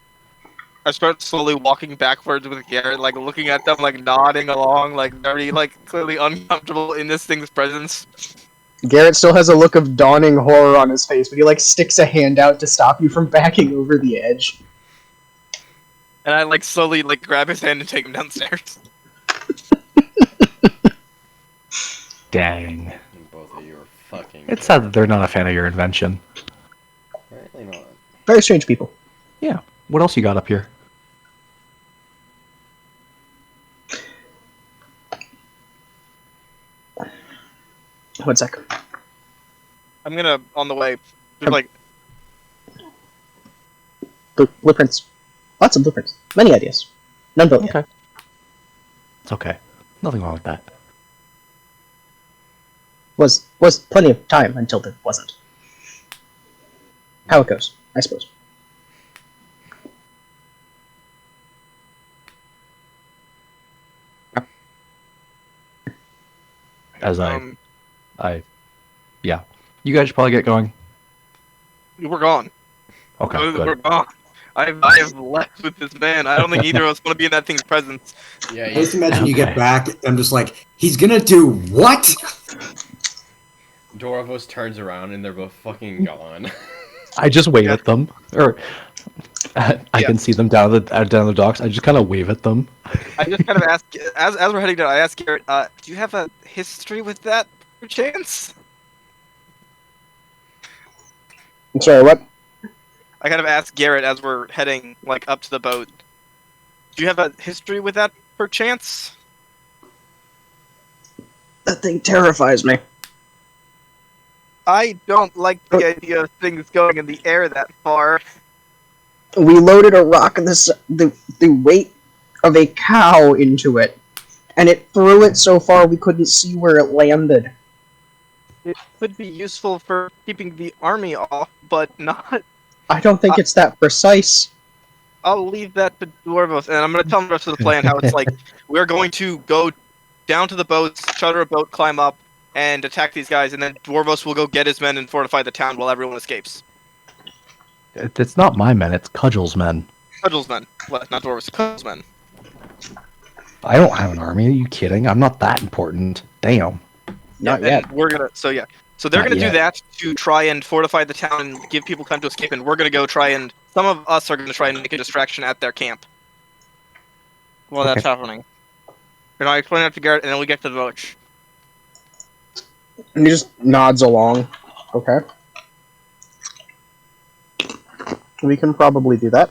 I start slowly walking backwards with Garrett, like looking at them, like nodding along, like very like clearly uncomfortable in this thing's presence. Garrett still has a look of dawning horror on his face, but he like sticks a hand out to stop you from backing over the edge. And I like slowly like grab his hand and take him downstairs. Dang. And both of you are fucking. It's sad that they're not a fan of your invention. Apparently not. Very strange people. Yeah. What else you got up here? One sec. I'm gonna on the way. Just like Blueprints. Lots of blueprints. Many ideas. None built yet. Okay. It's okay. Nothing wrong with that. Was plenty of time until there wasn't. How it goes, I suppose. As yeah. You guys should probably get going. we're gone. Okay, We're good. gone. I have left with this man. I don't think either of us want to be in that thing's presence. Yeah, I just imagine you Okay. get back. I'm just like, he's gonna do what? Dorovos turns around and they're both fucking gone. I just wave at them, or I Yeah. can see them down the docks. I just kind of wave at them. I just kind of ask as we're heading down. I ask Garrett, do you have a history with that, perchance? I'm sorry, what? I kind of asked Garrett as we're heading like up to the boat. Do you have a history with that, perchance? That thing terrifies me. I don't like the idea of things going in the air that far. We loaded a rock the weight of a cow into it, and it threw it so far we couldn't see where it landed. It could be useful for keeping the army off, but not. I don't think it's that precise. I'll leave that to Dwarvos, and I'm going to tell them the rest of the plan. How it's like we're going to go down to the boats, charter a boat, climb up, and attack these guys, and then Dwarvos will go get his men and fortify the town while everyone escapes. It's not my men, it's Cudgel's men. Cudgel's men, what? Not Dwarvos. Cudgel's men. I don't have an army, are you kidding? I'm not that important. Damn. Not Yeah, yet. and we're gonna. So yeah. So they're Not going to do yet. that to try and fortify the town and give people time to escape, and we're going to go try and... Some of us are going to try and make a distraction at their camp while that's Okay. happening. And I explain that to Garrett, and then we get to the village. And he just nods along. Okay. We can probably do that.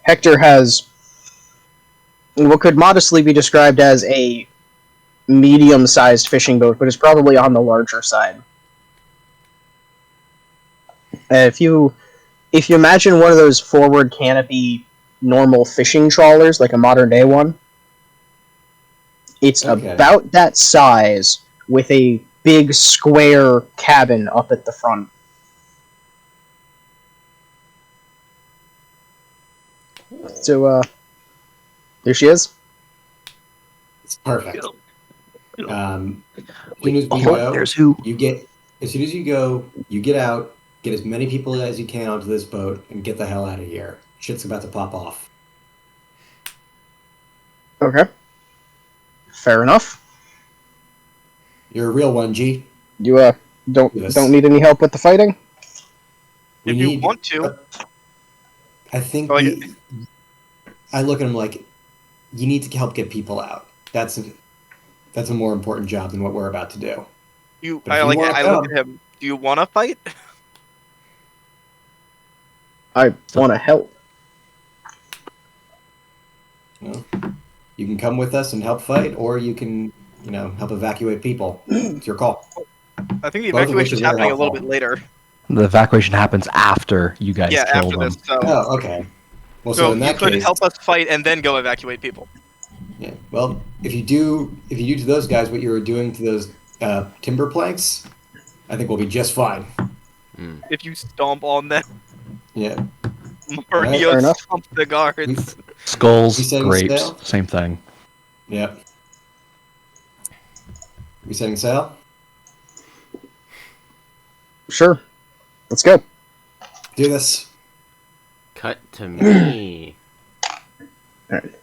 Hector has what could modestly be described as a medium-sized fishing boat, but is probably on the larger side. If you imagine one of those forward canopy normal fishing trawlers, like a modern day one, it's Okay. about that size with a big square cabin up at the front. So, there she is. It's perfect. As soon as we Oh, go, there's who. as soon as you go, you get out, get as many people as you can onto this boat, and get the hell out of here. Shit's about to pop off. Okay. Fair enough. You're a real one, G. You don't Yes. need any help with the fighting? We If you want to. I think Oh, yeah. I look at him like, you need to help get people out. That's a more important job than what we're about to do. But if you wanna I look come- at him. Do you want to fight? I want to help. Well, you can come with us and help fight, or you can, help evacuate people. It's your call. I think the Both of which evacuation is are very happening a little helpful. bit later. The evacuation happens after you guys Yeah, kill after them. this. So, Oh, okay. Well, so so in you that could case, help us fight and then go evacuate people. yeah. Well, if you do to those guys what you were doing to those timber planks, I think we'll be just fine. If you stomp on them, Yeah. fair Mario enough. stomp the guards. Skulls, We setting grapes, sail? same thing. Yep. We setting sail? Sure. Let's go. Do this. Cut to me. Alright.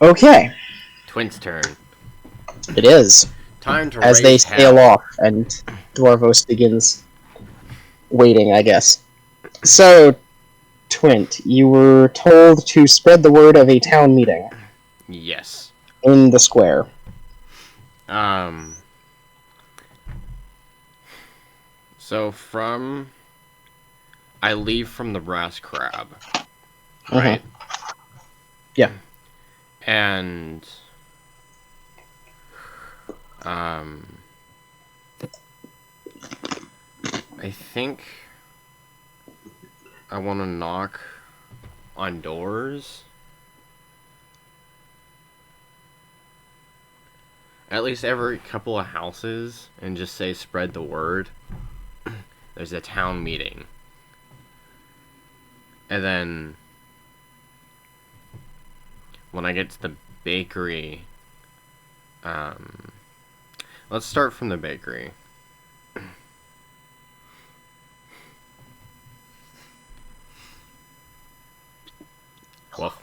Okay. Twins' turn. It is. Time to As raise they sail hell. off, and Dwarvos begins waiting, I guess. So, Twint, you were told to spread the word of a town meeting Yes. in the square. So I leave from the brass crab, right? Yeah. And I think I want to knock on doors. At least every couple of houses, and just say spread the word. There's a town meeting. And then when I get to the bakery, let's start from the bakery. Well,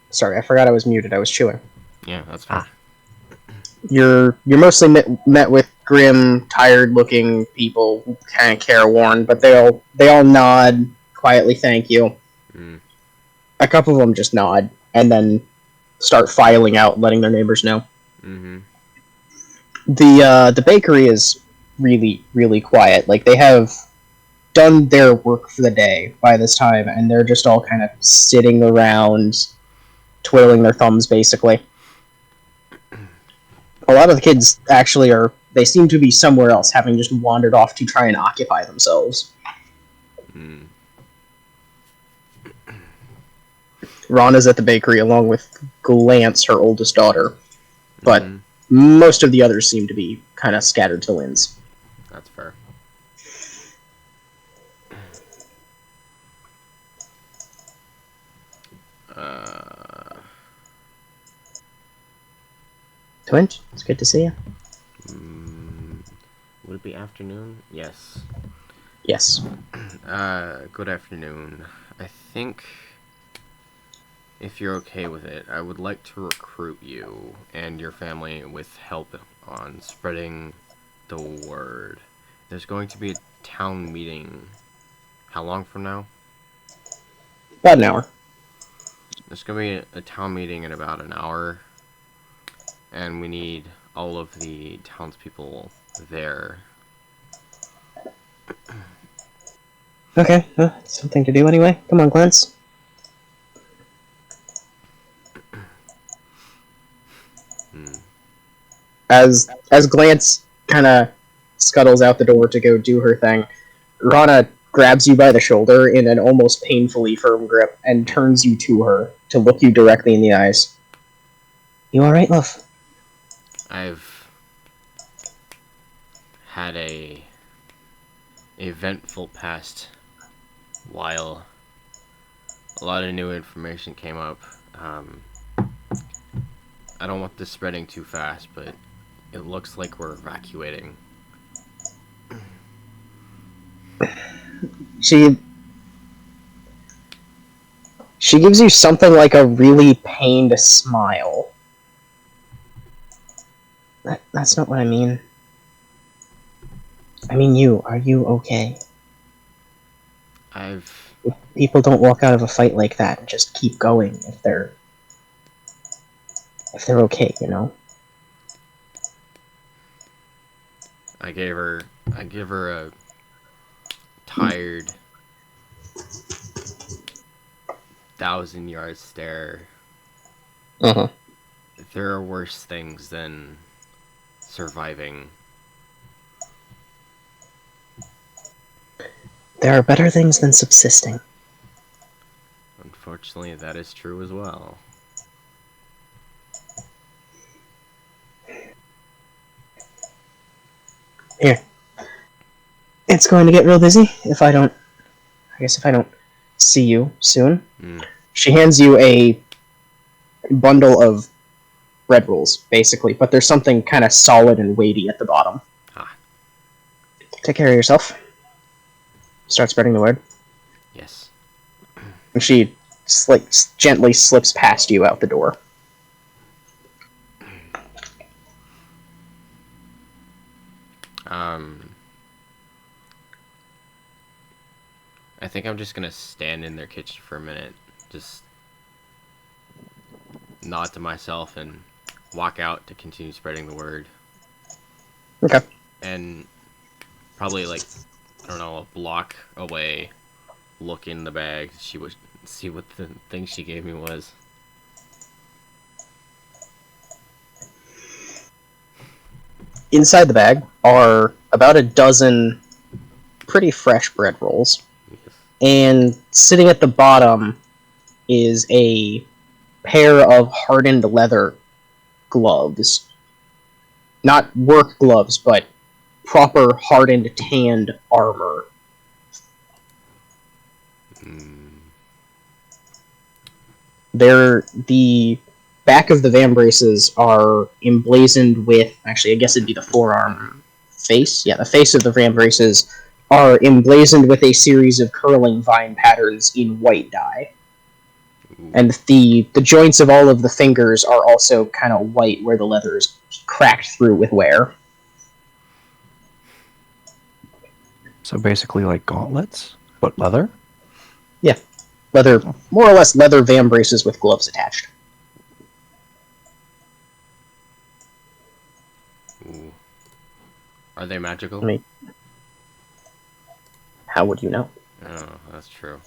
Sorry, I forgot I was muted. I was chewing. yeah, that's fine. You're mostly met with grim, tired-looking people, kind of careworn, but they all nod quietly, thank you. Mm. A couple of them just nod and then start filing out, letting their neighbors know. Mm-hmm. The bakery is really really quiet. Like they have done their work for the day by this time, and they're just all kind of sitting around, twiddling their thumbs, basically. A lot of the kids actually are. They seem to be somewhere else, having just wandered off to try and occupy themselves. Mm. Ron is at the bakery along with Glance, her oldest daughter, but Mhm. most of the others seem to be kind of scattered to the winds. That's fair. Uh, Twinge, it's good to see you. mm, would it be afternoon? Yes. Yes. Good afternoon. I think, if you're okay with it, I would like to recruit you and your family with help on spreading the word. There's going to be a town meeting. How long from now? About an hour. There's going to be a town meeting in about an hour, and we need all of the townspeople there. Okay, something to do anyway. Come on, Glance. Hmm. As Glance kind of scuttles out the door to go do her thing, Rana grabs you by the shoulder in an almost painfully firm grip and turns you to her to look you directly in the eyes. You alright, love? I've had a eventful past while. A lot of new information came up. I don't want this spreading too fast, but it looks like we're evacuating. She gives you something like a really pained smile. That's not what I mean. I mean you. Are you okay? People don't walk out of a fight like that and just keep going if they're okay, you know? I give her a tired 1,000-yard stare. Uh-huh. There are worse things than surviving. There are better things than subsisting. Unfortunately, that is true as well. Here. It's going to get real busy if I don't see you soon. Mm. She hands you a bundle of bread rolls, basically, but there's something kind of solid and weighty at the bottom. Ah. Take care of yourself. Start spreading the word. Yes. And she gently slips past you out the door. I think I'm just gonna stand in their kitchen for a minute, just nod to myself and walk out to continue spreading the word. Okay. And probably like, I don't know, a block away, look in the bag, see what the thing she gave me was. Inside the bag are about a dozen pretty fresh bread rolls. Yes. And sitting at the bottom is a pair of hardened leather gloves. Not work gloves, but proper hardened tanned armor. The back of the vambraces are emblazoned with, actually I guess it'd be the forearm face. Yeah, the face of the vambraces are emblazoned with a series of curling vine patterns in white dye. And the joints of all of the fingers are also kind of white where the leather is cracked through with wear. So basically like gauntlets, but leather? Leather, more or less leather vambraces with gloves attached. Ooh. Are they magical? I mean, how would you know? Oh, that's true.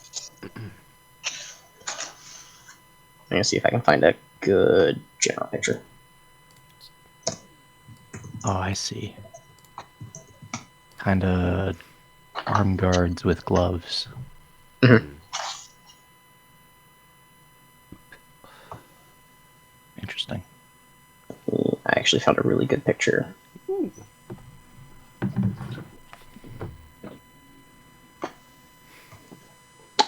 I'm gonna see if I can find a good general picture. Oh, I see. Kind of arm guards with gloves. Mhm. Interesting. I actually found a really good picture. Ooh.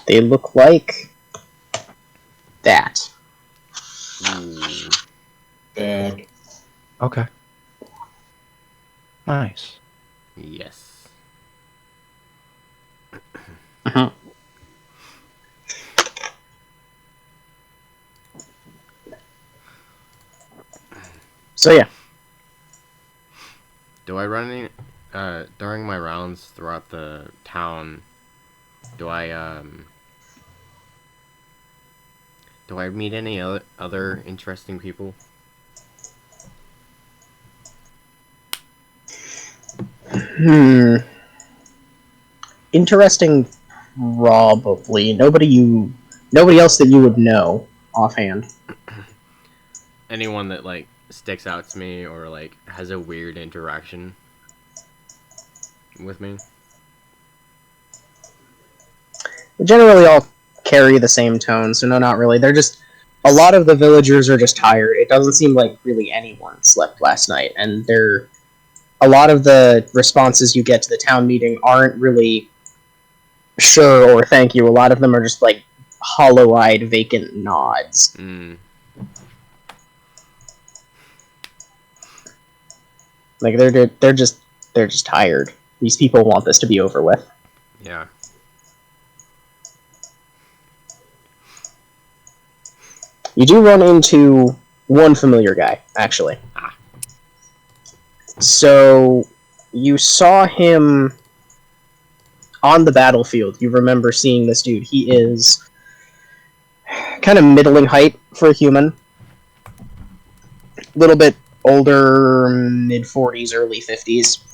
They look like that. Ooh. Bad. Okay. Nice. Yes. Uh-huh. So yeah, Do I run any during my rounds throughout the town? Do I meet any other interesting people? hmm. Interesting, probably. Nobody else that you would know offhand. Anyone that like sticks out to me or like has a weird interaction with me? They generally all carry the same tone, so no, not really. They're just a lot of the villagers are just tired. It doesn't seem like really anyone slept last night, and a lot of the responses you get to the town meeting aren't really sure or thank you. A lot of them are just like hollow-eyed, vacant nods. Mm. Like they're just tired. These people want this to be over with. Yeah. You do run into one familiar guy, actually. Ah. So you saw him on the battlefield. You remember seeing this dude. He is kind of middling height for a human. A little bit older, mid 40s, early 50s.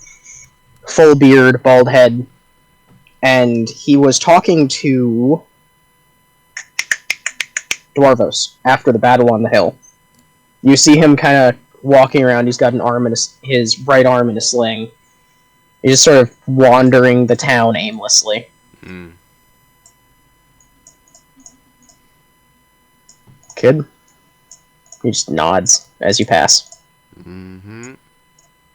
Full beard, bald head. And he was talking to Dwarvos after the battle on the hill. You see him kind of walking around. He's got an arm in his right arm in a sling. He's just sort of wandering the town aimlessly. Mm. Kid? He just nods as you pass. Mm-hmm.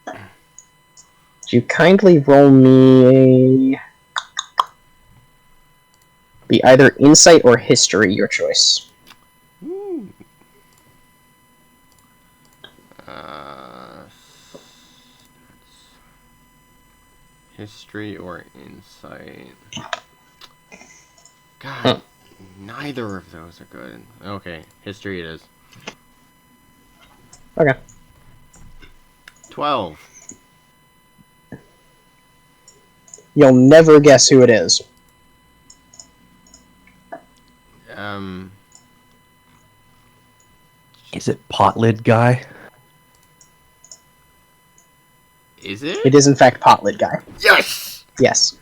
Would you kindly roll me a... Be either insight or history, your choice. Ooh. Uh, History or insight? God, neither of those are good. Okay, history it is. Okay. 12. You'll never guess who it is. Is it Potlid guy? Is it? It is, in fact, Potlid Guy. Yes! Yes.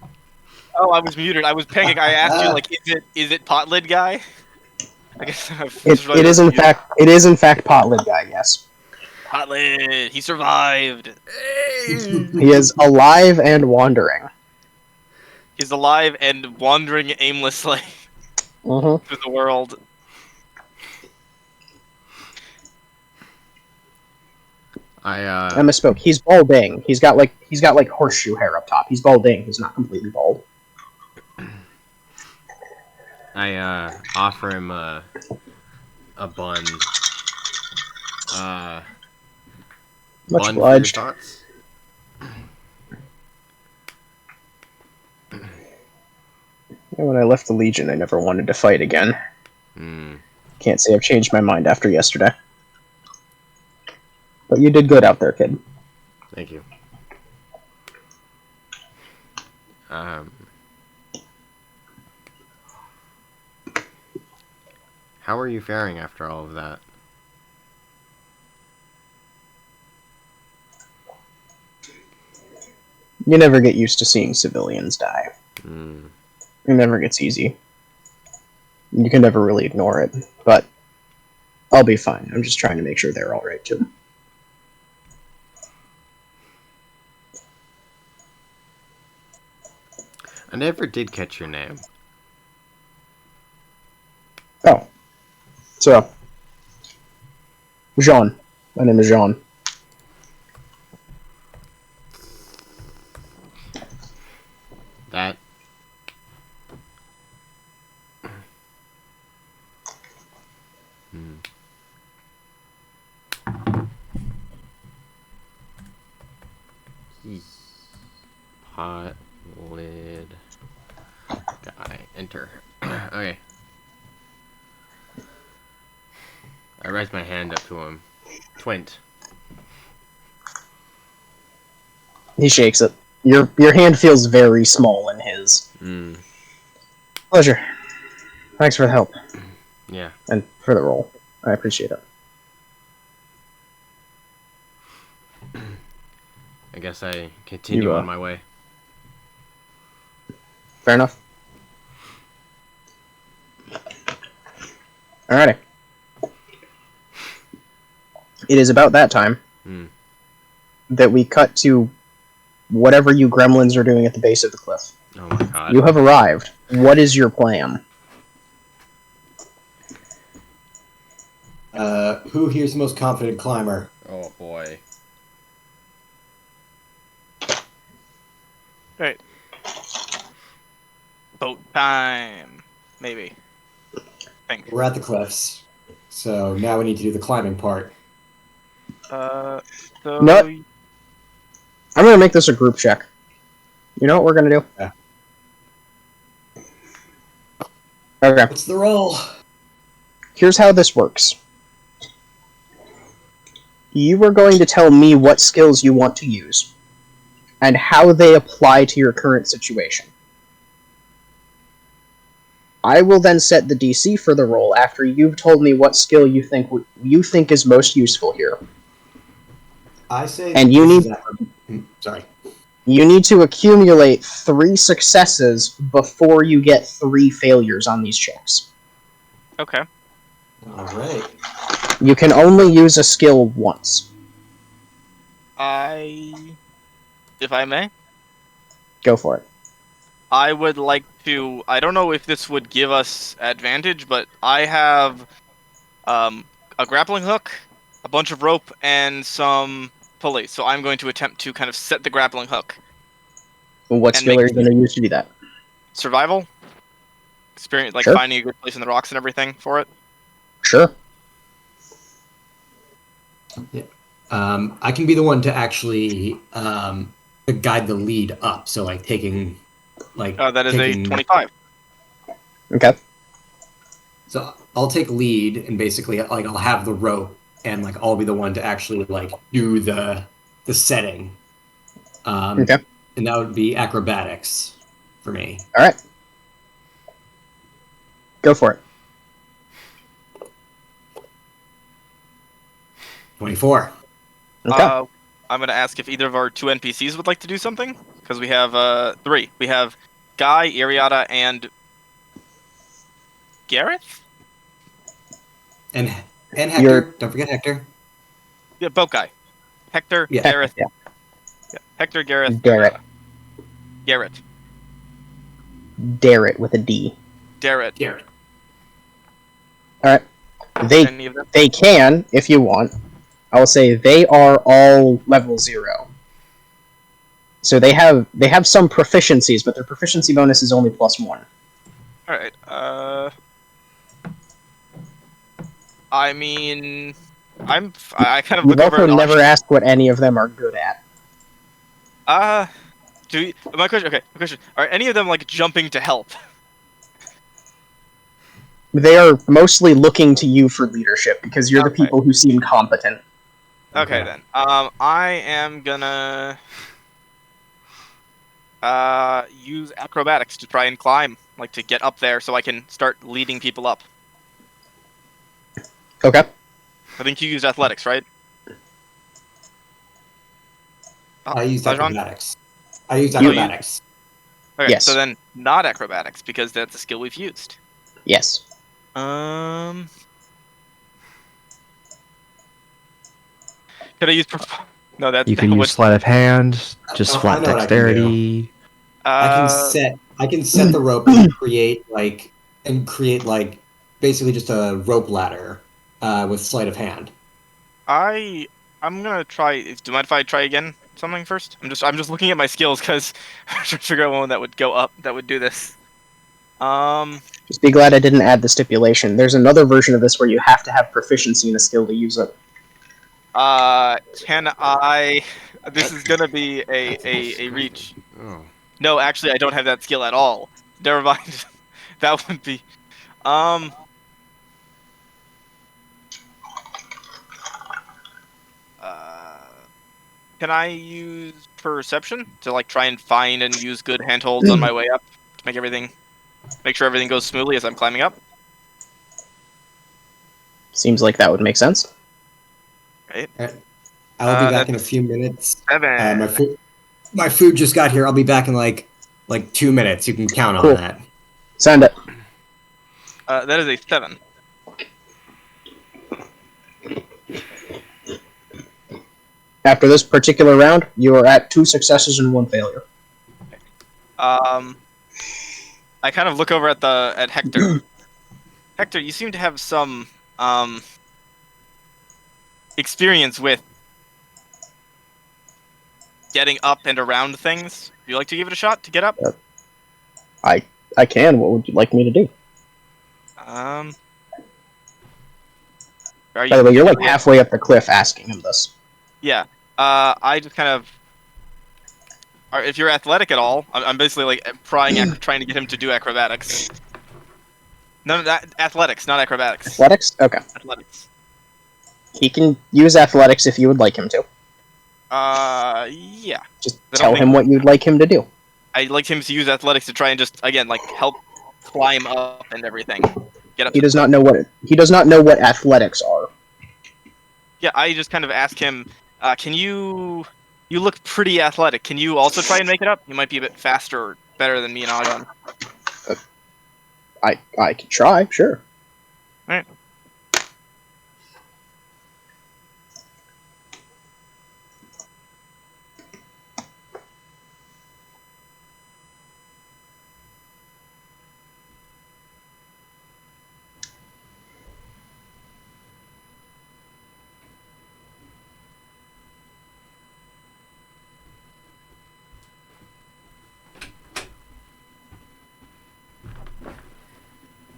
Oh, I was muted. I was panicking. I asked you, like, is it Potlid guy? I guess It is, in fact, Potlid Guy, yes. Potlid. He survived. He is alive and wandering. He's alive and wandering aimlessly Mm-hmm. through the world. I misspoke. He's balding. He's got like horseshoe hair up top. He's balding. He's not completely bald. I offer him a bun. Much Bun obliged. for your thoughts? When I left the Legion, I never wanted to fight again. Hmm. Can't say I've changed my mind after yesterday. But you did good out there, kid. Thank you. How are you faring after all of that? You never get used to seeing civilians die. Mm. It never gets easy. You can never really ignore it, but I'll be fine. I'm just trying to make sure they're alright too. I never did catch your name. Oh. So. Jean. My name is Jean. That. Pot lid guy. Enter. Okay. I raise my hand up to him. Twint. He shakes it. Your hand feels very small in his. Mm. Pleasure. Thanks for the help. Yeah. And for the roll. I appreciate it. I guess I continue on my way. Fair enough. Alrighty. It is about that time that we cut to whatever you gremlins are doing at the base of the cliff. Oh my god. You have arrived. What is your plan? Who here's the most confident climber? Oh boy. Right. Boat time. Maybe. Think. We're at the cliffs, so now we need to do the climbing part. So No. I'm gonna make this a group check. You know what we're gonna do? Yeah. Okay. What's the roll? Here's how this works. You are going to tell me what skills you want to use, and how they apply to your current situation. I will then set the DC for the roll after you've told me what skill you think is most useful here. I say. And you need. Sorry. You need to accumulate 3 successes before you get 3 failures on these checks. Okay. All right. You can only use a skill once. If I may, Go for it. I would like to. I don't know if this would give us advantage, but I have a grappling hook, a bunch of rope, and some pulleys. So I'm going to attempt to kind of set the grappling hook. What And skill are make you going to use to do that? Survival, experience, like Sure. finding a good place in the rocks and everything for it. Sure. Yeah. I can be the one to actually to guide the lead up. So like taking, like That is taking, a 25. Okay. So I'll take lead and basically like I'll have the rope and like I'll be the one to actually like do the setting. Okay. And that would be acrobatics for me. All right. Go for it. 24. Okay. I'm going to ask if either of our 2 NPCs would like to do something, because we have 3. We have Guy, Ariata, and Gareth? And Hector. Don't forget Hector. Yeah, both Guy. Hector, Yeah. Gareth. Yeah. Yeah. Hector, Gareth. Garrett. Garrett. Darrett with a D. Garrett. Garrett. All right. Any of them? They can, if you want. I will say they are all level 0. So they have some proficiencies, but their proficiency bonus is only +1. Alright, I mean, I kind of You've look over also at never asked what any of them are good at. my question, are any of them, like, jumping to help? They are mostly looking to you for leadership because you're the Okay. people who seem competent. Okay then. I am gonna use acrobatics to try and climb, like to get up there, so I can start leading people up. Okay. I think you used athletics, right? I used Ajahn? acrobatics. I used You- acrobatics. Okay, Yes. so then not acrobatics because that's a skill we've used. Yes. Could I use? No, that You can that use would. sleight of hand, just Oh, I flat know what I can do. dexterity. I can set the rope and create like basically just a rope ladder with sleight of hand. I'm gonna try. Do you mind if I try again something first? I'm just looking at my skills because I'm trying to figure out one that would go up that would do this. Just be glad I didn't add the stipulation. There's another version of this where you have to have proficiency in a skill to use it. Can I? This is gonna be a reach. Oh. No, actually, I don't have that skill at all. Never mind. That would be. Um. Uh. Can I use perception to like try and find and use good handholds on my way up to make sure everything goes smoothly as I'm climbing up? Seems like that would make sense. Right. I'll be back in a That's few minutes. 7. My food just got here. I'll be back in like 2 minutes. You can count on Cool. that. Send it. That is a 7. After this particular round, you are at 2 successes and 1 failure. I kind of look over at Hector. Hector, you seem to have some experience with getting up and around things. Would you like to give it a shot to get up? I can. What would you like me to do? Are By the way, you're like halfway up the cliff asking him this. Yeah. I just kind of. If you're athletic at all, I'm basically like trying to get him to do acrobatics. No, that athletics, not acrobatics. Athletics? Okay. Athletics. He can use athletics if you would like him to. Yeah. Just I don't tell think- him what you'd like him to do. I'd like him to use athletics to try and just again like help climb up and everything. Get up. He does not know what athletics are. Yeah, I just kind of ask him, can you look pretty athletic. Can you also try and make it up? You might be a bit faster or better than me and Agon. I can try, sure. Alright.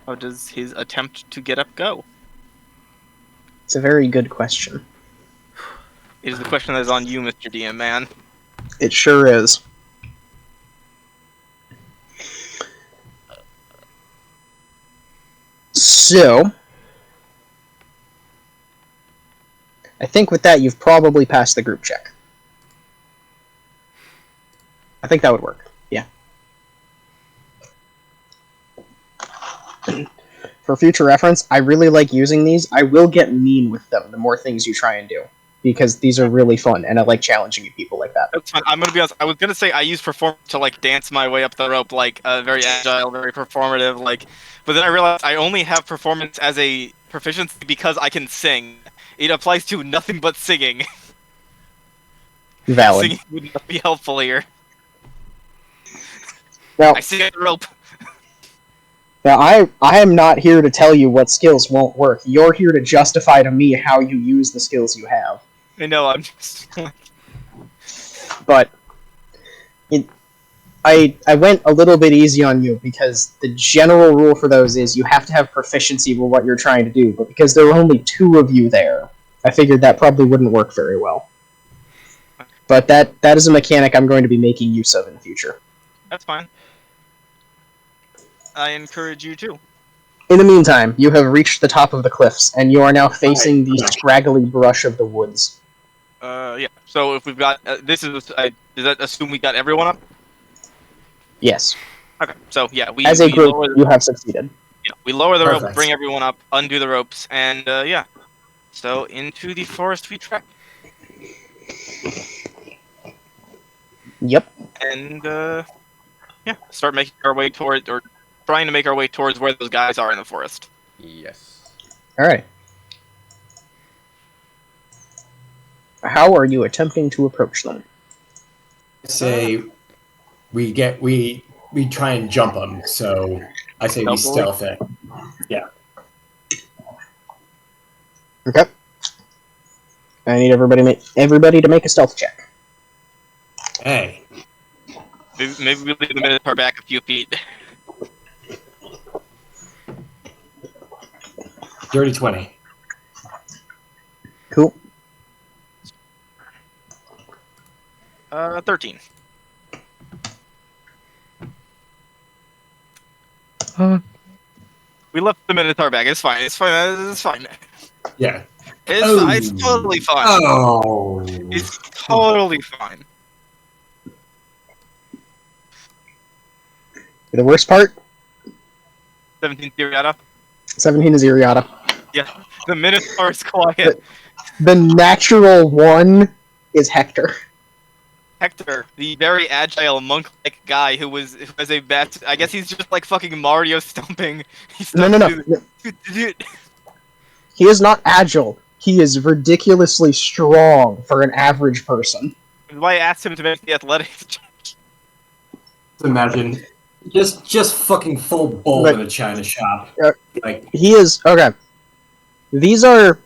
How does his attempt to get up go? It's a very good question. It is the question that is on you, Mr. DM, man. It sure is. So, I think with that you've probably passed the group check. I think that would work. Yeah. For future reference, I really like using these. I will get mean with them the more things you try and do, because these are really fun, and I like challenging people like that. That's fine. I'm gonna be honest. I was gonna say I use perform to like dance my way up the rope, like very agile, very performative, like. But then I realized I only have performance as a proficiency because I can sing. It applies to nothing but singing. Valid. Singing would not be helpful here. Now, I sing at the rope. Now, I am not here to tell you what skills won't work. You're here to justify to me how you use the skills you have. I know. I'm just. But I went a little bit easy on you because the general rule for those is you have to have proficiency with what you're trying to do. But because there were only 2 of you there, I figured that probably wouldn't work very well. But that is a mechanic I'm going to be making use of in the future. That's fine. I encourage you to. In the meantime, you have reached the top of the cliffs, and you are now facing the scraggly brush of the woods. Yeah. So if we've got this is does that assume we got everyone up? Yes. Okay. So yeah, As a we group, lower you have succeeded. we lower the rope, Perfect. bring everyone up, undo the ropes, and yeah. So into the forest we trek, Yep. and yeah, start making our way toward or trying to make our way towards where those guys are in the forest. Yes. Alright. How are you attempting to approach them? Say we try and jump them. So I say we Stealthily? stealth it. Yeah. Okay. I need everybody to make a stealth check. Hey. Maybe we leave the Minotaur back a few feet. Dirty 20. Cool. 13. We left the Minotaur back. It's fine. It's fine. It's fine. Yeah. It's totally fine. Oh. It's totally fine. The worst part? 17 Iriata. 17 is Iriata. Yeah. The Minotaur is quiet. The natural one is Hector. Hector, the very agile monk-like guy who has a bat. I guess he's just like fucking Mario stomping. No. He is not agile. He is ridiculously strong for an average person. Why I asked him to make the athletics check. Imagine just fucking full bowl Like- in a china shop. Like He is okay. These are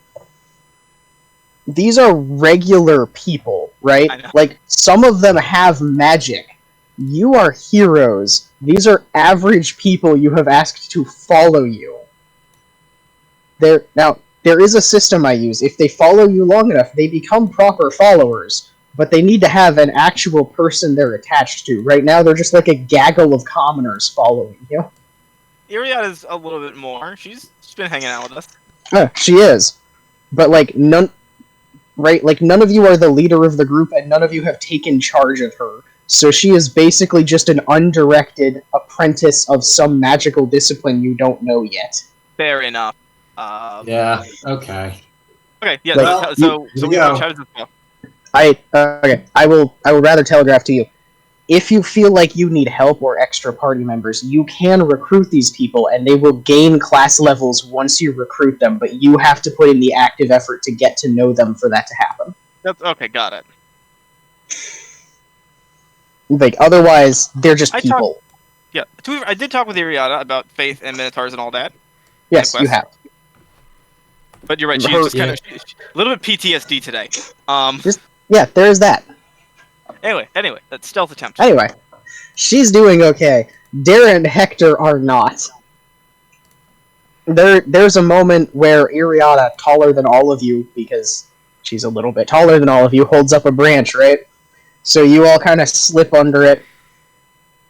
regular people, right? I know. Like some of them have magic. You are heroes. These are average people you have asked to follow you. There is a system I use. If they follow you long enough, they become proper followers. But they need to have an actual person they're attached to. Right now, they're just like a gaggle of commoners following you. Iriata's a little bit more. She's been hanging out with us. She is, but like none of you are the leader of the group, and none of you have taken charge of her. So she is basically just an undirected apprentice of some magical discipline you don't know yet. Fair enough. yeah, okay. Okay. Yeah. Like, so here we we go. how does this go? I will rather telegraph to you. If you feel like you need help or extra party members, you can recruit these people, and they will gain class levels once you recruit them, but you have to put in the active effort to get to know them for that to happen. That's okay. Got it. Like, otherwise, they're just people. Yeah. I did talk with Iriata about faith and minotaurs and all that. Yes, you have. But you're right. She's just kind of a little bit PTSD today. Yeah, there's that. Anyway, that's stealth attempt. Anyway, she's doing okay. Darren and Hector are not. There's a moment where Iriata, taller than all of you, because she's a little bit taller than all of you, holds up a branch, right? So you all kind of slip under it.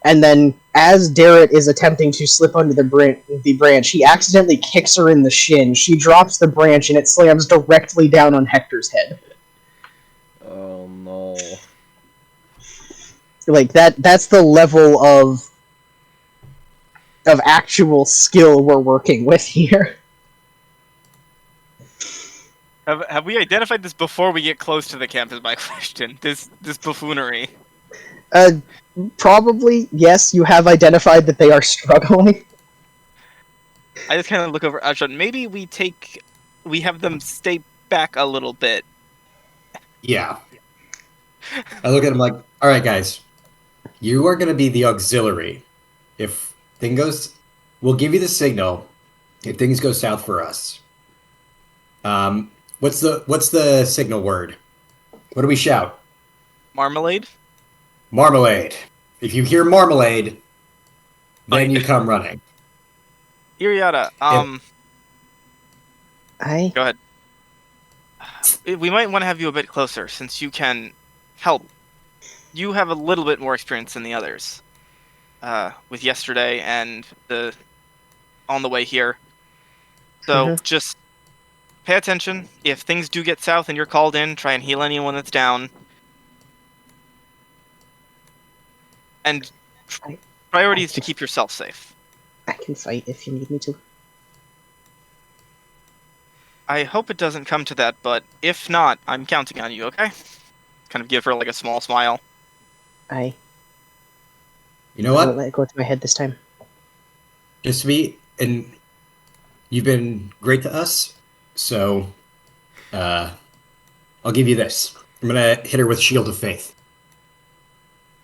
And then, as Darren is attempting to slip under the branch, he accidentally kicks her in the shin. She drops the branch, and it slams directly down on Hector's head. Oh no. Like that's the level of actual skill we're working with here. Have we identified this before we get close to the camp? Is my question. This buffoonery. Probably yes. You have identified that they are struggling. I just kind of look over Ajahn. Maybe we have them stay back a little bit. Yeah. I look at him like, all right, guys, you are going to be the auxiliary. If thing goes, we'll give you the signal. If things go south for us, what's the signal word? What do we shout? Marmalade. Marmalade. If you hear marmalade, then you come running. Iriata. Go ahead. We might want to have you a bit closer, since you can help. You have a little bit more experience than the others. With yesterday and on the way here. So just pay attention. If things do get south and you're called in, try and heal anyone that's down. And priority is to keep yourself safe. I can fight if you need me to. I hope it doesn't come to that, but if not, I'm counting on you, okay? Kind of give her like a small smile. You You know won't what? let it go to my head this time. Just to be, and you've been great to us, so I'll give you this. I'm gonna hit her with Shield of Faith.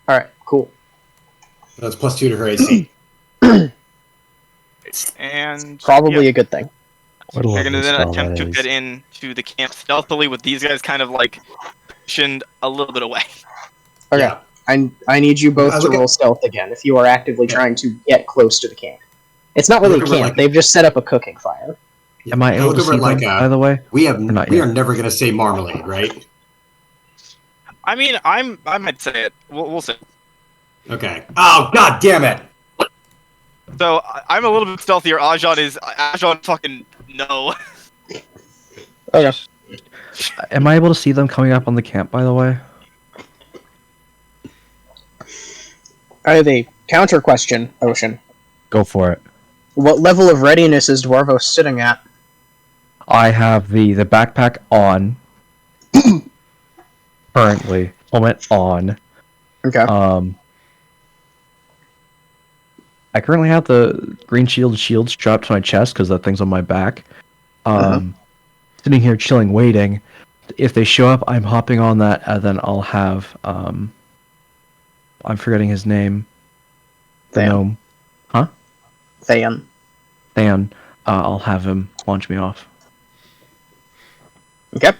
Alright, cool. That's +2 to her AC. And Probably a good thing. What a you're lovely gonna then spell attempt that to is. get into the camp stealthily with these guys kind of like positioned a little bit away. Okay. Yeah. I need you both I to look at- roll stealth again if you are actively trying to get close to the camp. It's not I really a look over camp, like- they've just set up a cooking fire. Yeah. Am I able look to over see it like them, by the way? we have not we yet? are never gonna say marmalade, right? I mean, I might say it. We'll see. Okay. Oh god damn it! So I'm a little bit stealthier. Ajan fucking no. Okay. Am I able to see them coming up on the camp, by the way? I have a counter question, Ocean. Go for it. What level of readiness is Dwarvo sitting at? I have the backpack on. Currently. Helmet on. Okay. I currently have the green shield strapped to my chest because that thing's on my back. Sitting here chilling, waiting. If they show up, I'm hopping on that, and then I'll have I'm forgetting his name. The Than. gnome. Huh? Than. Than. I'll have him launch me off. Okay.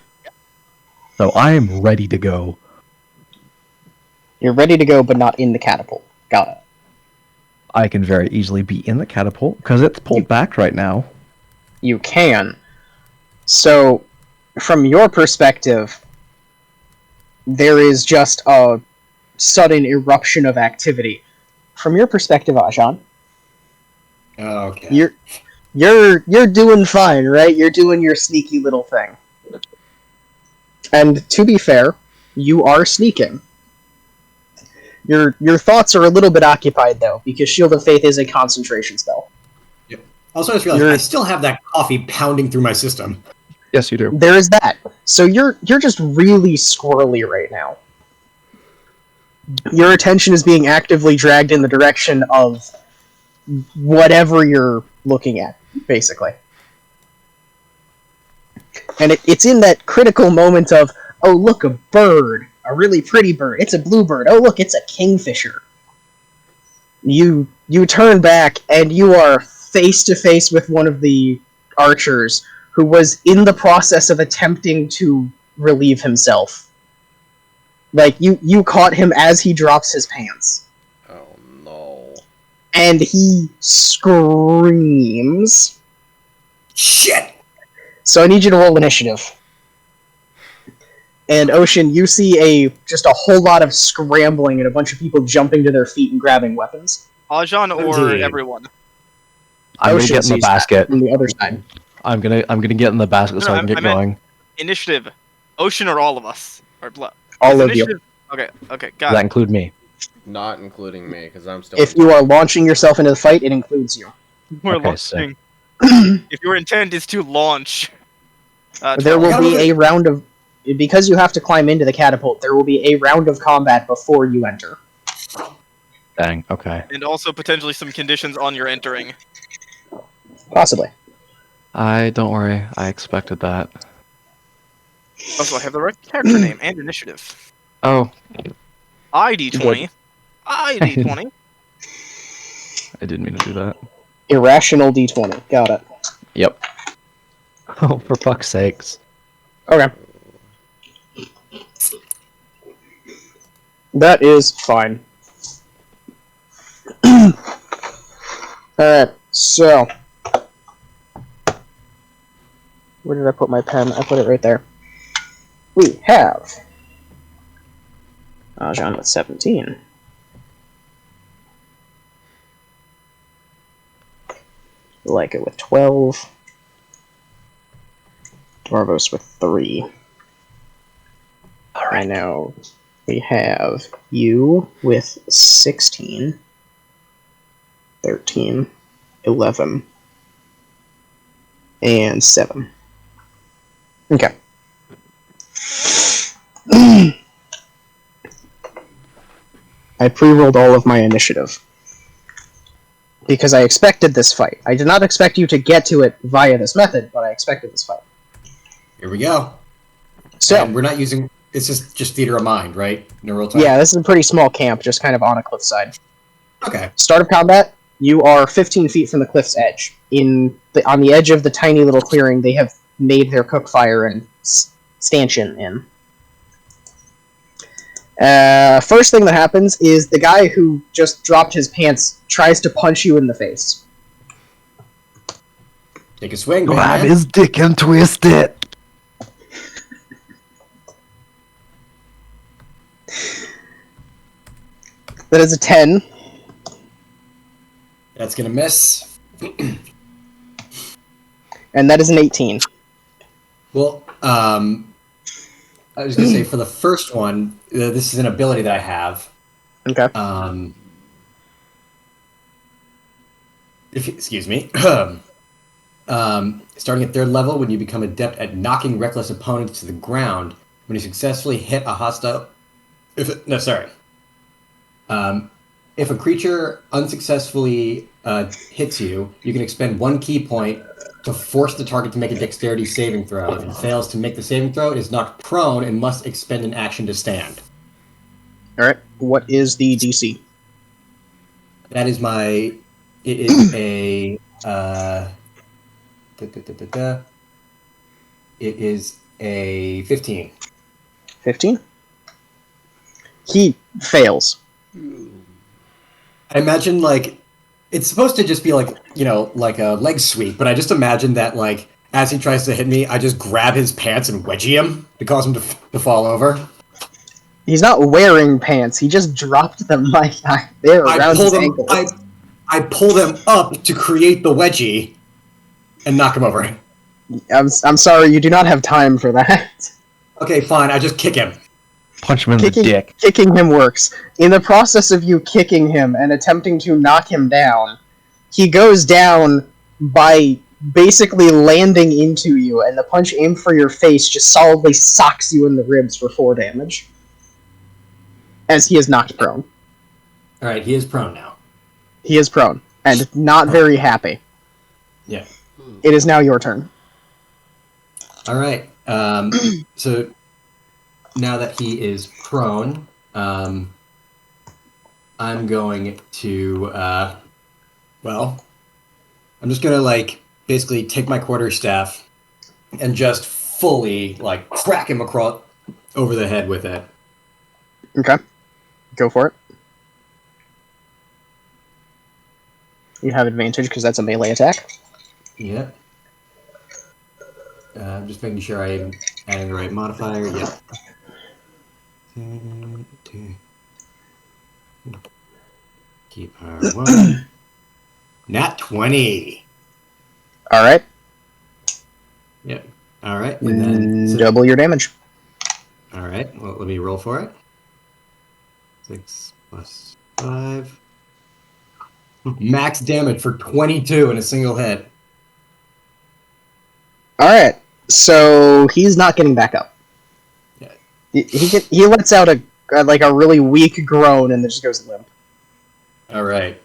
So I am ready to go. You're ready to go, but not in the catapult. Got it. I can very easily be in the catapult because it's pulled back right now. You can. So, from your perspective, there is just a sudden eruption of activity. From your perspective, Ajan, Okay. you're doing fine, right? You're doing your sneaky little thing. And to be fair, you are sneaking. Your thoughts are a little bit occupied though, because Shield of Faith is a concentration spell. Also, I just realized I still have that coffee pounding through my system. Yes, you do. There is that. So you're just really squirrely right now. Your attention is being actively dragged in the direction of whatever you're looking at, basically. And it's in that critical moment of, oh look, a bird, a really pretty bird. It's a bluebird. Oh look, it's a kingfisher. You turn back and you are face to face with one of the archers who was in the process of attempting to relieve himself. Like, you caught him as he drops his pants. Oh no. And he screams. Shit! So I need you to roll initiative. And Ocean, you see just a whole lot of scrambling and a bunch of people jumping to their feet and grabbing weapons. Ajan or 17. everyone? I'm gonna Ocean get in the sees that basket. from the other side. I'm gonna get in the basket so I can get going. Initiative. Ocean or all of us? Or All of you. Okay, got Does it. that include me? Not including me, because I'm still. If you are launching yourself into the fight, it includes you. We're Okay, launching. If your intent is to launch, There will 12. be a round of... Because you have to climb into the catapult, there will be a round of combat before you enter. Dang. Okay. And also potentially some conditions on your entering. Possibly. Don't worry. I expected that. Also, I have the right character name and initiative. Oh, ID20. ID20. I didn't mean to do that. Irrational D20. Got it. Yep. Oh, for fuck's sakes. Okay. That is fine. Alright, so... Where did I put my pen? I put it right there. We have... Ajan with 17. Like it with 12. Dwarvos with 3. All right. I know we have you with 16, 13, 11, and 7. Okay. I pre-rolled all of my initiative. Because I expected this fight. I did not expect you to get to it via this method, but I expected this fight. Here we go. So, And we're not using. It's just theater of mind, right? No real time. yeah, this is a pretty small camp, just kind of on a cliffside. Okay. Start of combat, you are 15 feet from the cliff's edge. On the edge of the tiny little clearing, they have made their cook fire and stanchion in. First thing that happens is the guy who just dropped his pants tries to punch you in the face. Take a swing, Grab man. his dick and twist it. That is a 10. That's gonna miss. And that is an 18. Well, I was gonna say for the first one, this is an ability that I have. Okay. Excuse me. Starting at 3rd level, when you become adept at knocking reckless opponents to the ground, when you successfully hit a hostile. If a creature unsuccessfully hits you, you can expend 1 key point to force the target to make a dexterity saving throw. If it fails to make the saving throw, it is knocked prone and must expend an action to stand. Alright, what is the DC? That is my. It is a. It is a 15. 15? He fails. I imagine, like, it's supposed to just be like, like a leg sweep, but I just imagine that, like, as he tries to hit me, I just grab his pants and wedgie him to cause him to fall over. He's not wearing pants, he just dropped them there around his ankles. I pull them up to create the wedgie and knock him over. I'm sorry, you do not have time for that. Okay, fine, I just kick him. Punch him in the dick. Kicking him works. In the process of you kicking him and attempting to knock him down, he goes down by basically landing into you, and the punch aimed for your face just solidly socks you in the ribs for 4 damage. As he is knocked prone. Alright, he is prone now. He is prone, and not very happy. Yeah. It is now your turn. Alright, so now that he is prone, I'm going to, I'm just gonna, like, basically take my quarterstaff and just fully, like, crack him across over the head with it. Okay. Go for it. You have advantage because that's a melee attack. Yep. I'm just making sure I'm adding the right modifier. Yep. Keep her one. Nat 20. Alright. Yep. Alright. And then double your damage. Alright. Well, let me roll for it. 6 plus 5. Max damage for 22 in a single hit. Alright. So he's not getting back up. Yeah. He lets out a really weak groan and then just goes limp. Alright.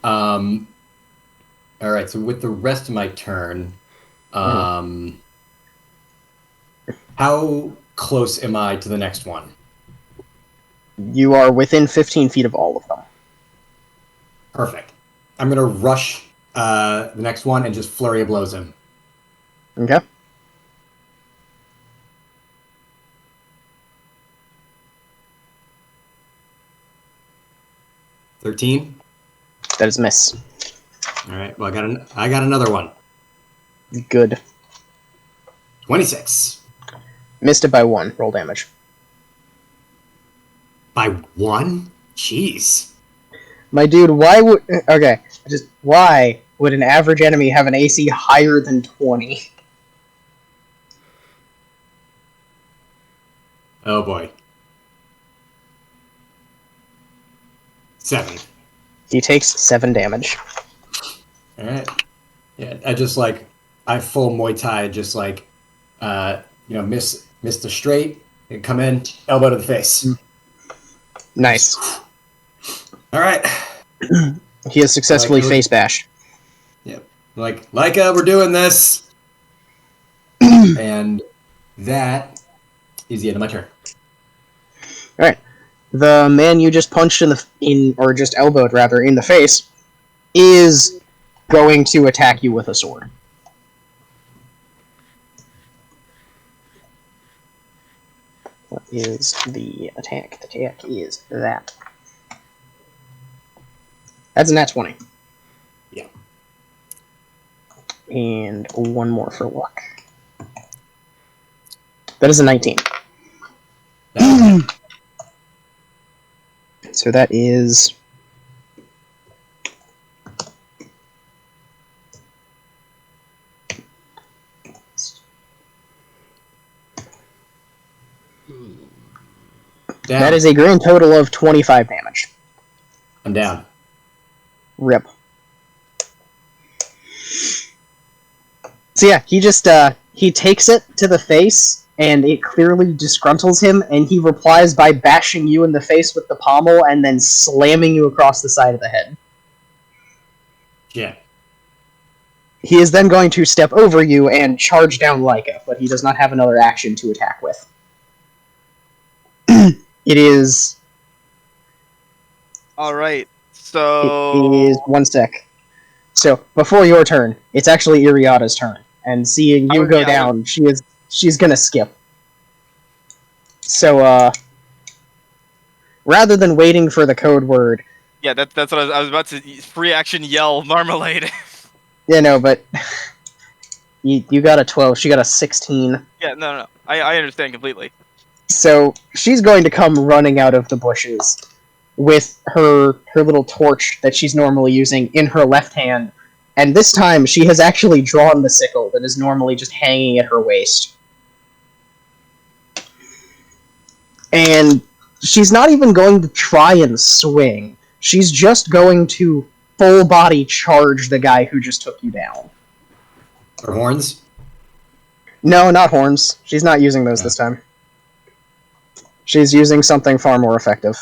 Alright, so with the rest of my turn, how close am I to the next one? You are within 15 feet of all of them. Perfect. I'm gonna rush the next one and just flurry of blows him. Okay. $13. That is a miss. All right. Well, I got another one. Good. 26. Missed it by 1. Roll damage. By 1? Jeez. My dude, why would an average enemy have an AC higher than 20? Oh boy. 7. He takes 7 damage. All right. Yeah, I full Muay Thai, just like, miss the straight and come in, elbow to the face. Nice. All right. He has successfully face bashed. Yep. We're doing this. And that is the end of my turn. All right. The man you just punched or just elbowed rather in the face is going to attack you with a sword. What is the attack? The attack is that. That's a nat 20. Yeah. And one more for luck. That is a 19. So that is... Down. That is a grand total of 25 damage. I'm down. Rip. So yeah, he just, he takes it to the face, and it clearly disgruntles him, and he replies by bashing you in the face with the pommel, and then slamming you across the side of the head. Yeah. He is then going to step over you and charge down Leica, but he does not have another action to attack with. It is... Alright, so... It is... One sec. So, before your turn, it's actually Iriada's turn. And seeing you go down, she's gonna skip. So, rather than waiting for the code word... Yeah, that's what I was about to... Free action yell Marmalade. Yeah, no, but... You got a 12, she got a 16. Yeah, no. I understand completely. So, she's going to come running out of the bushes with her little torch that she's normally using in her left hand, and this time she has actually drawn the sickle that is normally just hanging at her waist. And she's not even going to try and swing. She's just going to full body charge the guy who just took you down. Or horns? No, not horns. She's not using those this time. She's using something far more effective.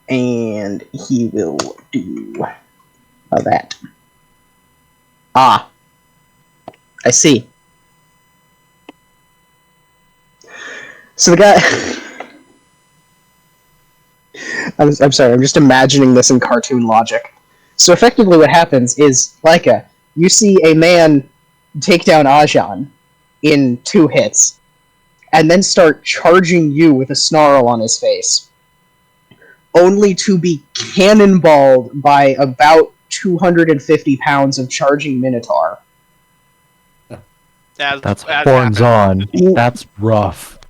And he will do that. Ah. I see. So the guy... I'm sorry, I'm just imagining this in cartoon logic. So effectively what happens is, Leica, you see a man take down Ajan in 2 hits, and then start charging you with a snarl on his face, only to be cannonballed by about 250 pounds of charging Minotaur. That's horns on. That's rough.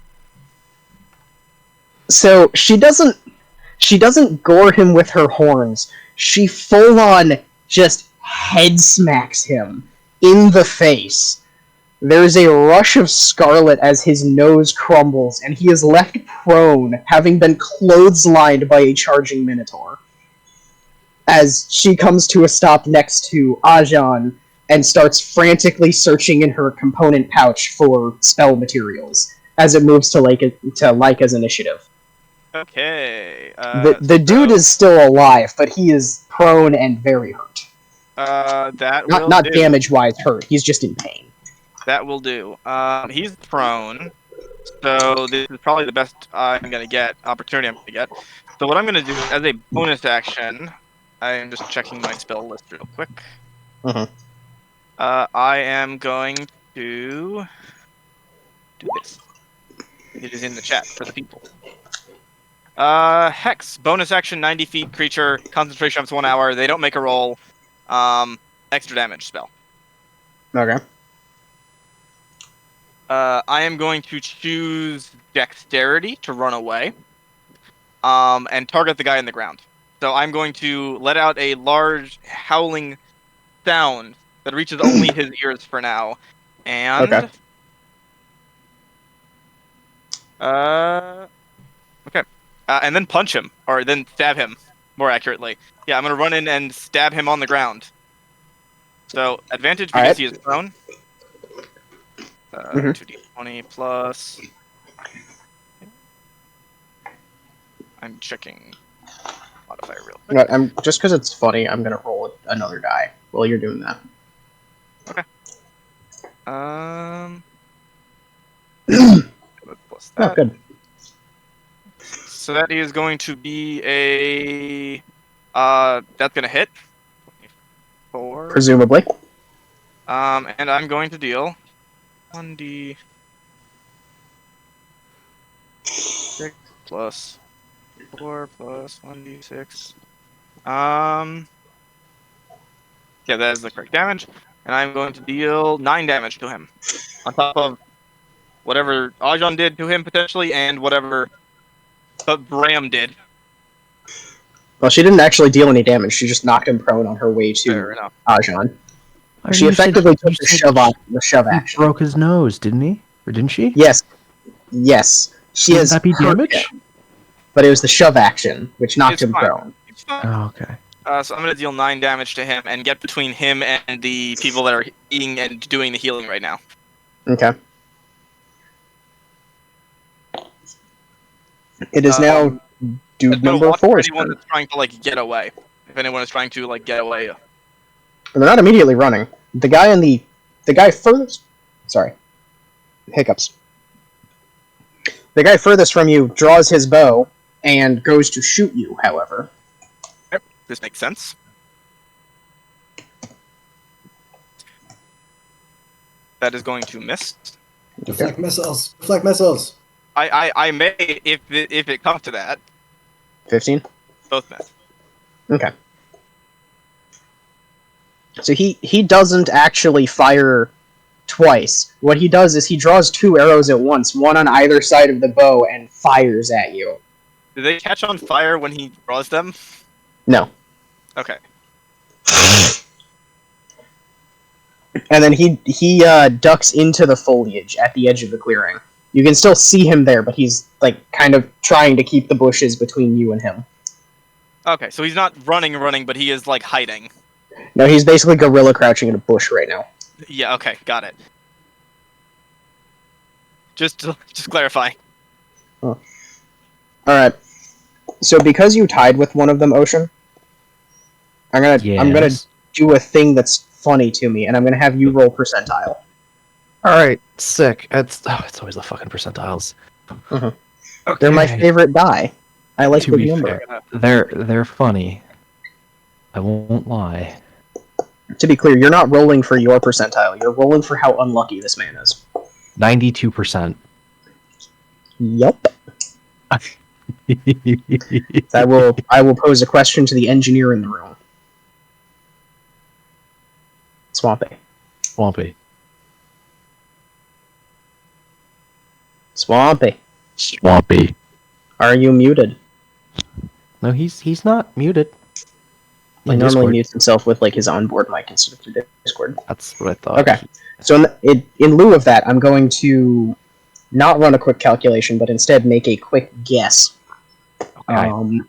So she doesn't gore him with her horns. She full on just head smacks him in the face. There's a rush of scarlet as his nose crumbles, and he is left prone, having been clotheslined by a charging Minotaur. As she comes to a stop next to Ajan and starts frantically searching in her component pouch for spell materials as it moves to Leica's initiative. Okay. The dude is still alive, but he is prone and very hurt. Not damage-wise hurt. He's just in pain. That will do. He's prone, so this is probably the best opportunity I'm gonna get. So what I'm gonna do as a bonus action, I am just checking my spell list real quick. I am going to do this. It is in the chat for the people. Hex, bonus action, 90 feet, creature, concentration up to 1 hour. They don't make a roll. Extra damage spell. Okay. I am going to choose dexterity to run away, and target the guy in the ground. So I'm going to let out a large howling sound that reaches only his ears for now, and Okay. And then punch him, or then stab him, more accurately. Yeah, I'm gonna run in and stab him on the ground. So advantage because Alright. he is prone. Mhm. 2d20 plus. I'm checking modifier real quick. But I'm just because it's funny, I'm gonna roll another die while you're doing that. Plus Oh, that. good. So that is going to be a. That's gonna hit. 4. Presumably. And I'm going to deal 1d6 plus 4 plus 1d6. Yeah, that is the correct damage, and I'm going to deal 9 damage to him, on top of whatever Ajan did to him potentially, and whatever Bram did. Well, she didn't actually deal any damage. She just knocked him prone on her way Fair to enough. Ajan. I She mean, you said- effectively you took the said shove he action. broke his nose, didn't he? Or didn't she? Yes. She Wouldn't has that be hurt damage? him, but it was the shove action, which knocked It's him fine. prone. It's fine. Oh, okay. So I'm going to deal 9 damage to him and get between him and the people that are eating and doing the healing right now. Okay. It is now dude I'm gonna number watch for 4's anyone turn. that's trying to get away. If anyone is trying to get away. They're not immediately running. The guy furthest. Sorry. Hiccups. The guy furthest from you draws his bow and goes to shoot you, however. Yep, this makes sense. That is going to miss. Deflect missiles. Deflect missiles. I may if it comes to that. 15? Both miss. Okay. So he doesn't actually fire twice. What he does is he draws 2 arrows at once, one on either side of the bow, and fires at you. Do they catch on fire when he draws them? No. Okay. And then he ducks into the foliage at the edge of the clearing. You can still see him there, but he's like kind of trying to keep the bushes between you and him. Okay, so he's not running, but he is like hiding. No, he's basically gorilla crouching in a bush right now. Yeah. Okay. Got it. Just clarify. All right. So because you tied with one of them, Ocean, I'm gonna do a thing that's funny to me, and I'm gonna have you roll percentile. Alright, sick. It's always the fucking percentiles. Mhm. Okay. They're my favorite die. I like To the be number. fair. They're funny. I won't lie. To be clear, you're not rolling for your percentile. You're rolling for how unlucky this man is. 92%. Yup. I will pose a question to the engineer in the room. Swampy. Swampy. Swampy. Swampy. Are you muted? No, he's not muted. He In normally Discord. mutes himself with like his onboard mic instead of through Discord. That's what I thought. Okay. So in lieu of that, I'm going to not run a quick calculation, but instead make a quick guess. Okay.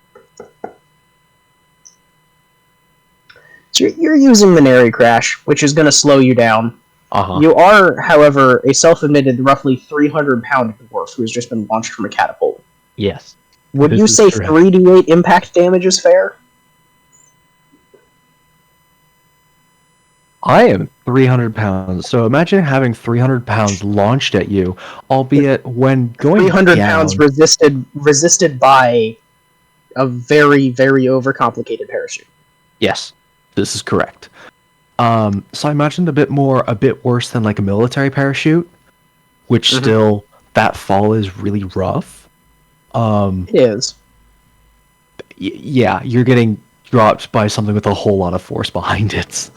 So you're using Minari Crash, which is going to slow you down. Uh-huh. You are, however, a self-admitted roughly 300-pound dwarf who has just been launched from a catapult. Yes. Would This you is say true. 3d8 impact damage is fair? I am 300 pounds, so imagine having 300 pounds launched at you, albeit when going 300 down, pounds resisted by a very, very overcomplicated parachute. Yes, this is correct. So I imagined a bit worse than like a military parachute, which Mhm. still, that fall is really rough. It is. Yeah, you're getting dropped by something with a whole lot of force behind it.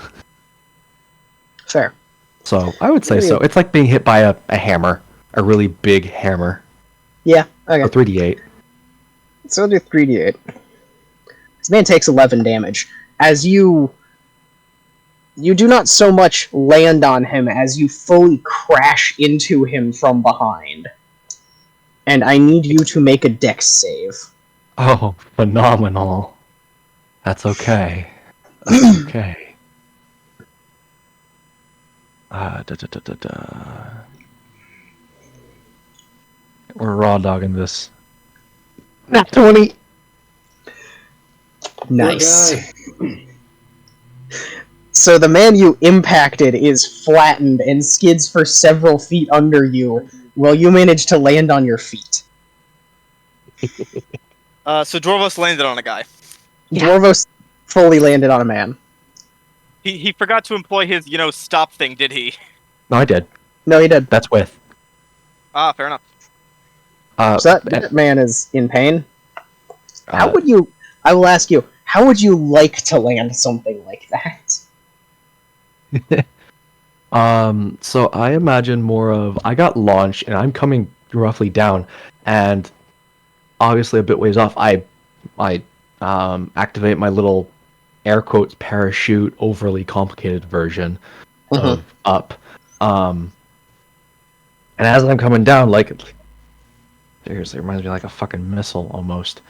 Fair. So I would say so. It's like being hit by a hammer, a really big hammer. Yeah, okay. Or 3d8. So I'll do 3d8. This man takes 11 damage. As you do not so much land on him as you fully crash into him from behind. and I need you to make a dex save. Oh, phenomenal. That's okay. That's okay. Da, da, da, da, da. We're raw dogging this. Nat 20! Nice. Poor guy. So the man you impacted is flattened and skids for several feet under you, while you manage to land on your feet. So Dwarvos landed on a guy. Dwarvos fully landed on a man. He forgot to employ his, stop thing, did he? No, I did. No, he did. That's with. Ah, fair enough. So that man is in pain. How uh, would you... I will ask you, how would you like to land something like that? So I imagine more of I got launched and I'm coming roughly down, and obviously a bit ways off. I activate my little air quotes parachute overly complicated version of up. And as I'm coming down, like seriously, it reminds me like a fucking missile almost.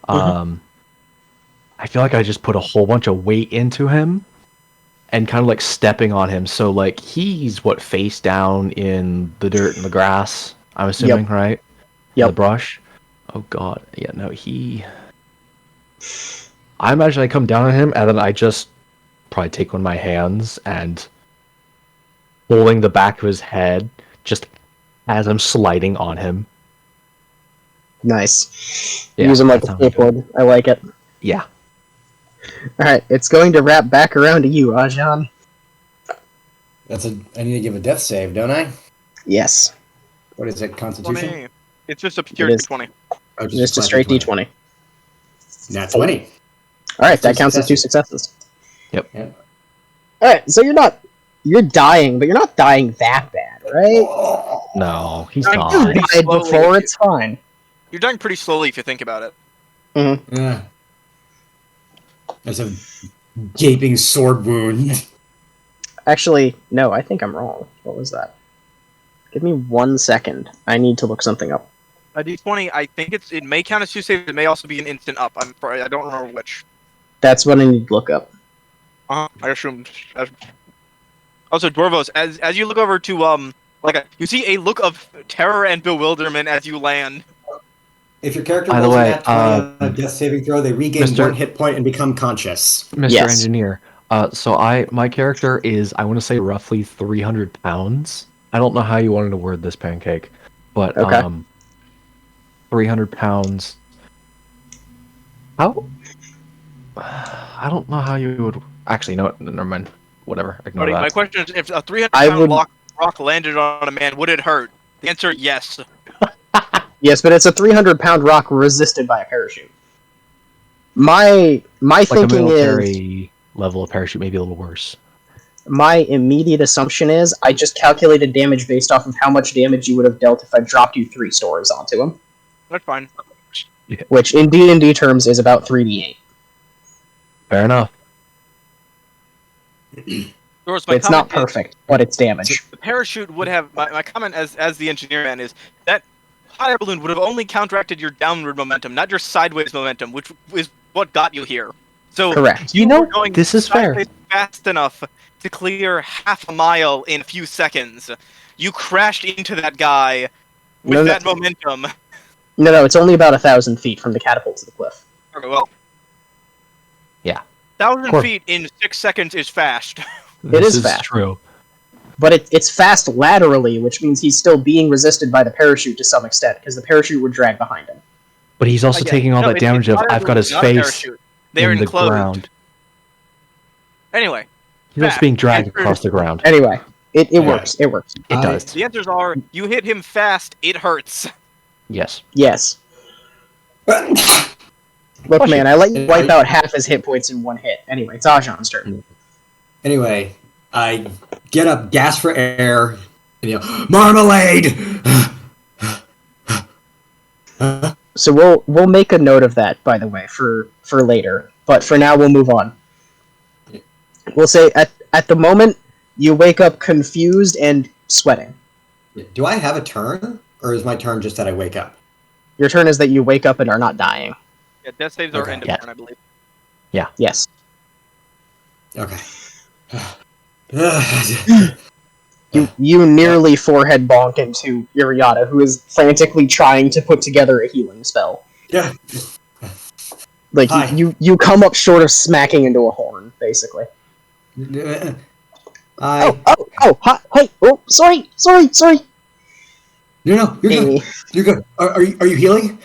I feel like I just put a whole bunch of weight into him and kind of like stepping on him. So like he's face down in the dirt and the grass, I'm assuming, right? Yep. The brush. Oh god. Yeah, no, I imagine I come down on him and then I just probably take one of my hands and holding the back of his head just as I'm sliding on him. Nice. Yeah, Use him like a that's how I do skateboard. I like it. Yeah. Alright, it's going to wrap back around to you, Ajan. I need to give a death save, don't I? Yes. What is it? Constitution? 20. It's just a pure It is. D20. Oh, Just a flat straight D20. Nat 20. Alright, that Two counts as 2 successes. Yeah. Alright, so you're dying, but you're not dying that bad, right? No, he's I'm not. You died slowly. before, it's fine. You're dying pretty slowly if you think about it. Yeah. There's a gaping sword wound. Actually, no, I think I'm wrong. What was that? Give me 1 second. I need to look something up. A D20, I think it may count as 2 saves. It may also be an instant up. I don't remember which. That's what I need to look up. I assumed. Also, Dwarvos, as you look over to you see a look of terror and bewilderment as you land. If your character By the rolls way, a nat 20 on a death saving throw, they regain Mr. 1 hit point and become conscious. Mr. Yes. Engineer. So my character is, I want to say, roughly 300 pounds. I don't know how you wanted to word this, Pancake, but Okay. 300 pounds. How? I don't know how you would actually. No, never mind. Whatever. Ignore Buddy, that. my question is, if a 300 I pound would- rock landed on a man, would it hurt? The answer, yes. Yes, but it's a 300-pound rock resisted by a parachute. My Like a thinking is, military level of parachute, maybe a little worse. my immediate assumption is, I just calculated damage based off of how much damage you would have dealt if I dropped you 3 stores onto him, That's fine. which in D&D terms is about 3d8. Fair enough. Doris, my It's not comment is, perfect, but it's damage. the parachute would have my comment as the engineer man is that hot air balloon would have only counteracted your downward momentum, not your sideways momentum, which is what got you here. So Correct. You know, were going this is fair. sideways fast enough to clear half a mile in a few seconds. You crashed into that guy with No, that no. momentum. No, it's only about 1,000 feet from the catapult to the cliff. Okay, well, Yeah. 1,000 course. feet in 6 seconds is fast. This is fast. true. But it's fast laterally, which means he's still being resisted by the parachute to some extent, because the parachute would drag behind him. But he's also Again, taking all no, that it's damage of hot air I've got his balloon, not a face parachute. They're in the enclosed. ground. Anyway, He's also Fact. being dragged Answer- across the ground. Anyway, it Yeah. works. It works. It I- does. the answers are you hit him fast, it hurts. Yes. Yes. Look, Bless man, you. I let you wipe out half his hit points in 1 hit. Anyway, it's Ajan's turn. Anyway, I get up, gasp for air, and marmalade! So we'll make a note of that, by the way, for later. But for now, we'll move on. We'll say at the moment you wake up confused and sweating. Do I have a turn? Or is my turn just that I wake up? Your turn is that you wake up and are not dying. Yeah, death saves are Okay. end of Yeah. turn, I believe. Yes. Okay. You nearly forehead bonk into Iriata, who is frantically trying to put together a healing spell. Yeah. Like Hi. you come up short of smacking into a horn, basically. I. Hi, hey, oh, sorry. No, you're good. Eh, You're good. Are you healing?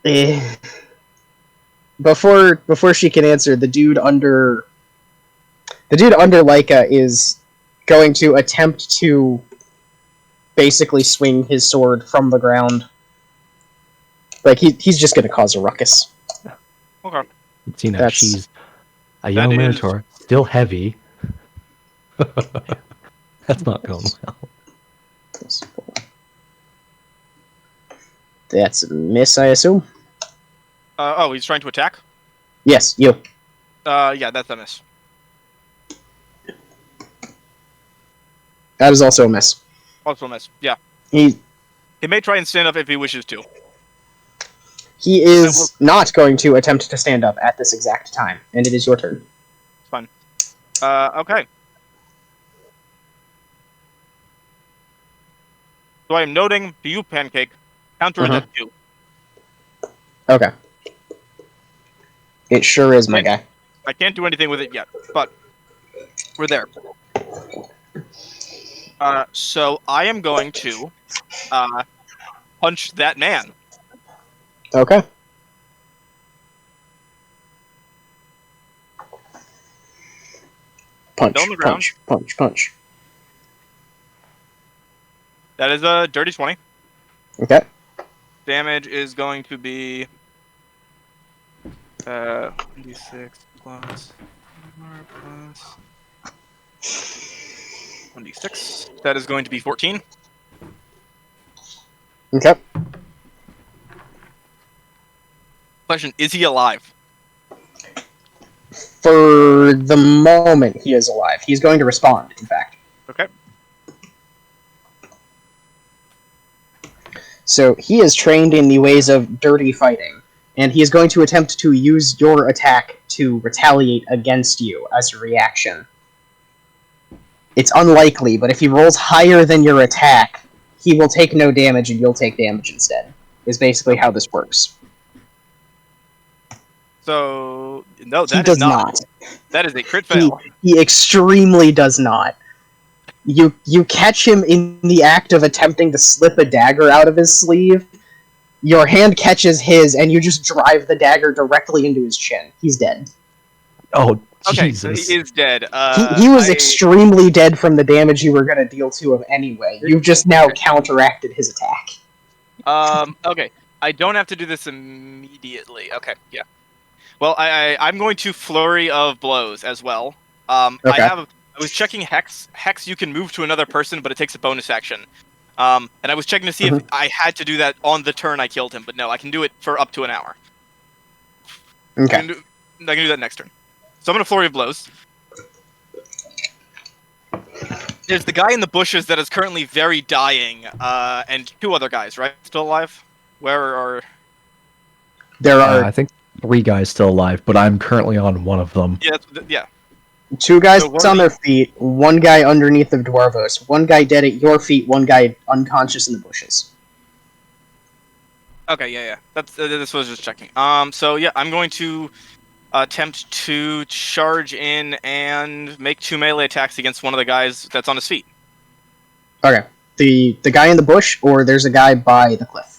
eh. Before she can answer, the dude under Leica is going to attempt to basically swing his sword from the ground. Like he's just going to cause a ruckus. Okay. You know, That's- she's a that young is- Minotaur, still heavy. That's not going well. That's a miss, I assume. Oh, he's trying to attack? Yes, you. Yeah, that's a miss. That is also a miss. Also a miss. Yeah. He He may try and stand up if he wishes to. is not going to attempt to stand up at this exact time, and it is your turn. Okay. So I am noting to you, Pancake, counter is Mhm. at 2. Okay. It sure is, my guy. I can't do anything with it yet, but we're there. So I am going to punch that man. Okay. Punch, Still on the ground. punch. That is a dirty 20. Okay. Damage is going to be 1d6 plus 1d6. That is going to be 14. Okay. Question: is he alive? For the moment, he is alive. He's going to respond, in fact. Okay. So he is trained in the ways of dirty fighting, and he is going to attempt to use your attack to retaliate against you as a reaction. It's unlikely, but if he rolls higher than your attack, he will take no damage and you'll take damage instead, is basically how this works. So no, He that does is not. That is a crit fail. He extremely does not. You catch him in the act of attempting to slip a dagger out of his sleeve. Your hand catches his, and you just drive the dagger directly into his chin. He's dead. Oh, Okay, Jesus. so he is dead. He was extremely dead from the damage you were going to deal to him anyway. You've just now counteracted his attack. Okay. I don't have to do this immediately. Okay, yeah. Well, I'm going to flurry of blows as well. Okay. I was checking Hex. Hex, you can move to another person, but it takes a bonus action. And I was checking to see if I had to do that on the turn I killed him, but no, I can do it for up to an hour. Okay. I can do that next turn. So I'm going to flurry of blows. There's the guy in the bushes that is currently very dying, and 2 other guys, right? Still alive? Where are... There are I think 3 guys still alive, but I'm currently on one of them. Yeah. 2 guys So on their feet, 1 guy underneath the Dwarvos, 1 guy dead at your feet, 1 guy unconscious in the bushes. Okay, yeah. This was just checking. So yeah, I'm going to attempt to charge in and make 2 melee attacks against one of the guys that's on his feet. Okay. The guy in the bush, or there's a guy by the cliff?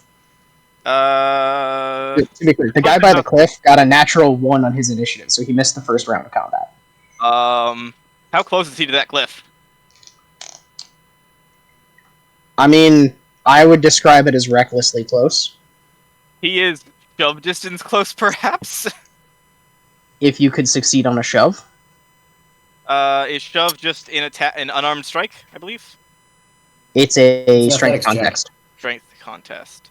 To be clear, the guy by the cliff got a natural 1 on his initiative, so he missed the first round of combat. How close is he to that cliff? I mean, I would describe it as recklessly close. He is shove distance close, perhaps. If you could succeed on a shove. Is shove just an unarmed strike? I believe. It's a It's strength athletics check. contest. Strength contest.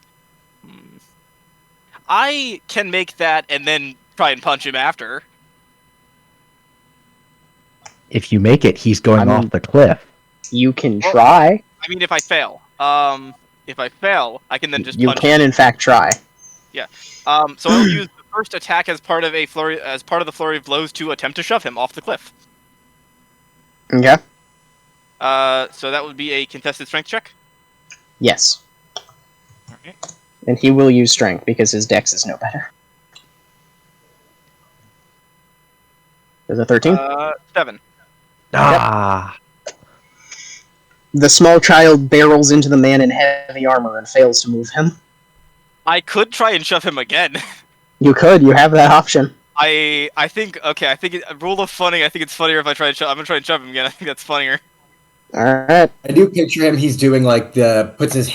I can make that and then try and punch him after. If you make it, he's going I mean- off the cliff. You can Well- try. I mean, if I fail. If I fail, I can then just You punch. can, in fact, try. So I'll use the first attack as part of a flurry, as part of the flurry of blows to attempt to shove him off the cliff. Okay. So that would be a contested strength check. Yes. All right. And he will use strength because his dex is no better. There's a 13. 7. Ah. The small child barrels into the man in heavy armor and fails to move him. I could try and shove him again. You could. You have that option. I think okay. I think rule of funny. I think it's funnier if I try and shove. I'm gonna try and shove him again. I think that's funnier. All right. I do picture him. He's doing like the puts his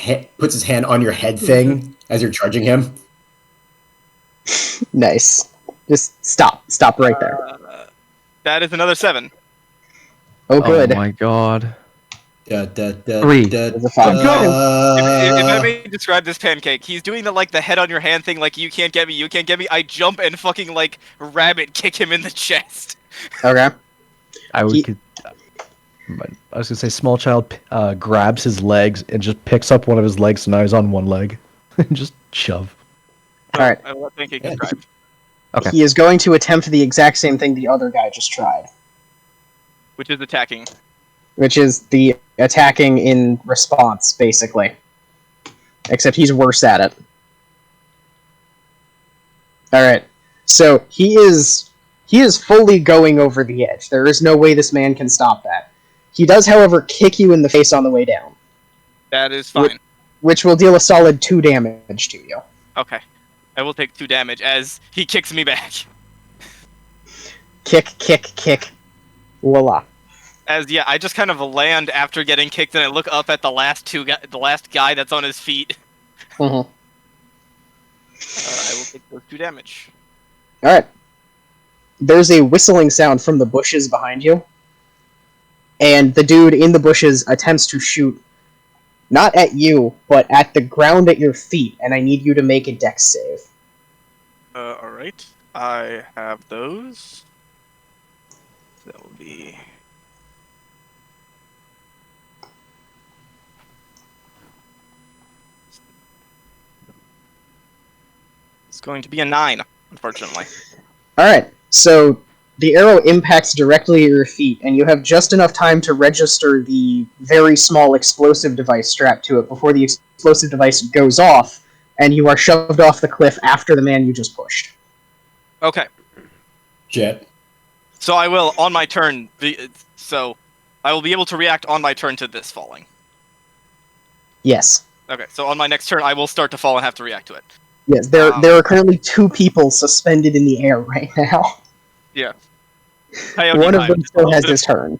hand on your head thing as you're charging him. Nice. Just stop. Stop right there. That is another 7. Oh, good. Oh my god. Da, da, da, 3. da, There's a 5. If I may describe this pancake, he's doing the head on your hand thing, like you can't get me, you can't get me. I jump and fucking like rabbit kick him in the chest. Okay. I He- was gonna say, small child grabs his legs and just picks up one of his legs, so now he's on one leg, and just shove. All right. I will let pancake describe. Okay. He is going to attempt the exact same thing the other guy just tried, Which is attacking. which is the attacking in response, basically. Except he's worse at it. All right. So he is fully going over the edge. There is no way this man can stop that. He does, however, kick you in the face on the way down, That is fine. which will deal a solid 2 damage to you. Okay. I will take 2 damage as he kicks me back. Kick, kick, kick. Voila. I just kind of land after getting kicked, and I look up at the last guy that's on his feet. Mm-hmm. I will take those 2 damage. All right. There's a whistling sound from the bushes behind you, and the dude in the bushes attempts to shoot, not at you, but at the ground at your feet, and I need you to make a dex save. Alright. I have those. That will be... It's going to be a 9, unfortunately. All right. So the arrow impacts directly at your feet, and you have just enough time to register the very small explosive device strapped to it before the explosive device goes off, and you are shoved off the cliff after the man you just pushed. Okay. Jet. So I will, on my turn, I will be able to react on my turn to this falling. Yes. Okay, so on my next turn, I will start to fall and have to react to it. Yes, there are currently 2 people suspended in the air right now. Yeah. Coyote One of time. them still has his turn.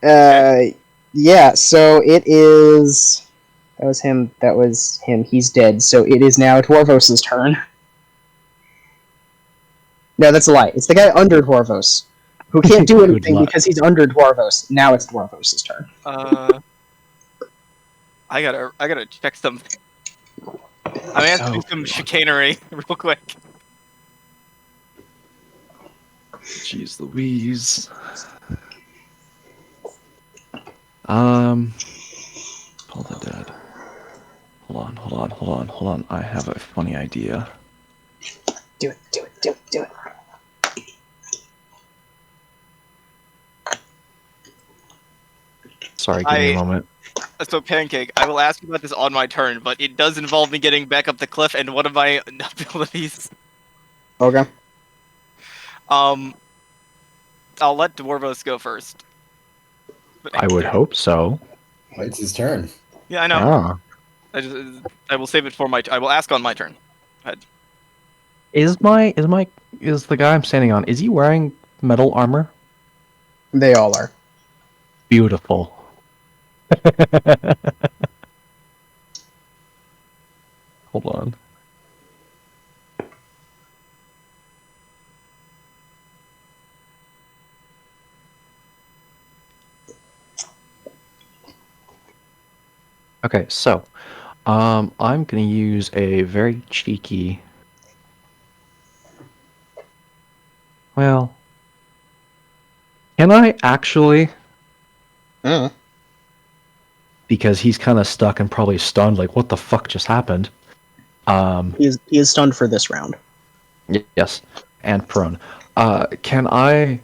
Yeah, so it is... That was him. He's dead. So it is now Dwarvos' turn. No, that's a lie. It's the guy under Dwarvos, who can't do Good anything luck. because he's under Dwarvos. Now it's Dwarvos' turn. I gotta check something. I'm answering some chicanery real quick. Jeez Louise. Pull the dead. Hold on. I have a funny idea. Do it. Sorry, give me a moment. So Pancake, I will ask you about this on my turn, but it does involve me getting back up the cliff and one of my abilities. Okay. I'll let Dwarvos go first. But I would hope so. It's his turn. Yeah, I know. Ah. I will save it for I will ask on my turn. Is the guy I'm standing on, is he wearing metal armor? They all are. Beautiful. Hold on. Okay, so I'm gonna use a very cheeky. Well, can I actually? Mm. because he's kind of stuck and probably stunned, like, what the fuck just happened? He is stunned for this round. Yes, and prone. Can I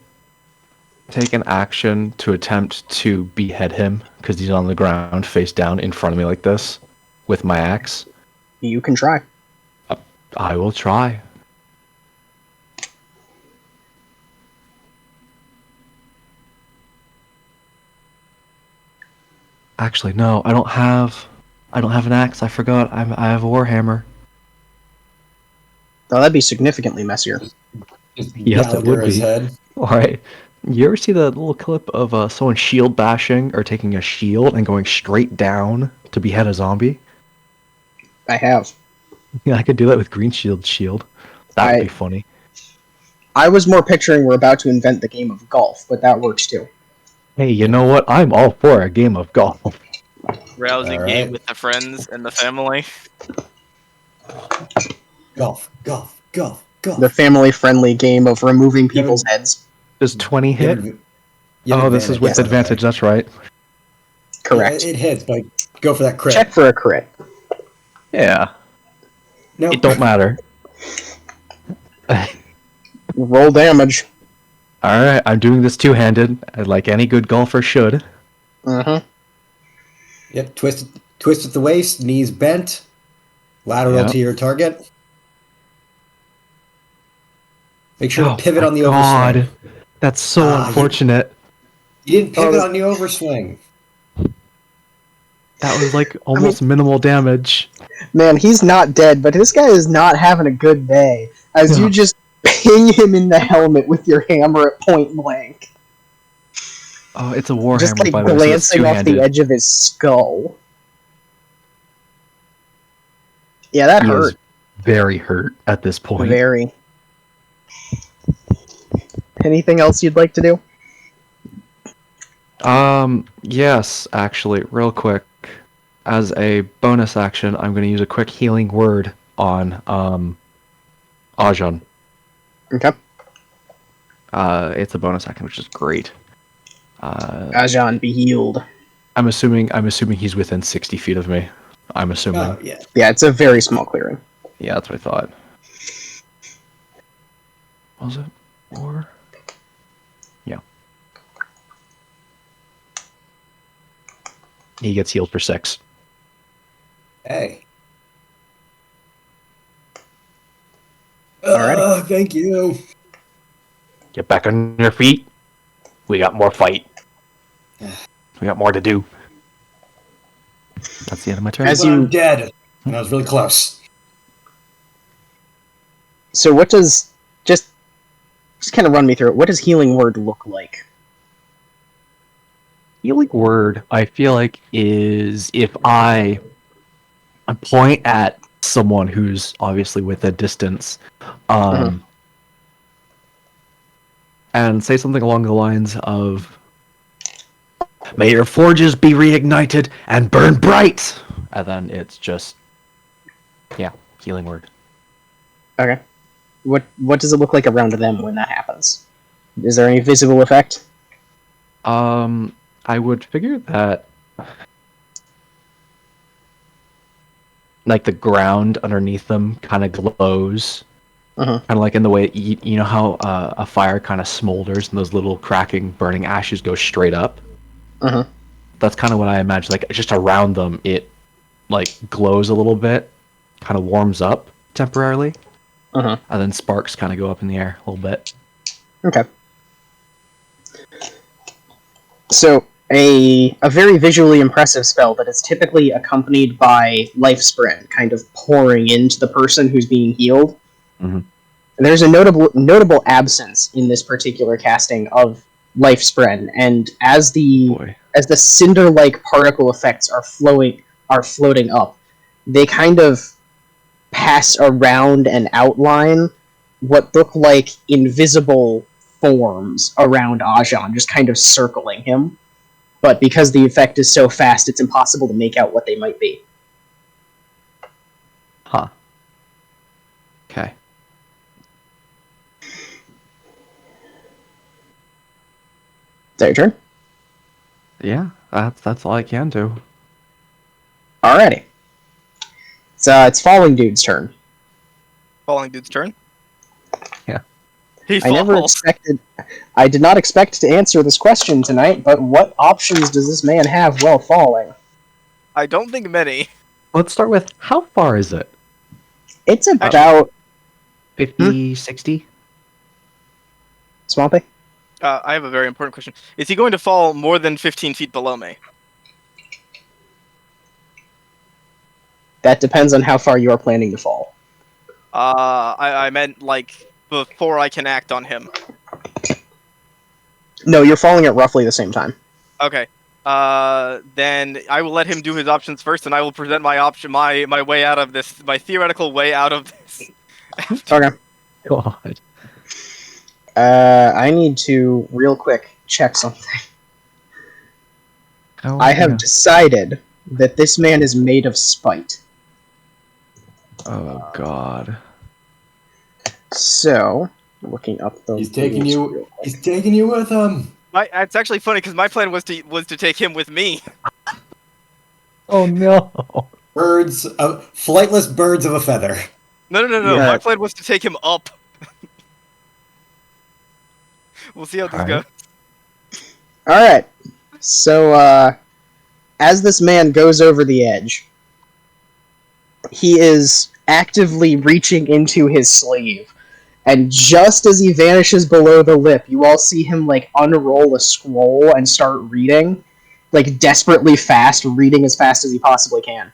take an action to attempt to behead him because he's on the ground face down in front of me like this with my axe? You can try. I will try. Actually, no, I don't have an axe. I forgot. I have a warhammer. Oh, that'd be significantly messier. Just Yes, it Gallagher would his be. head. All right. You ever see that little clip of someone shield bashing or taking a shield and going straight down to behead a zombie? I have. Yeah, I could do that with green shield. That would be I funny. I was more picturing we're about to invent the game of golf, but that works too. Hey, you know what? I'm all for a game of golf. Rousing All game right. with the friends and the family. Golf, golf, golf, golf. The family-friendly game of removing You have people's a- heads. Does 20 You hit? have, you have Oh, this is with by the way. advantage. That's right. Correct. Yeah, it hits, but go for that crit. Check for a crit. Yeah. No, It don't matter. Roll damage. All right, I'm doing this two-handed, like any good golfer should. Mm-hmm. Yep, twist at the waist, knees bent, lateral Yep. to your target. Make sure Oh to pivot my on the God, overswing. that's so Ah, unfortunate. You didn't pivot Oh, on the overswing. That was like almost minimal damage. Man, he's not dead, but this guy is not having a good day. As you No. just ping him in the helmet with your hammer at point blank. Oh, it's a Just warhammer, like by the way, so it's glancing off the two-handed. edge of his skull. Yeah, that He hurt. is very hurt at this point. Very. Anything else you'd like to do? Yes, actually, real quick. As a bonus action, I'm going to use a quick healing word on Ajan. Okay. It's a bonus action, which is great. Ajan, be healed. I'm assuming he's within 60 feet of me. I'm assuming. Oh, yeah. Yeah, it's a very small clearing. Yeah, that's what I thought. Was it? Or yeah. He gets healed for 6. Hey. Alrighty. Thank you. Get back on your feet. We got more fight. We got more to do. That's the end of my turn. As But you- I'm dead. And I was really close. So what does... Just kind of run me through it. What does healing word look like? Healing word, I feel like, is if I point at someone who's obviously with a distance, and say something along the lines of, "May your forges be reignited and burn bright," and then it's just, yeah, healing word. Okay. What does it look like around them when that happens? Is there any visible effect? I would figure that like the ground underneath them kind of glows, kind of like in the way you know how a fire kind of smolders and those little cracking, burning ashes go straight up. That's kind of what I imagine. Like just around them, it like glows a little bit, kind of warms up temporarily, and then sparks kind of go up in the air a little bit. Okay. So, a very visually impressive spell that is typically accompanied by life spread, kind of pouring into the person who's being healed. Mhm. There's a notable absence in this particular casting of life spread, and as the cinder-like particle effects are floating up, they kind of pass around and outline what look like invisible forms around Ajan, just kind of circling him. But because the effect is so fast, it's impossible to make out what they might be. Huh. Okay. Is that your turn? Yeah, that's all I can do. Alrighty. It's Falling Dude's turn. Falling dude's turn. Yeah. He I never falls. expected. I did not expect to answer this question tonight, but what options does this man have while falling? I don't think many. Let's start with how far is it? It's Actually- about 50, 60? Swampy. I have a very important question. Is he going to fall more than 15 feet below me? That depends on how far you are planning to fall. I meant like before I can act on him. No, you're falling at roughly the same time. Okay. Then I will let him do his options first, and I will present my option, my way out of this, my theoretical way out of this. Okay. God. I need to real quick check something. Oh, I have yeah. decided that this man is made of spite. Oh, God. So, looking up the. He's taking rules you. real quick. He's taking you with him. It's actually funny because my plan was to take him with me. Oh, no. Flightless birds of a feather. No. Yeah. My plan was to take him up. We'll see how this Alright. goes. Alright. So, as this man goes over the edge, he is actively reaching into his sleeve. And just as he vanishes below the lip, you all see him, like, unroll a scroll and start reading. Like, desperately fast, reading as fast as he possibly can.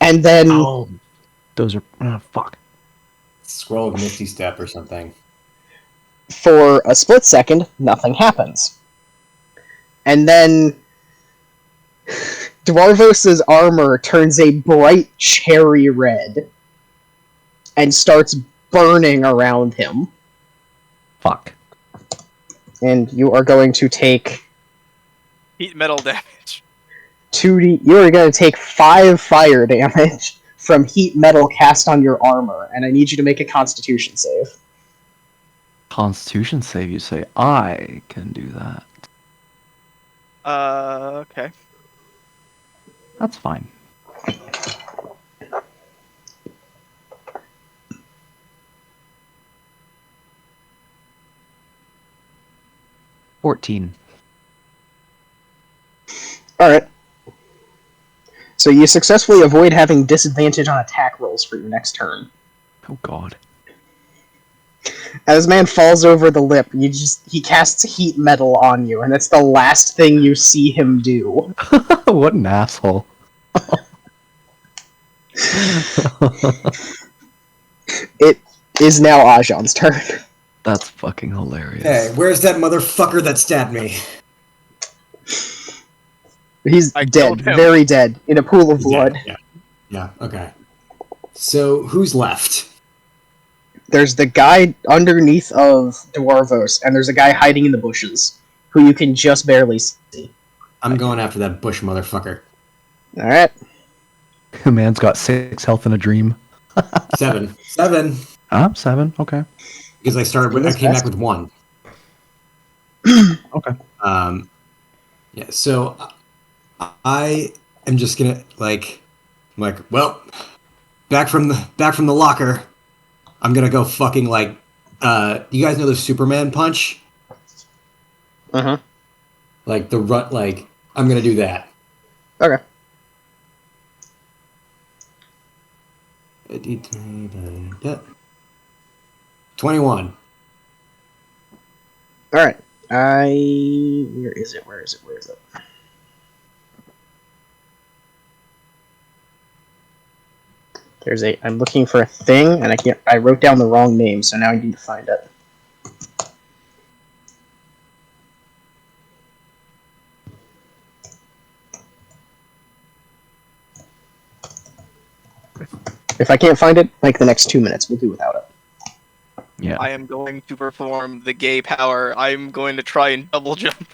And then... Oh, those are... fuck. Scroll of Misty Step or something. For a split second, nothing happens. And then Dwarvos' armor turns a bright cherry red and starts burning around him. Fuck. And you are going to take Heat metal damage. 2d. You are going to take 5 fire damage from heat metal cast on your armor, and I need you to make a Constitution save. Constitution save, you say? I can do that. Okay. That's fine. $14. Alright. So you successfully avoid having disadvantage on attack rolls for your next turn. Oh, God. As man falls over the lip, he casts heat metal on you, and that's the last thing you see him do. What an asshole. It is now Ajan's turn. That's fucking hilarious. Hey, where's that motherfucker that stabbed me? He's I dead, killed him. very dead, in a pool of He's blood. dead. Yeah, okay. So, who's left? There's the guy underneath of Dwarvos, and there's a guy hiding in the bushes, who you can just barely see. I'm going after that bush motherfucker. Alright. Man's got 6 health in a dream. 7. 7, okay. Because I came back with 1. Okay. Yeah, so I am just gonna well, back from the locker. I'm gonna go fucking you guys know the Superman punch? Uh-huh. Like the run, I'm gonna do that. Okay. 21. Alright. Where is it? I'm looking for a thing, and I wrote down the wrong name, so now I need to find it. If I can't find it, the next 2 minutes, we'll do without it. Yeah. I am going to perform the gay power. I'm going to try and double jump.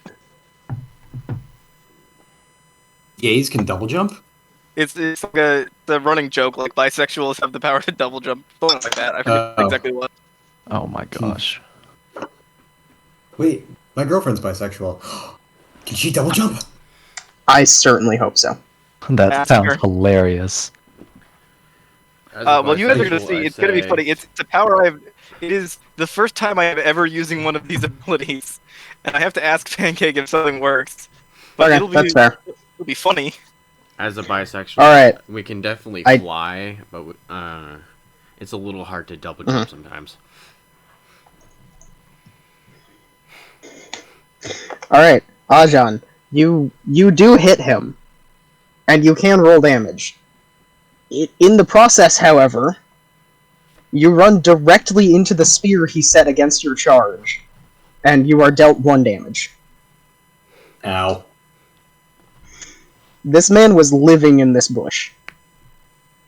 Gays can double jump? It's like the running joke, like bisexuals have the power to double jump. Something like that. I forget Oh. exactly what. Oh my gosh. Wait, my girlfriend's bisexual. Can she double jump? I certainly hope so. That Ask sounds her. hilarious. As a Well, you guys are gonna bisexual, see. I It's gonna be say- funny. It's a power I've. It is the first time I am ever using one of these abilities, and I have to ask Pancake if something works. But Okay, that's fair. it'll be funny. As a bisexual, Alright. we can definitely I- fly, but it's a little hard to double jump sometimes. Alright, Ajan, you do hit him, and you can roll damage. In the process, however, you run directly into the spear he set against your charge, and you are dealt 1 damage. Ow. This man was living in this bush.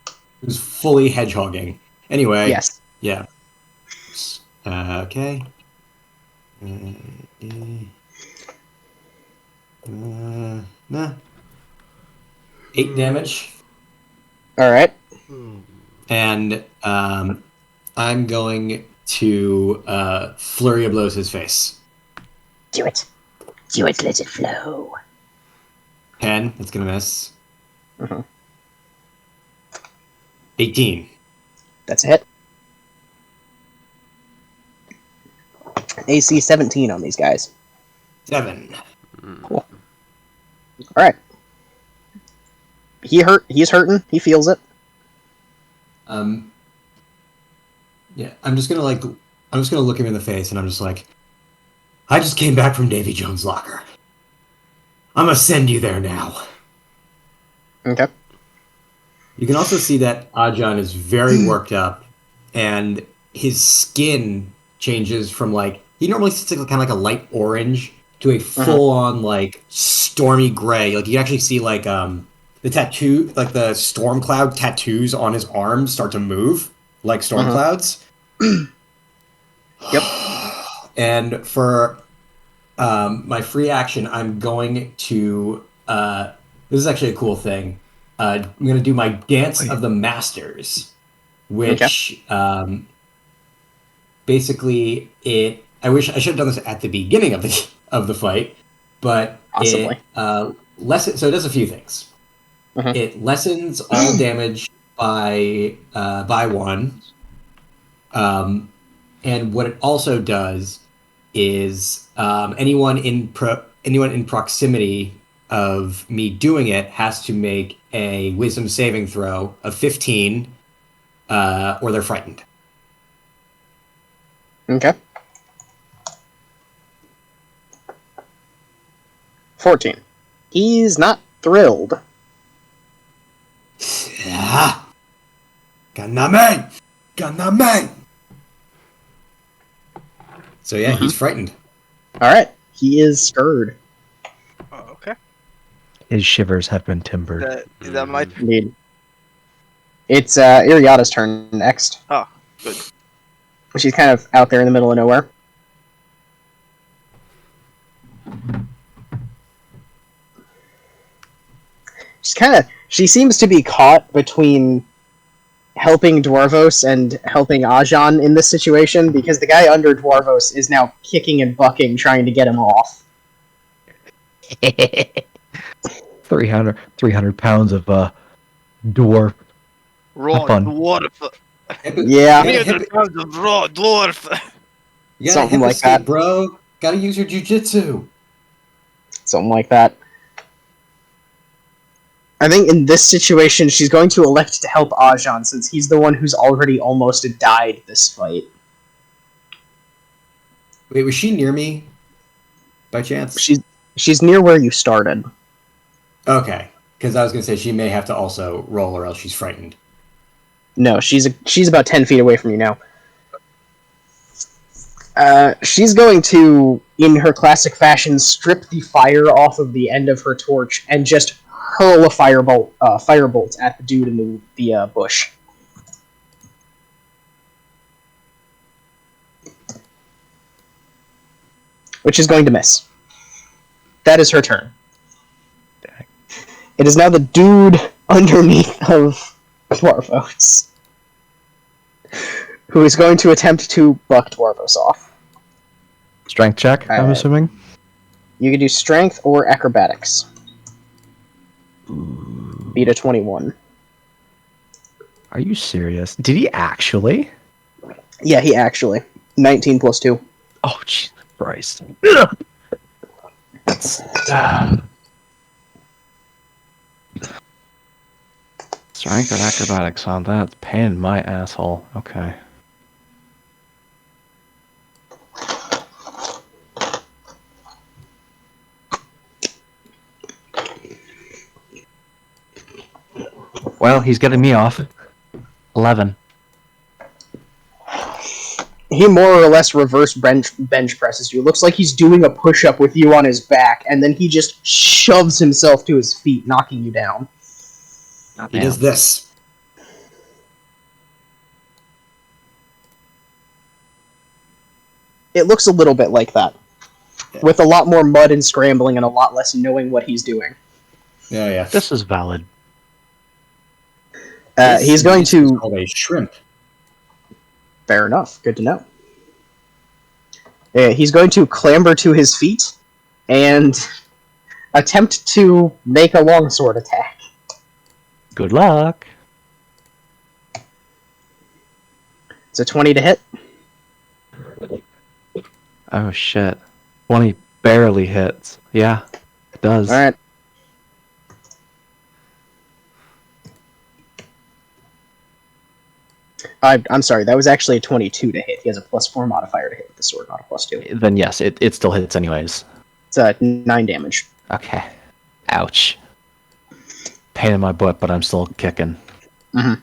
It was fully hedgehogging. Anyway. Yes. Yeah. Okay. Nah. 8 damage. Alright. And I'm going to Flurry of Blows his face. Do it. Do it, let it flow. 10. That's going to miss. Mhm. 18. That's a hit. AC 17 on these guys. 7. Cool. Alright. He's hurting. He feels it. Yeah, I'm just gonna look him in the face and I'm just like, I just came back from Davy Jones' locker. I'm gonna send you there now. Okay. You can also see that Ajan is very worked up, and his skin changes from like he normally sits like kind of like a light orange to a full on like stormy gray. Like you can actually see like the tattoo, like the storm cloud tattoos on his arms start to move like storm clouds. Yep. And for my free action, I'm going to. This is actually a cool thing. I'm going to do my Dance of the Masters, which basically it. I wish I should have done this at the beginning of the fight, but Possibly. So it does a few things. It lessens all damage by 1. And what it also does is anyone in proximity of me doing it has to make a Wisdom saving throw of 15, or they're frightened. Okay. 14. He's not thrilled. Yeah. Ganame! Ganame! So yeah, he's frightened. Alright. He is scared. Oh, okay. His shivers have been timbered. Is that my? Indeed. It's Iriada's turn next. Oh, good. She's kind of out there in the middle of nowhere. She seems to be caught between helping Dwarvos and helping Ajan in this situation, because the guy under Dwarvos is now kicking and bucking, trying to get him off. 300 pounds of dwarf. Raw fun. dwarf. Yeah. 300 pounds of raw dwarf. You gotta Something hip like escape, that. bro. Gotta use your jujitsu. Something like that. I think in this situation, she's going to elect to help Ajan, since he's the one who's already almost died this fight. Wait, was she near me? By chance? She's near where you started. Okay. Because I was gonna say she may have to also roll or else she's frightened. No, she's about 10 feet away from you now. She's going to, in her classic fashion, strip the fire off of the end of her torch and just hurl a firebolt at the dude in the bush. Which is going to miss. That is her turn. Dang. It is now the dude underneath of Dwarvos, who is going to attempt to buck Dwarvos off. Strength check, I'm assuming? You can do strength or acrobatics. beat a 21. Are you serious? Did he actually? Yeah, he actually. 19 plus 2. Oh, Jesus Christ. That's... Strength or acrobatics on that? Pain in my asshole. Okay. Well, he's getting me off. 11. He more or less reverse bench presses you. Looks like he's doing a push-up with you on his back, and then he just shoves himself to his feet, knocking you down. He does this. It looks a little bit like that. Yeah. With a lot more mud and scrambling and a lot less knowing what he's doing. Yeah. This is valid. He's going This is to... called a shrimp. Fair enough. Good to know. He's going to clamber to his feet and attempt to make a longsword attack. Good luck. It's a 20 to hit. Oh, shit. 20 barely hits. Yeah, it does. Alright. I'm sorry, that was actually a 22 to hit. He has a +4 modifier to hit with the sword, not a +2. Then yes, it still hits anyways. It's 9 damage. Okay. Ouch. Pain in my butt, but I'm still kicking. Mm-hmm.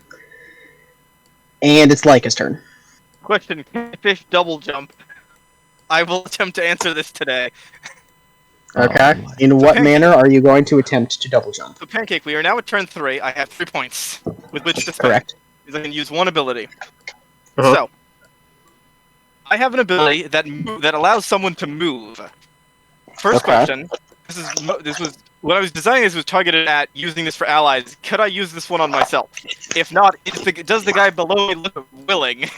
And it's Lyca's turn. Question: can fish double jump? I will attempt to answer this today. Okay. Oh, In what manner are you going to attempt to double jump? So, Pancake, we are now at turn 3. I have 3 points with which to spend. Correct. Because I can use one ability. Uh-huh. So, I have an ability that allows someone to move. First Okay. question: this was when I was designing this was targeted at using this for allies. Could I use this one on myself? If not, does the guy below me look willing?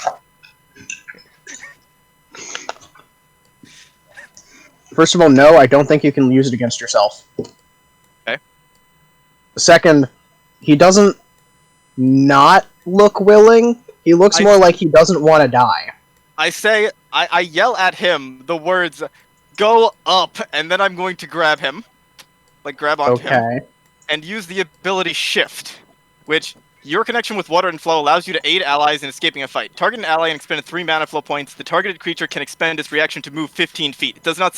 First of all, no, I don't think you can use it against yourself. Okay. Second, he doesn't not look willing. He looks more like he doesn't want to die. I yell at him the words, "Go up," and then I'm going to grab him. Like, grab onto him. Okay. And use the ability Shift, which your connection with water and flow allows you to aid allies in escaping a fight. Target an ally and expend 3 mana flow points. The targeted creature can expend its reaction to move 15 feet. It does not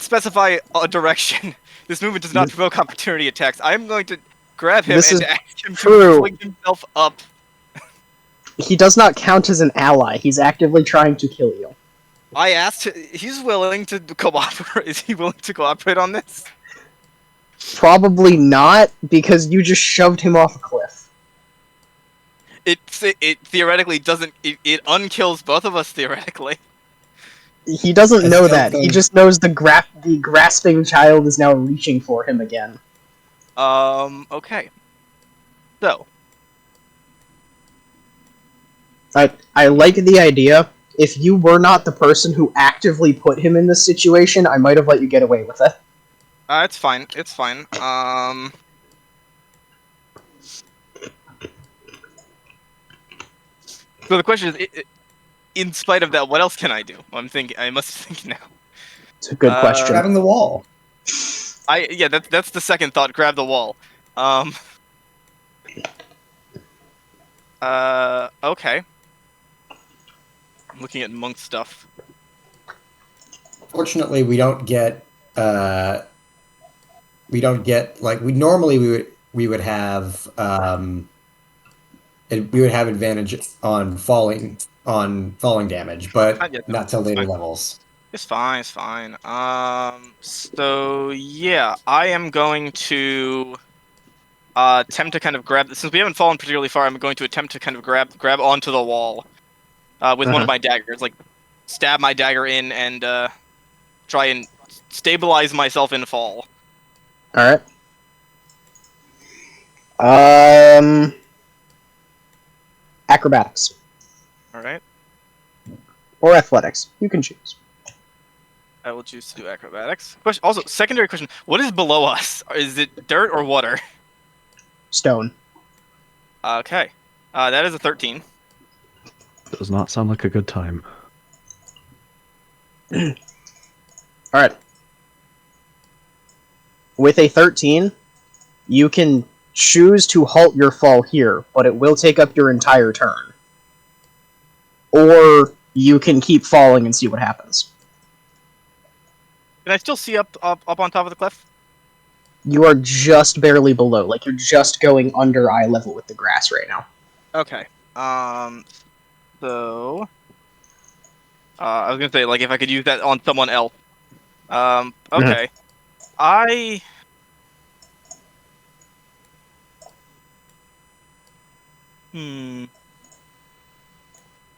specify a direction. This movement does not provoke opportunity attacks. I am going to grab him and ask him to fling himself up. He does not count as an ally. He's actively trying to kill you. I asked. He's willing to cooperate. Is he willing to cooperate on this? Probably not, because you just shoved him off a cliff. It theoretically doesn't. It unkills both of us theoretically. He doesn't know that. He just knows the grasping child is now reaching for him again. Okay. So. I like the idea. If you were not the person who actively put him in this situation, I might have let you get away with it. It's fine. It's fine. So the question is, in spite of that, what else can I do? I must think now. It's a good question. Grabbing the wall. That's the second thought. Grab the wall. Okay. I'm looking at monk stuff. Fortunately, we don't get like we normally we would have we would have advantage on falling damage, but not till later levels. It's fine. It's fine. So yeah, I am going to attempt to kind of grab. Since we haven't fallen particularly far, I'm going to attempt to kind of grab onto the wall with one of my daggers, like stab my dagger in and try and stabilize myself in fall. All right. Acrobatics. All right. Or athletics. You can choose. I will choose to do acrobatics. Also, secondary question: what is below us? Is it dirt or water? stone. Okay. That is a 13. Does not sound like a good time. Alright. With a 13, you can choose to halt your fall here, but it will take up your entire turn. Or you can keep falling and see what happens. Can I still see up on top of the cliff? You are just barely below, like you're just going under eye level with the grass right now. Okay. So I was gonna say, like, if I could use that on someone else. Okay. I. Hmm.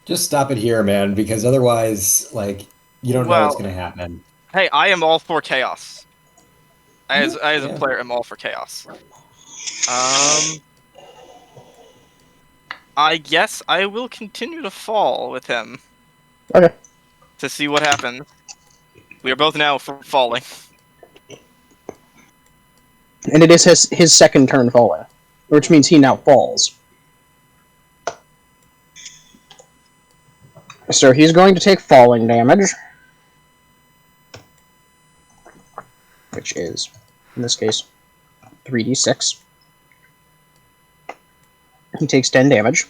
Just stop it here, man, because otherwise, like, you don't know what's Well, gonna happen. hey, I am all for chaos. As a Yeah. player, I'm all for chaos. I guess I will continue to fall with him Okay. to see what happens. We are both now falling. And it is his second turn falling, which means he now falls. So he's going to take falling damage, which is, in this case, 3d6. He takes 10 damage.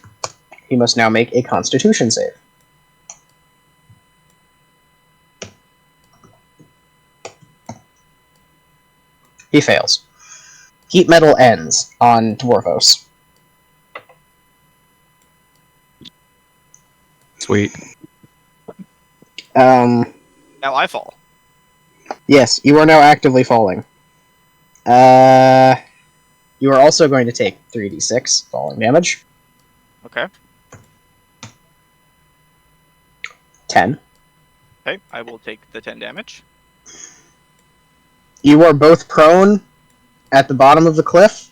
He must now make a Constitution save. He fails. Heat metal ends on Dwarfos. Sweet. Now I fall. Yes, you are now actively falling. You are also going to take 3d6 falling damage. Okay. 10. Okay, I will take the 10 damage. You are both prone at the bottom of the cliff,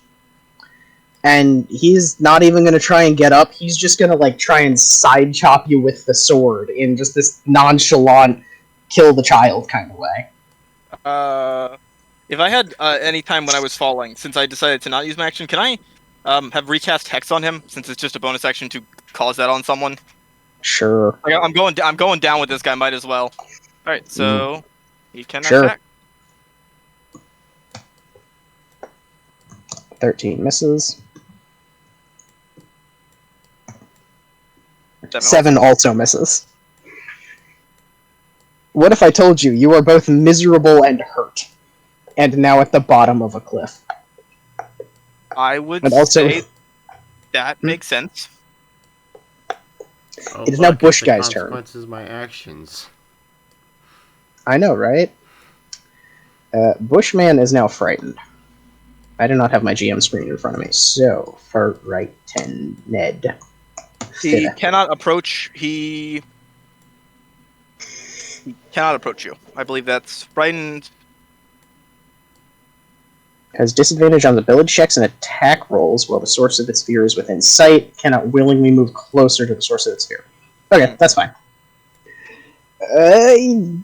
and he's not even going to try and get up. He's just going to like try and side chop you with the sword in just this nonchalant kill the child kind of way. If I had any time when I was falling, since I decided to not use my action, can I have recast Hex on him, since it's just a bonus action to cause that on someone? Sure. I'm going down with this guy. Might as well. All right, so he can Sure. attack. 13 misses. Seven 7 also misses. What if I told you you are both miserable and hurt, and now at the bottom of a cliff? I would And also, say that makes sense. Oh, It is now look, Bush the Guy's turn. consequences of my actions. I know, right? Bushman is now frightened. I do not have my GM screen in front of me, so far right 10 Ned. He Fitta. cannot approach. He cannot approach you. I believe that's frightened. Has disadvantage on ability checks and attack rolls while the source of its fear is within sight. Cannot willingly move closer to the source of its fear. Okay, that's fine.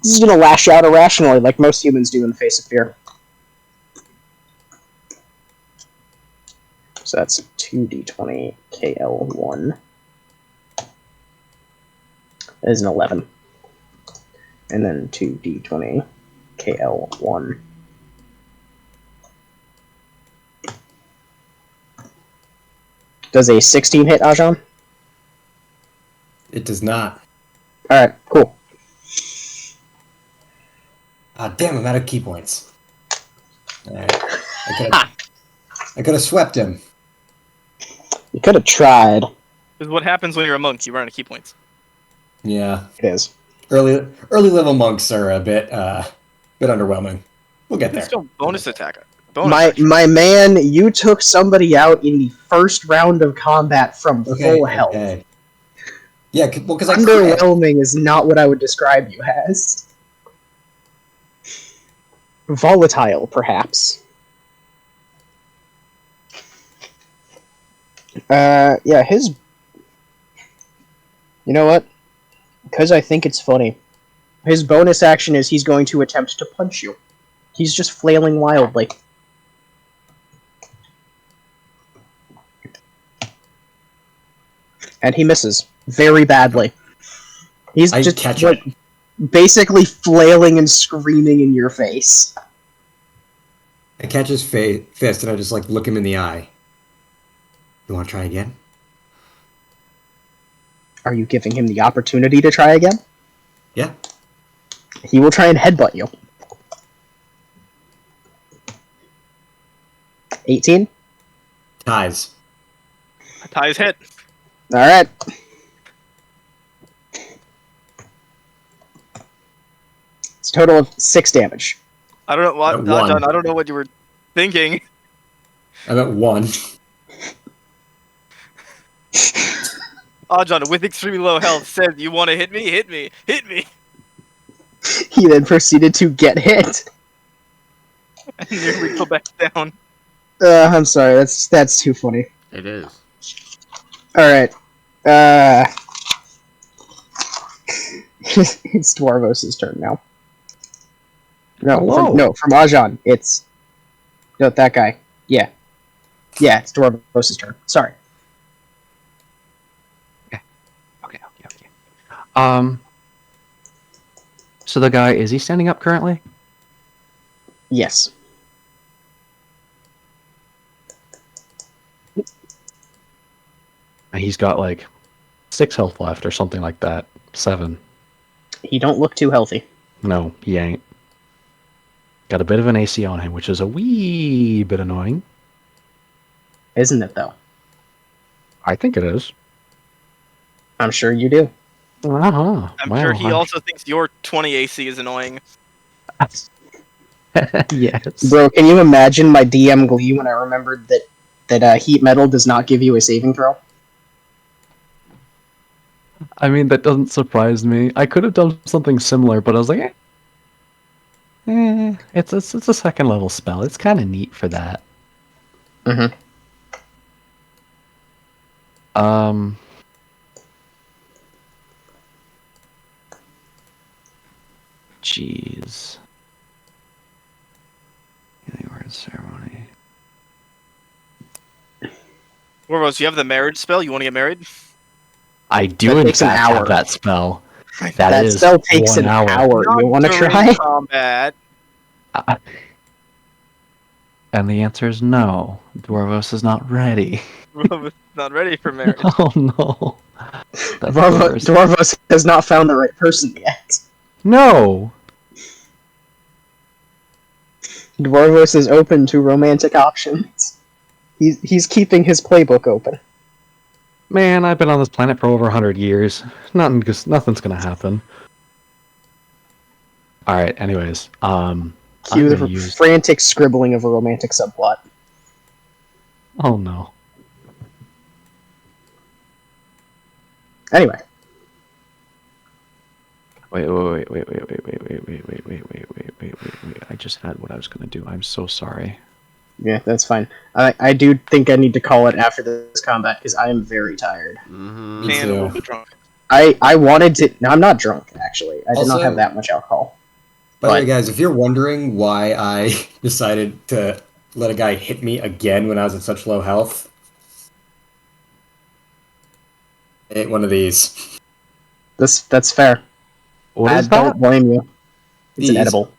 He's gonna lash out irrationally like most humans do in the face of fear. So that's 2d20 KL1. That is an 11. And then 2d20 KL1. Does a 16 hit, Ajan? It does not. Alright, cool. Ah, damn, I'm out of key points. Alright. I could have swept him. You could have tried. This is what happens when you're a monk. You run out of key points. Yeah. It is. Early level monks are a bit underwhelming. We'll get You can there. still bonus attack. Bonus My man, you took somebody out in the first round of combat from full health. Okay. Yeah, well, because I crit. Underwhelming is not what I would describe you as. Volatile, perhaps. Yeah, his... You know what? Because I think it's funny. His bonus action is he's going to attempt to punch you. He's just flailing wildly. and he misses very badly. He's I just catch like, basically flailing and screaming in your face. I catch his fist and I just like look him in the eye. You want to try again? Are you giving him the opportunity to try again? Yeah. He will try and headbutt you. 18? Ties. Ties hit. Alright. It's a total of 6 damage. I don't know what, At one. John. I don't know what you were thinking. I'm at 1. John, with extremely low health, says, "You want to hit me? Hit me! Hit me!" He then proceeded to get hit. And nearly go back down. I'm sorry, that's too funny. It is. Alright. It's Dwarvos' turn now. Hello. From Ajan. It's... No, that guy. Yeah. Yeah, it's Dwarvos' turn. Sorry. Okay. So the guy, is he standing up currently? Yes. He's got like 6 health left or something like that. 7. He don't look too healthy. No, he ain't. Got a bit of an AC on him, which is a wee bit annoying. Isn't it, though? I think it is. I'm sure you do. Uh-huh. I'm sure he also thinks your 20 AC is annoying. Yes. Bro, can you imagine my DM glee when I remembered that heat metal does not give you a saving throw? I mean, that doesn't surprise me. I could have done something similar, but I was like, it's a second level spell. It's kind of neat for that. Mm-hmm. Jeez. Healing word ceremony. Warvos, you have the marriage spell? You want to get married? I do That in takes an fact hour. have that spell. That is spell takes 1 an hour. hour. You want to during try? combat. And the answer is no. Dwarvos is not ready. Not ready for marriage. Oh no. That's the worst. Dwarvos has not found the right person yet. No! Dwarvos is open to romantic options. He's keeping his playbook open. Man, I've been on this planet for over 100 years. Nothing's gonna happen. Alright, anyways. Cue the frantic scribbling of a romantic subplot. Oh no. Anyway. Wait. I just had what I was gonna do. I'm so sorry. Yeah, that's fine. I do think I need to call it after this combat, because I am very tired. Mm-hmm. Me And a too. little bit drunk. I wanted to... No, I'm not drunk, actually. I did not Also- have that much alcohol. By the way, But- guys, if you're wondering why I decided to let a guy hit me again when I was at such low health, I ate one of these. That's fair. What I is don't that? blame you. It's an These edible.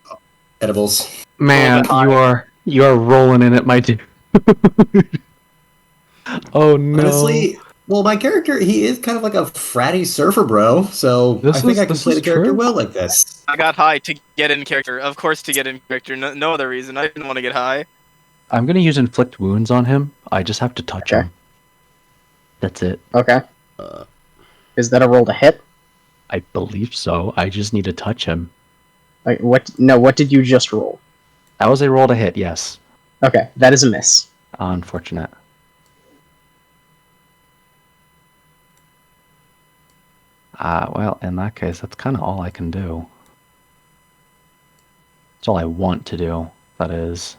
edibles. Man, you are rolling in it, my dude. Oh no. Honestly, well, my character, he is kind of like a fratty surfer bro, so I think I can play the character well like this. I got high to get in character. Of course, to get in character. No other reason. I didn't want to get high. I'm gonna use inflict wounds on him. I just have to touch Okay. him. That's it. Okay. Is that a roll to hit? I believe so. I just need to touch him. Like what? No, what did you just roll? That was a roll to hit, yes. Okay, that is a miss. Unfortunate. Well, in that case, that's kind of all I can do. It's all I want to do, that is.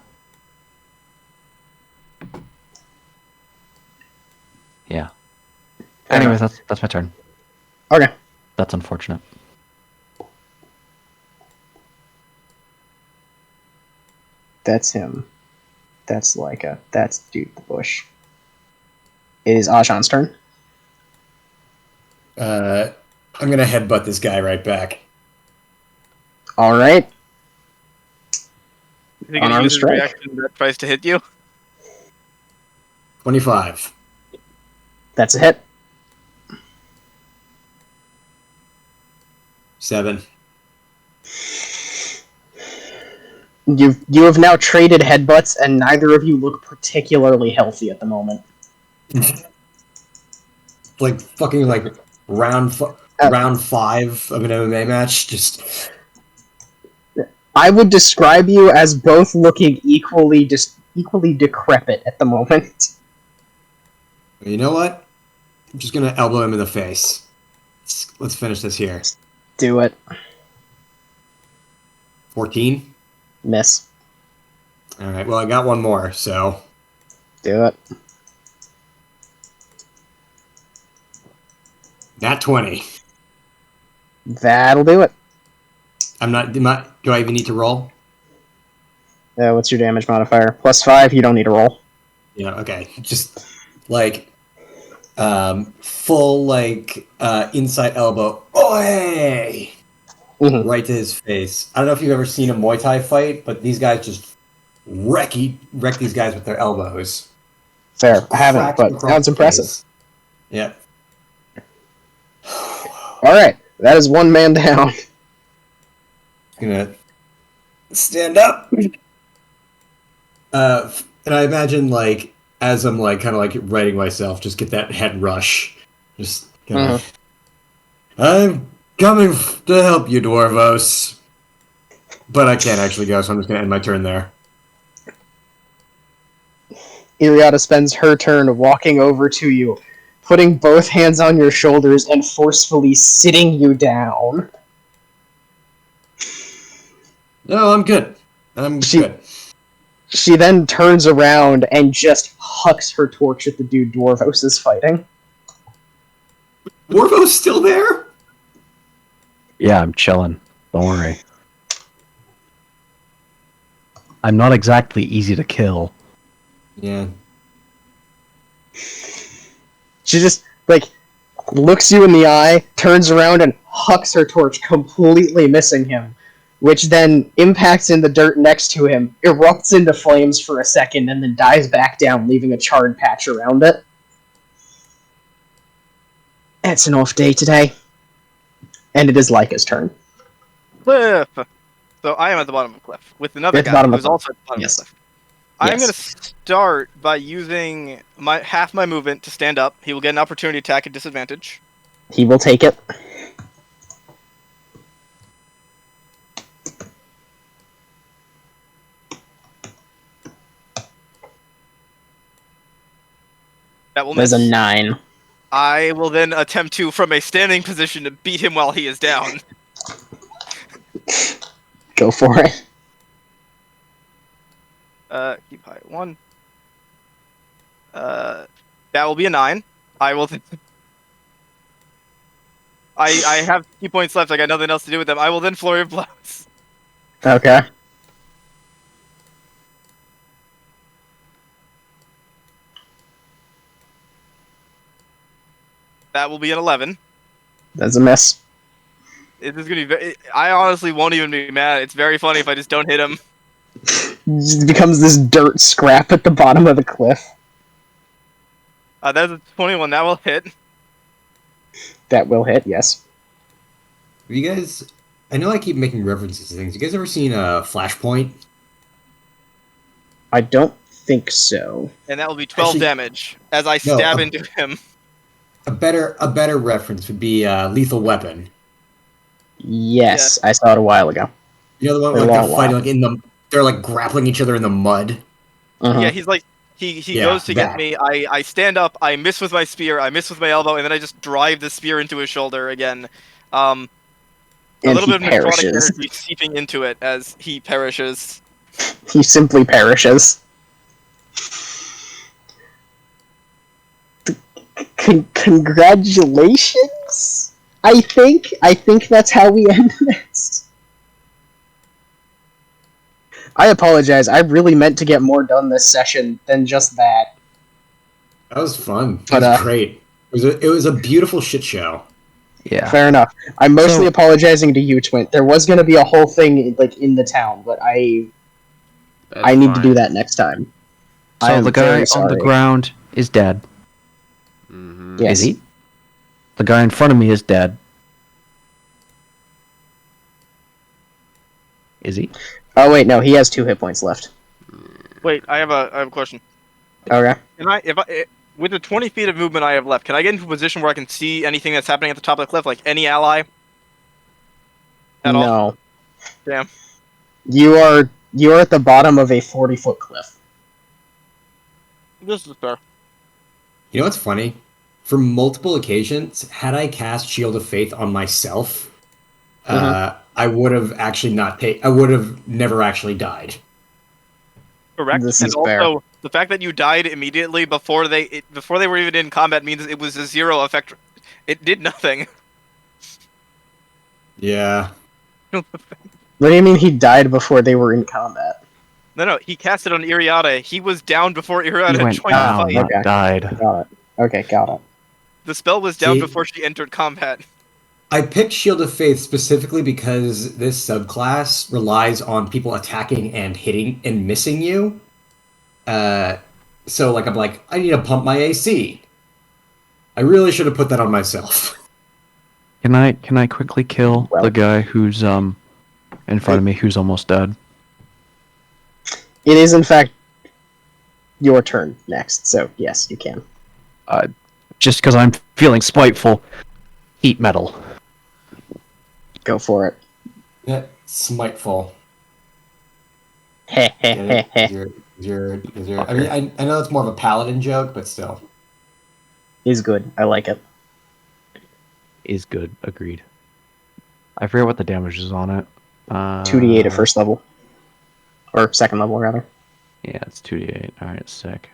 Yeah. Anyways, that's my turn. Okay. That's unfortunate. That's him. That's dude the bush. It is Ajan's turn. I'm gonna headbutt this guy right back. All right. Is he going to Unarmed use his strike. reaction that tries to hit you? 25. That's a hit. 7. You have now traded headbutts, and neither of you look particularly healthy at the moment. Like fucking like round 5 of an MMA match. Just I would describe you as both looking equally decrepit at the moment. you know what? I'm just gonna elbow him in the face. Let's finish this here. Do it. 14. Miss. All right. Well, I got one more, so Do it. nat 20. That'll do it. I'm not. Do I even need to roll? What's your damage modifier? +5. You don't need to roll. Yeah. Okay. Just like full like inside elbow. Oi! Mhm. Right to his face. I don't know if you've ever seen a Muay Thai fight, but these guys just wreck these guys with their elbows. Fair. I haven't, Crack but them across sounds the impressive. face. Yeah. All right, that is one man down. Gonna stand up. And I imagine like as I'm like kind of like writing myself, just get that head rush. Just kind of. I'm coming to help you, Dwarvos. But I can't actually go, so I'm just gonna end my turn there. Iriata spends her turn walking over to you, putting both hands on your shoulders and forcefully sitting you down. No, I'm good. I'm good. She then turns around and just hucks her torch at the dude Dwarvos is fighting. Dwarvos still there? Yeah, I'm chilling. Don't worry. I'm not exactly easy to kill. Yeah. She just, like, looks you in the eye, turns around, and hucks her torch, completely missing him, which then impacts in the dirt next to him, erupts into flames for a second, and then dies back down, leaving a charred patch around it. It's an off day today. And it is Lyca's turn. Cliff! So I am at the bottom of the cliff with another At the guy bottom of who's the- also at the bottom yes. of the cliff. I'm Yes. going to start by using half my movement to stand up. He will get an opportunity attack at disadvantage. He will take it. That will There's miss. a 9. I will then attempt to, from a standing position, to beat him while he is down. Go for it. Keep high at 1. That will be a 9. I will. I have key points left. I got nothing else to do with them. I will then flurry of blows. Okay. That will be an 11. That's a miss. It is gonna be. I honestly won't even be mad. It's very funny if I just don't hit him. It just becomes this dirt scrap at the bottom of the cliff. That's a 21. That will hit. That will hit, yes. Have you guys? I know I keep making references to things. You guys ever seen Flashpoint? I don't think so. And that will be 12 Actually, damage as I stab into him. A better reference would be Lethal Weapon. Yes, I saw it a while ago. You know the one For a where long they're fighting like they're like grappling each other in the mud. Uh-huh. Yeah, he's like he Yeah, goes to get that. me. I stand up. I miss with my spear. I miss with my elbow, and then I just drive the spear into his shoulder again. A And little he bit of necrotic perishes. energy seeping into it as he perishes. He simply perishes. Congratulations. I think that's how we end this. I apologize. I really meant to get more done this session than just that. That was fun. That But, was great. It was a beautiful shit show. Yeah. Fair enough. I'm mostly So- apologizing to you, Twin. There was going to be a whole thing like in the town, but I That's need to fine. do that next time. I So am the guy very on the sorry. ground is dead. Mm-hmm. Yes. Is he? The guy in front of me is dead. Is he? Oh wait, no, he has 2 hit points left. Wait, I have a question. Okay. Can with the 20 feet of movement I have left, can I get into a position where I can see anything that's happening at the top of the cliff, like any ally? At all? No. Damn. You are at the bottom of a 40-foot cliff. This is fair. You know what's funny? For multiple occasions, had I cast Shield of Faith on myself, I would have actually not take. I would have never actually died. Correct. This And is fair. also, the fact that you died immediately before they were even in combat means it was a 0 effect. It did nothing. Yeah. What do you mean he died before they were in combat? No, he cast it on Iriata. He was down before He Iriata went joined the down, fight. not Okay. died. Got it. Okay, got it. The spell was down See? before she entered combat. I picked Shield of Faith specifically because this subclass relies on people attacking and hitting and missing you. So I'm like, I need to pump my AC. I really should have put that on myself. Can I quickly kill Well. the guy who's in front of me who's almost dead? It is in fact your turn next, so yes, you can. Just because I'm feeling spiteful, eat metal. Go for it. Yeah, Smiteful. Heh heh heh heh. I mean, I know it's more of a paladin joke, but still. He's good. I like it. Is good. Agreed. I forget what the damage is on it. 2d8 at first level. Or second level, rather. Yeah, it's 2d8. Alright, sick.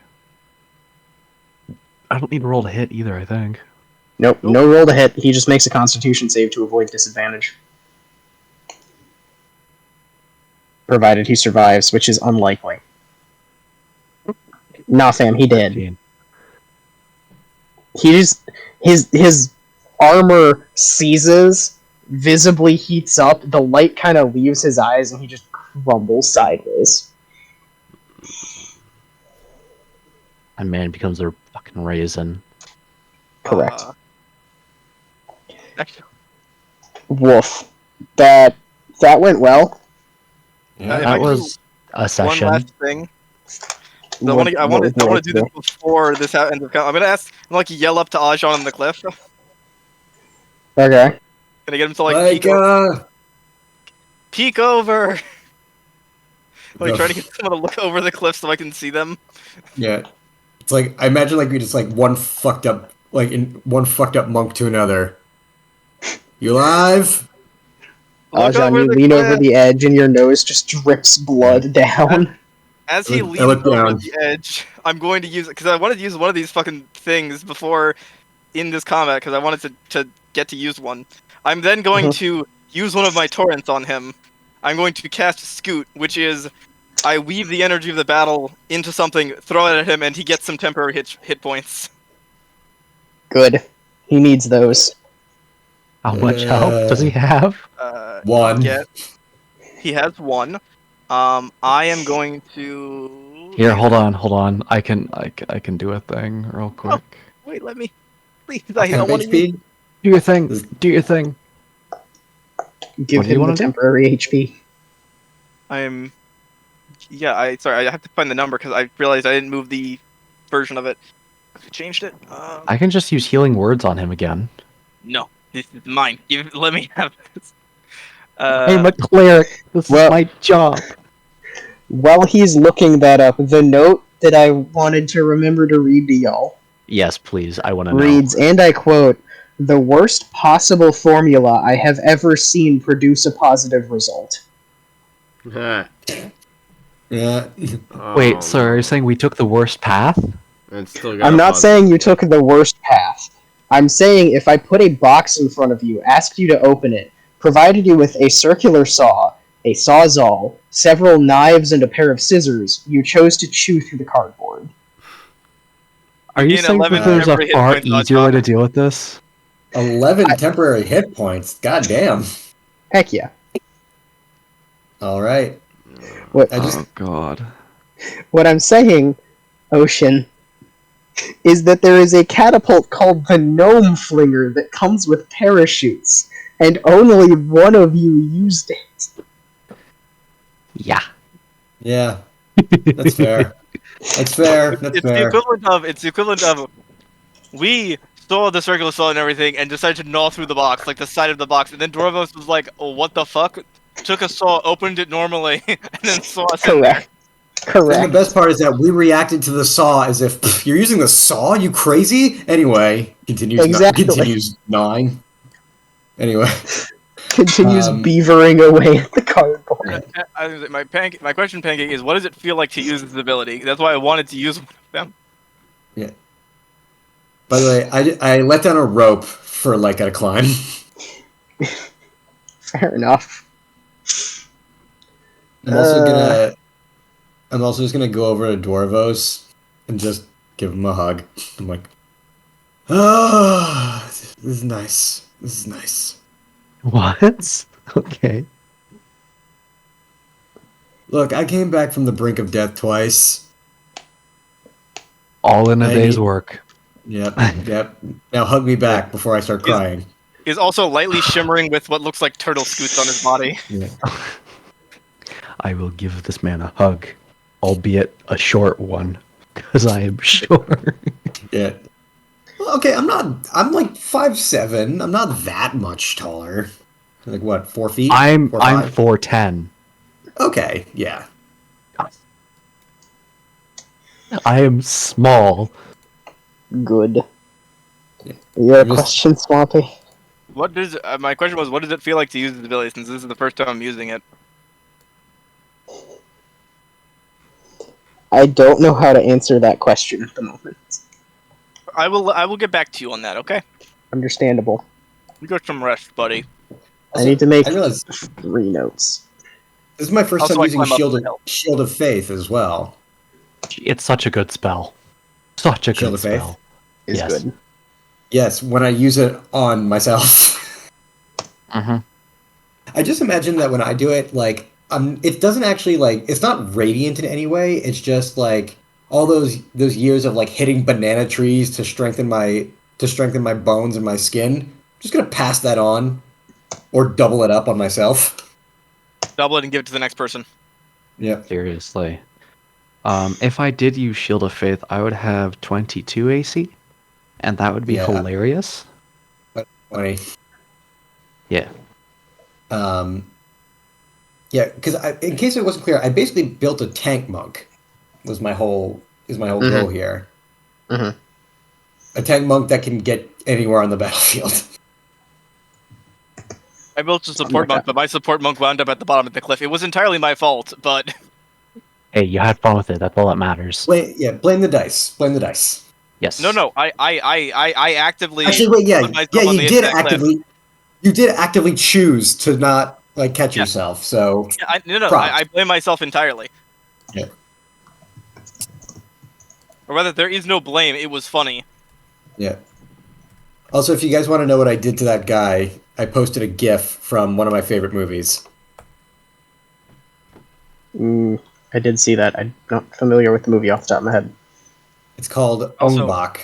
I don't need to roll to hit either, I think. Nope, no roll to hit. He just makes a constitution save to avoid disadvantage. Provided he survives, which is unlikely. Nah, fam, he did. 13. He just his armor seizes, visibly heats up, the light kind of leaves his eyes, and he just crumbles sideways. And man becomes a fucking raisin. Correct. Actually, Woof. That went well. Yeah. if I That could was a one session. last thing. I want to do this before this ends up. I'm gonna yell up to Ajan on the cliff. Okay. Gonna get him to peek over. Trying to get someone to look over the cliff so I can see them. Yeah. It's like I imagine we just one fucked up monk to another. You alive? Look Ajan, over you the lean cliff. over the edge and your nose just drips blood down. As he I leans look over down. the edge, I'm going to use it because I wanted to use one of these fucking things before in this combat because I wanted to get to use one. I'm then going to use one of my torrents on him. I'm going to cast Scoot, which is I weave the energy of the battle into something, throw it at him, and he gets some temporary hit points. Good. He needs those. How much health does he have? One. He has 1. I am going to Here, hold on. I can do a thing real quick. wait. Let me, please. I What kind don't of want to. HP? Do your thing. Do your thing. Give What do you him the wanna do? temporary HP. Sorry. I have to find the number because I realized I didn't move the version of it. I changed it. I can just use healing words on him again. No, this is mine. Let me have this. I'm a cleric. This is my job. While he's looking that up, the note that I wanted to remember to read to y'all Yes, please. I want to know. reads, and I quote, "The worst possible formula I have ever seen produce a positive result." Yeah. Wait, so are you saying we took the worst path? I'm not saying you took the worst path. I'm saying if I put a box in front of you, asked you to open it, provided you with a circular saw, a sawzall, several knives, and a pair of scissors, you chose to chew through the cardboard. Are you gain saying that 11 there's a temporary hit far points on easier way top. to deal with this? 11 temporary hit points. God damn. Heck yeah. All right. What Oh god. what I'm saying, Ocean, is that there is a catapult called the Gnome Flinger that comes with parachutes, and only one of you used it. Yeah. Yeah, that's fair. That's fair. That's It's the fair. equivalent of. It's the equivalent of. We saw the circular saw and everything, and decided to gnaw through the box, like the side of the box, and then Dwarvos was like, "Oh, what the fuck?" Took a saw, opened it normally, and then saw us in there. And the Correct. best part is that we reacted to the saw as if "Pff, you're using the saw, you crazy. Anyway, Exactly. continues 9. Anyway, Continues Um, beavering away at the cardboard. My question, Pancake, is what does it feel like to use this ability? That's why I wanted to use one of them. yeah. By the way, I let down a rope for like a climb. Fair enough. I'm also gonna I'm also just gonna go over to Dwarvos and just give him a hug. I'm like, ah, this is nice. This is nice. What? Okay. Look, I came back from the brink of death twice. All in a I day's need- work. Yep, yep. Now hug me back before I start crying. He's also lightly shimmering with what looks like turtle scoots on his body. Yeah. I will give this man a hug, albeit a short one, because I am sure. Yeah. Well, okay, I'm like 5'7". I'm not that much taller. Like what, 4 feet? I'm 4'5"? 4'10". Okay, yeah. I am small. Good. Yeah. Your I'm just- question, Swampy? What does my question was? What does it feel like to use this ability? Since this is the first time I'm using it. I don't know how to answer that question at the moment. I will get back to you on that. Okay. Understandable. You got some rest, buddy. I need to make I realize 3 notes. this is my first Also, time I using climb up the hill. Shield of Faith as well. It's such a good spell. Such a Shield good of Faith? spell. Is Yes. good. Yes, when I use it on myself. Mm-hmm. I just imagine that when I do it, like, it doesn't actually like it's not radiant in any way. It's just like all those years of like hitting banana trees to strengthen my bones and my skin. I'm just gonna pass that on, or double it up on myself. Double it and give it to the next person. Yeah. Seriously. If I did use Shield of Faith, I would have 22 AC, and that would be Yeah. hilarious. 20. Yeah. Yeah, because in case it wasn't clear, I basically built a tank monk. Was my whole goal here. Mhm. A tank monk that can get anywhere on the battlefield. I built a support monk, but my support monk wound up at the bottom of the cliff. It was entirely my fault, but Hey, you had fun with it. That's all that matters. Blame the dice. Blame the dice. Yes. no, I actively Actually, wait, put myself on the edge of that cliff. You did actively choose to not like catch Yeah. yourself. So Yeah, props. I blame myself entirely. Yeah. Or rather, there is no blame. It was funny. Yeah. Also, if you guys want to know what I did to that guy, I posted a GIF from one of my favorite movies. I did see that. I'm not familiar with the movie off the top of my head. It's called Also- Ongbak.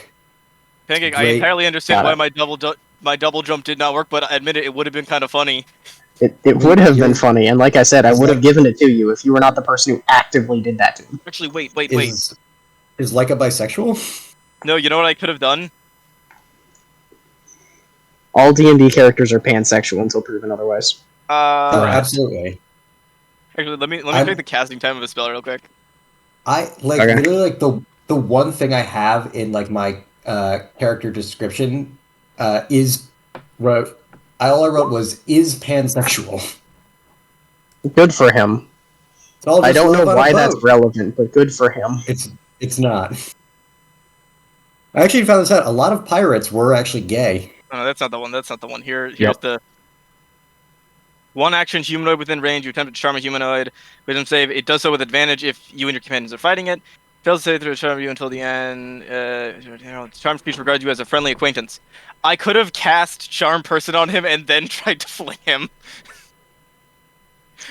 Pancake, I Great. entirely understand Got why it. my double jump did not work, but I admit it would have been kind of funny. It would have been You're- funny, and like I said, I It's would have like- given it to you if you were not the person who actively did that to him. Actually, wait. Is Leica bisexual? No, you know what I could have done? All D&D characters are pansexual until proven otherwise. Oh, Right. absolutely. Actually, let me I'm- check the casting time of a spell real quick. I like Okay. literally like the one thing I have in like my character description is all I wrote was is pansexual. Good for him. It's all I just don't know live on a why that's boat. relevant, but good for him. It's not. I actually found this out. A lot of pirates were actually gay. No, that's not the one. That's not the one. Here's Yep. the one action humanoid within range. You attempt to charm a humanoid. Wisdom save. It does so with advantage if you and your companions are fighting it. Fails to say through a charm you until the end. Charm speech regards you as a friendly acquaintance. I could have cast Charm Person on him and then tried to fling him.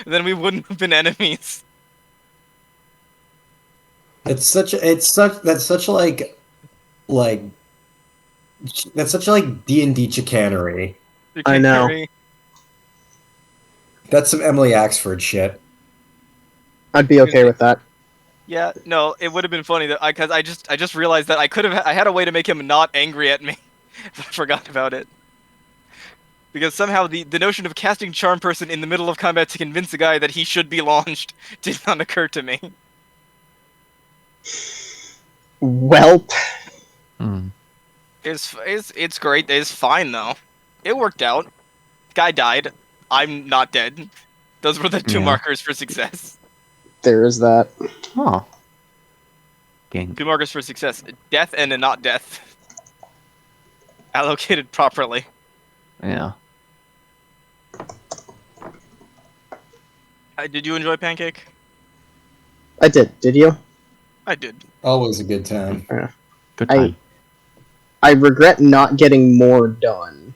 Then we wouldn't have been enemies. That's such like D&D chicanery. I know. That's some Emily Axford shit. I'd be okay with that. Yeah, no, it would have been funny that because I just realized that I had a way to make him not angry at me. But I forgot about it. Because somehow the notion of casting Charm Person in the middle of combat to convince a guy that he should be launched did not occur to me. Welp. It's great. It's fine though. It worked out. Guy died. I'm not dead. Those were the two markers for success. There is that. Oh. Gang. 2 markers for success. Death and a not death. Allocated properly. Yeah. Did you enjoy Pancake? I did. Did you? I did. Always a good time. Good time. I regret not getting more done,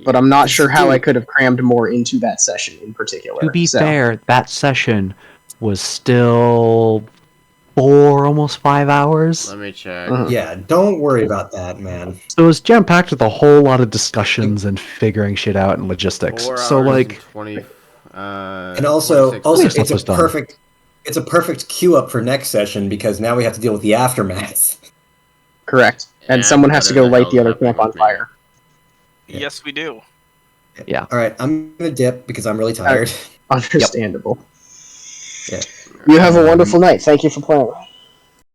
but I'm not sure how I could have crammed more into that session in particular. To be fair, that session was still 4, almost 5 hours. Let me check. Yeah, don't worry about that, man. So it was jam-packed with a whole lot of discussions and figuring shit out and logistics. 4 So, hours like... and 20, And also 26 stuff was done. it's a perfect queue up for next session because now we have to deal with the aftermath. Correct. And Yeah, someone has to go whatever the light the hell's other camp on happening with me. fire. Yes, we do. Yeah. All right, I'm gonna dip because I'm really tired. Understandable. Yeah. You have a wonderful night. Thank you for playing.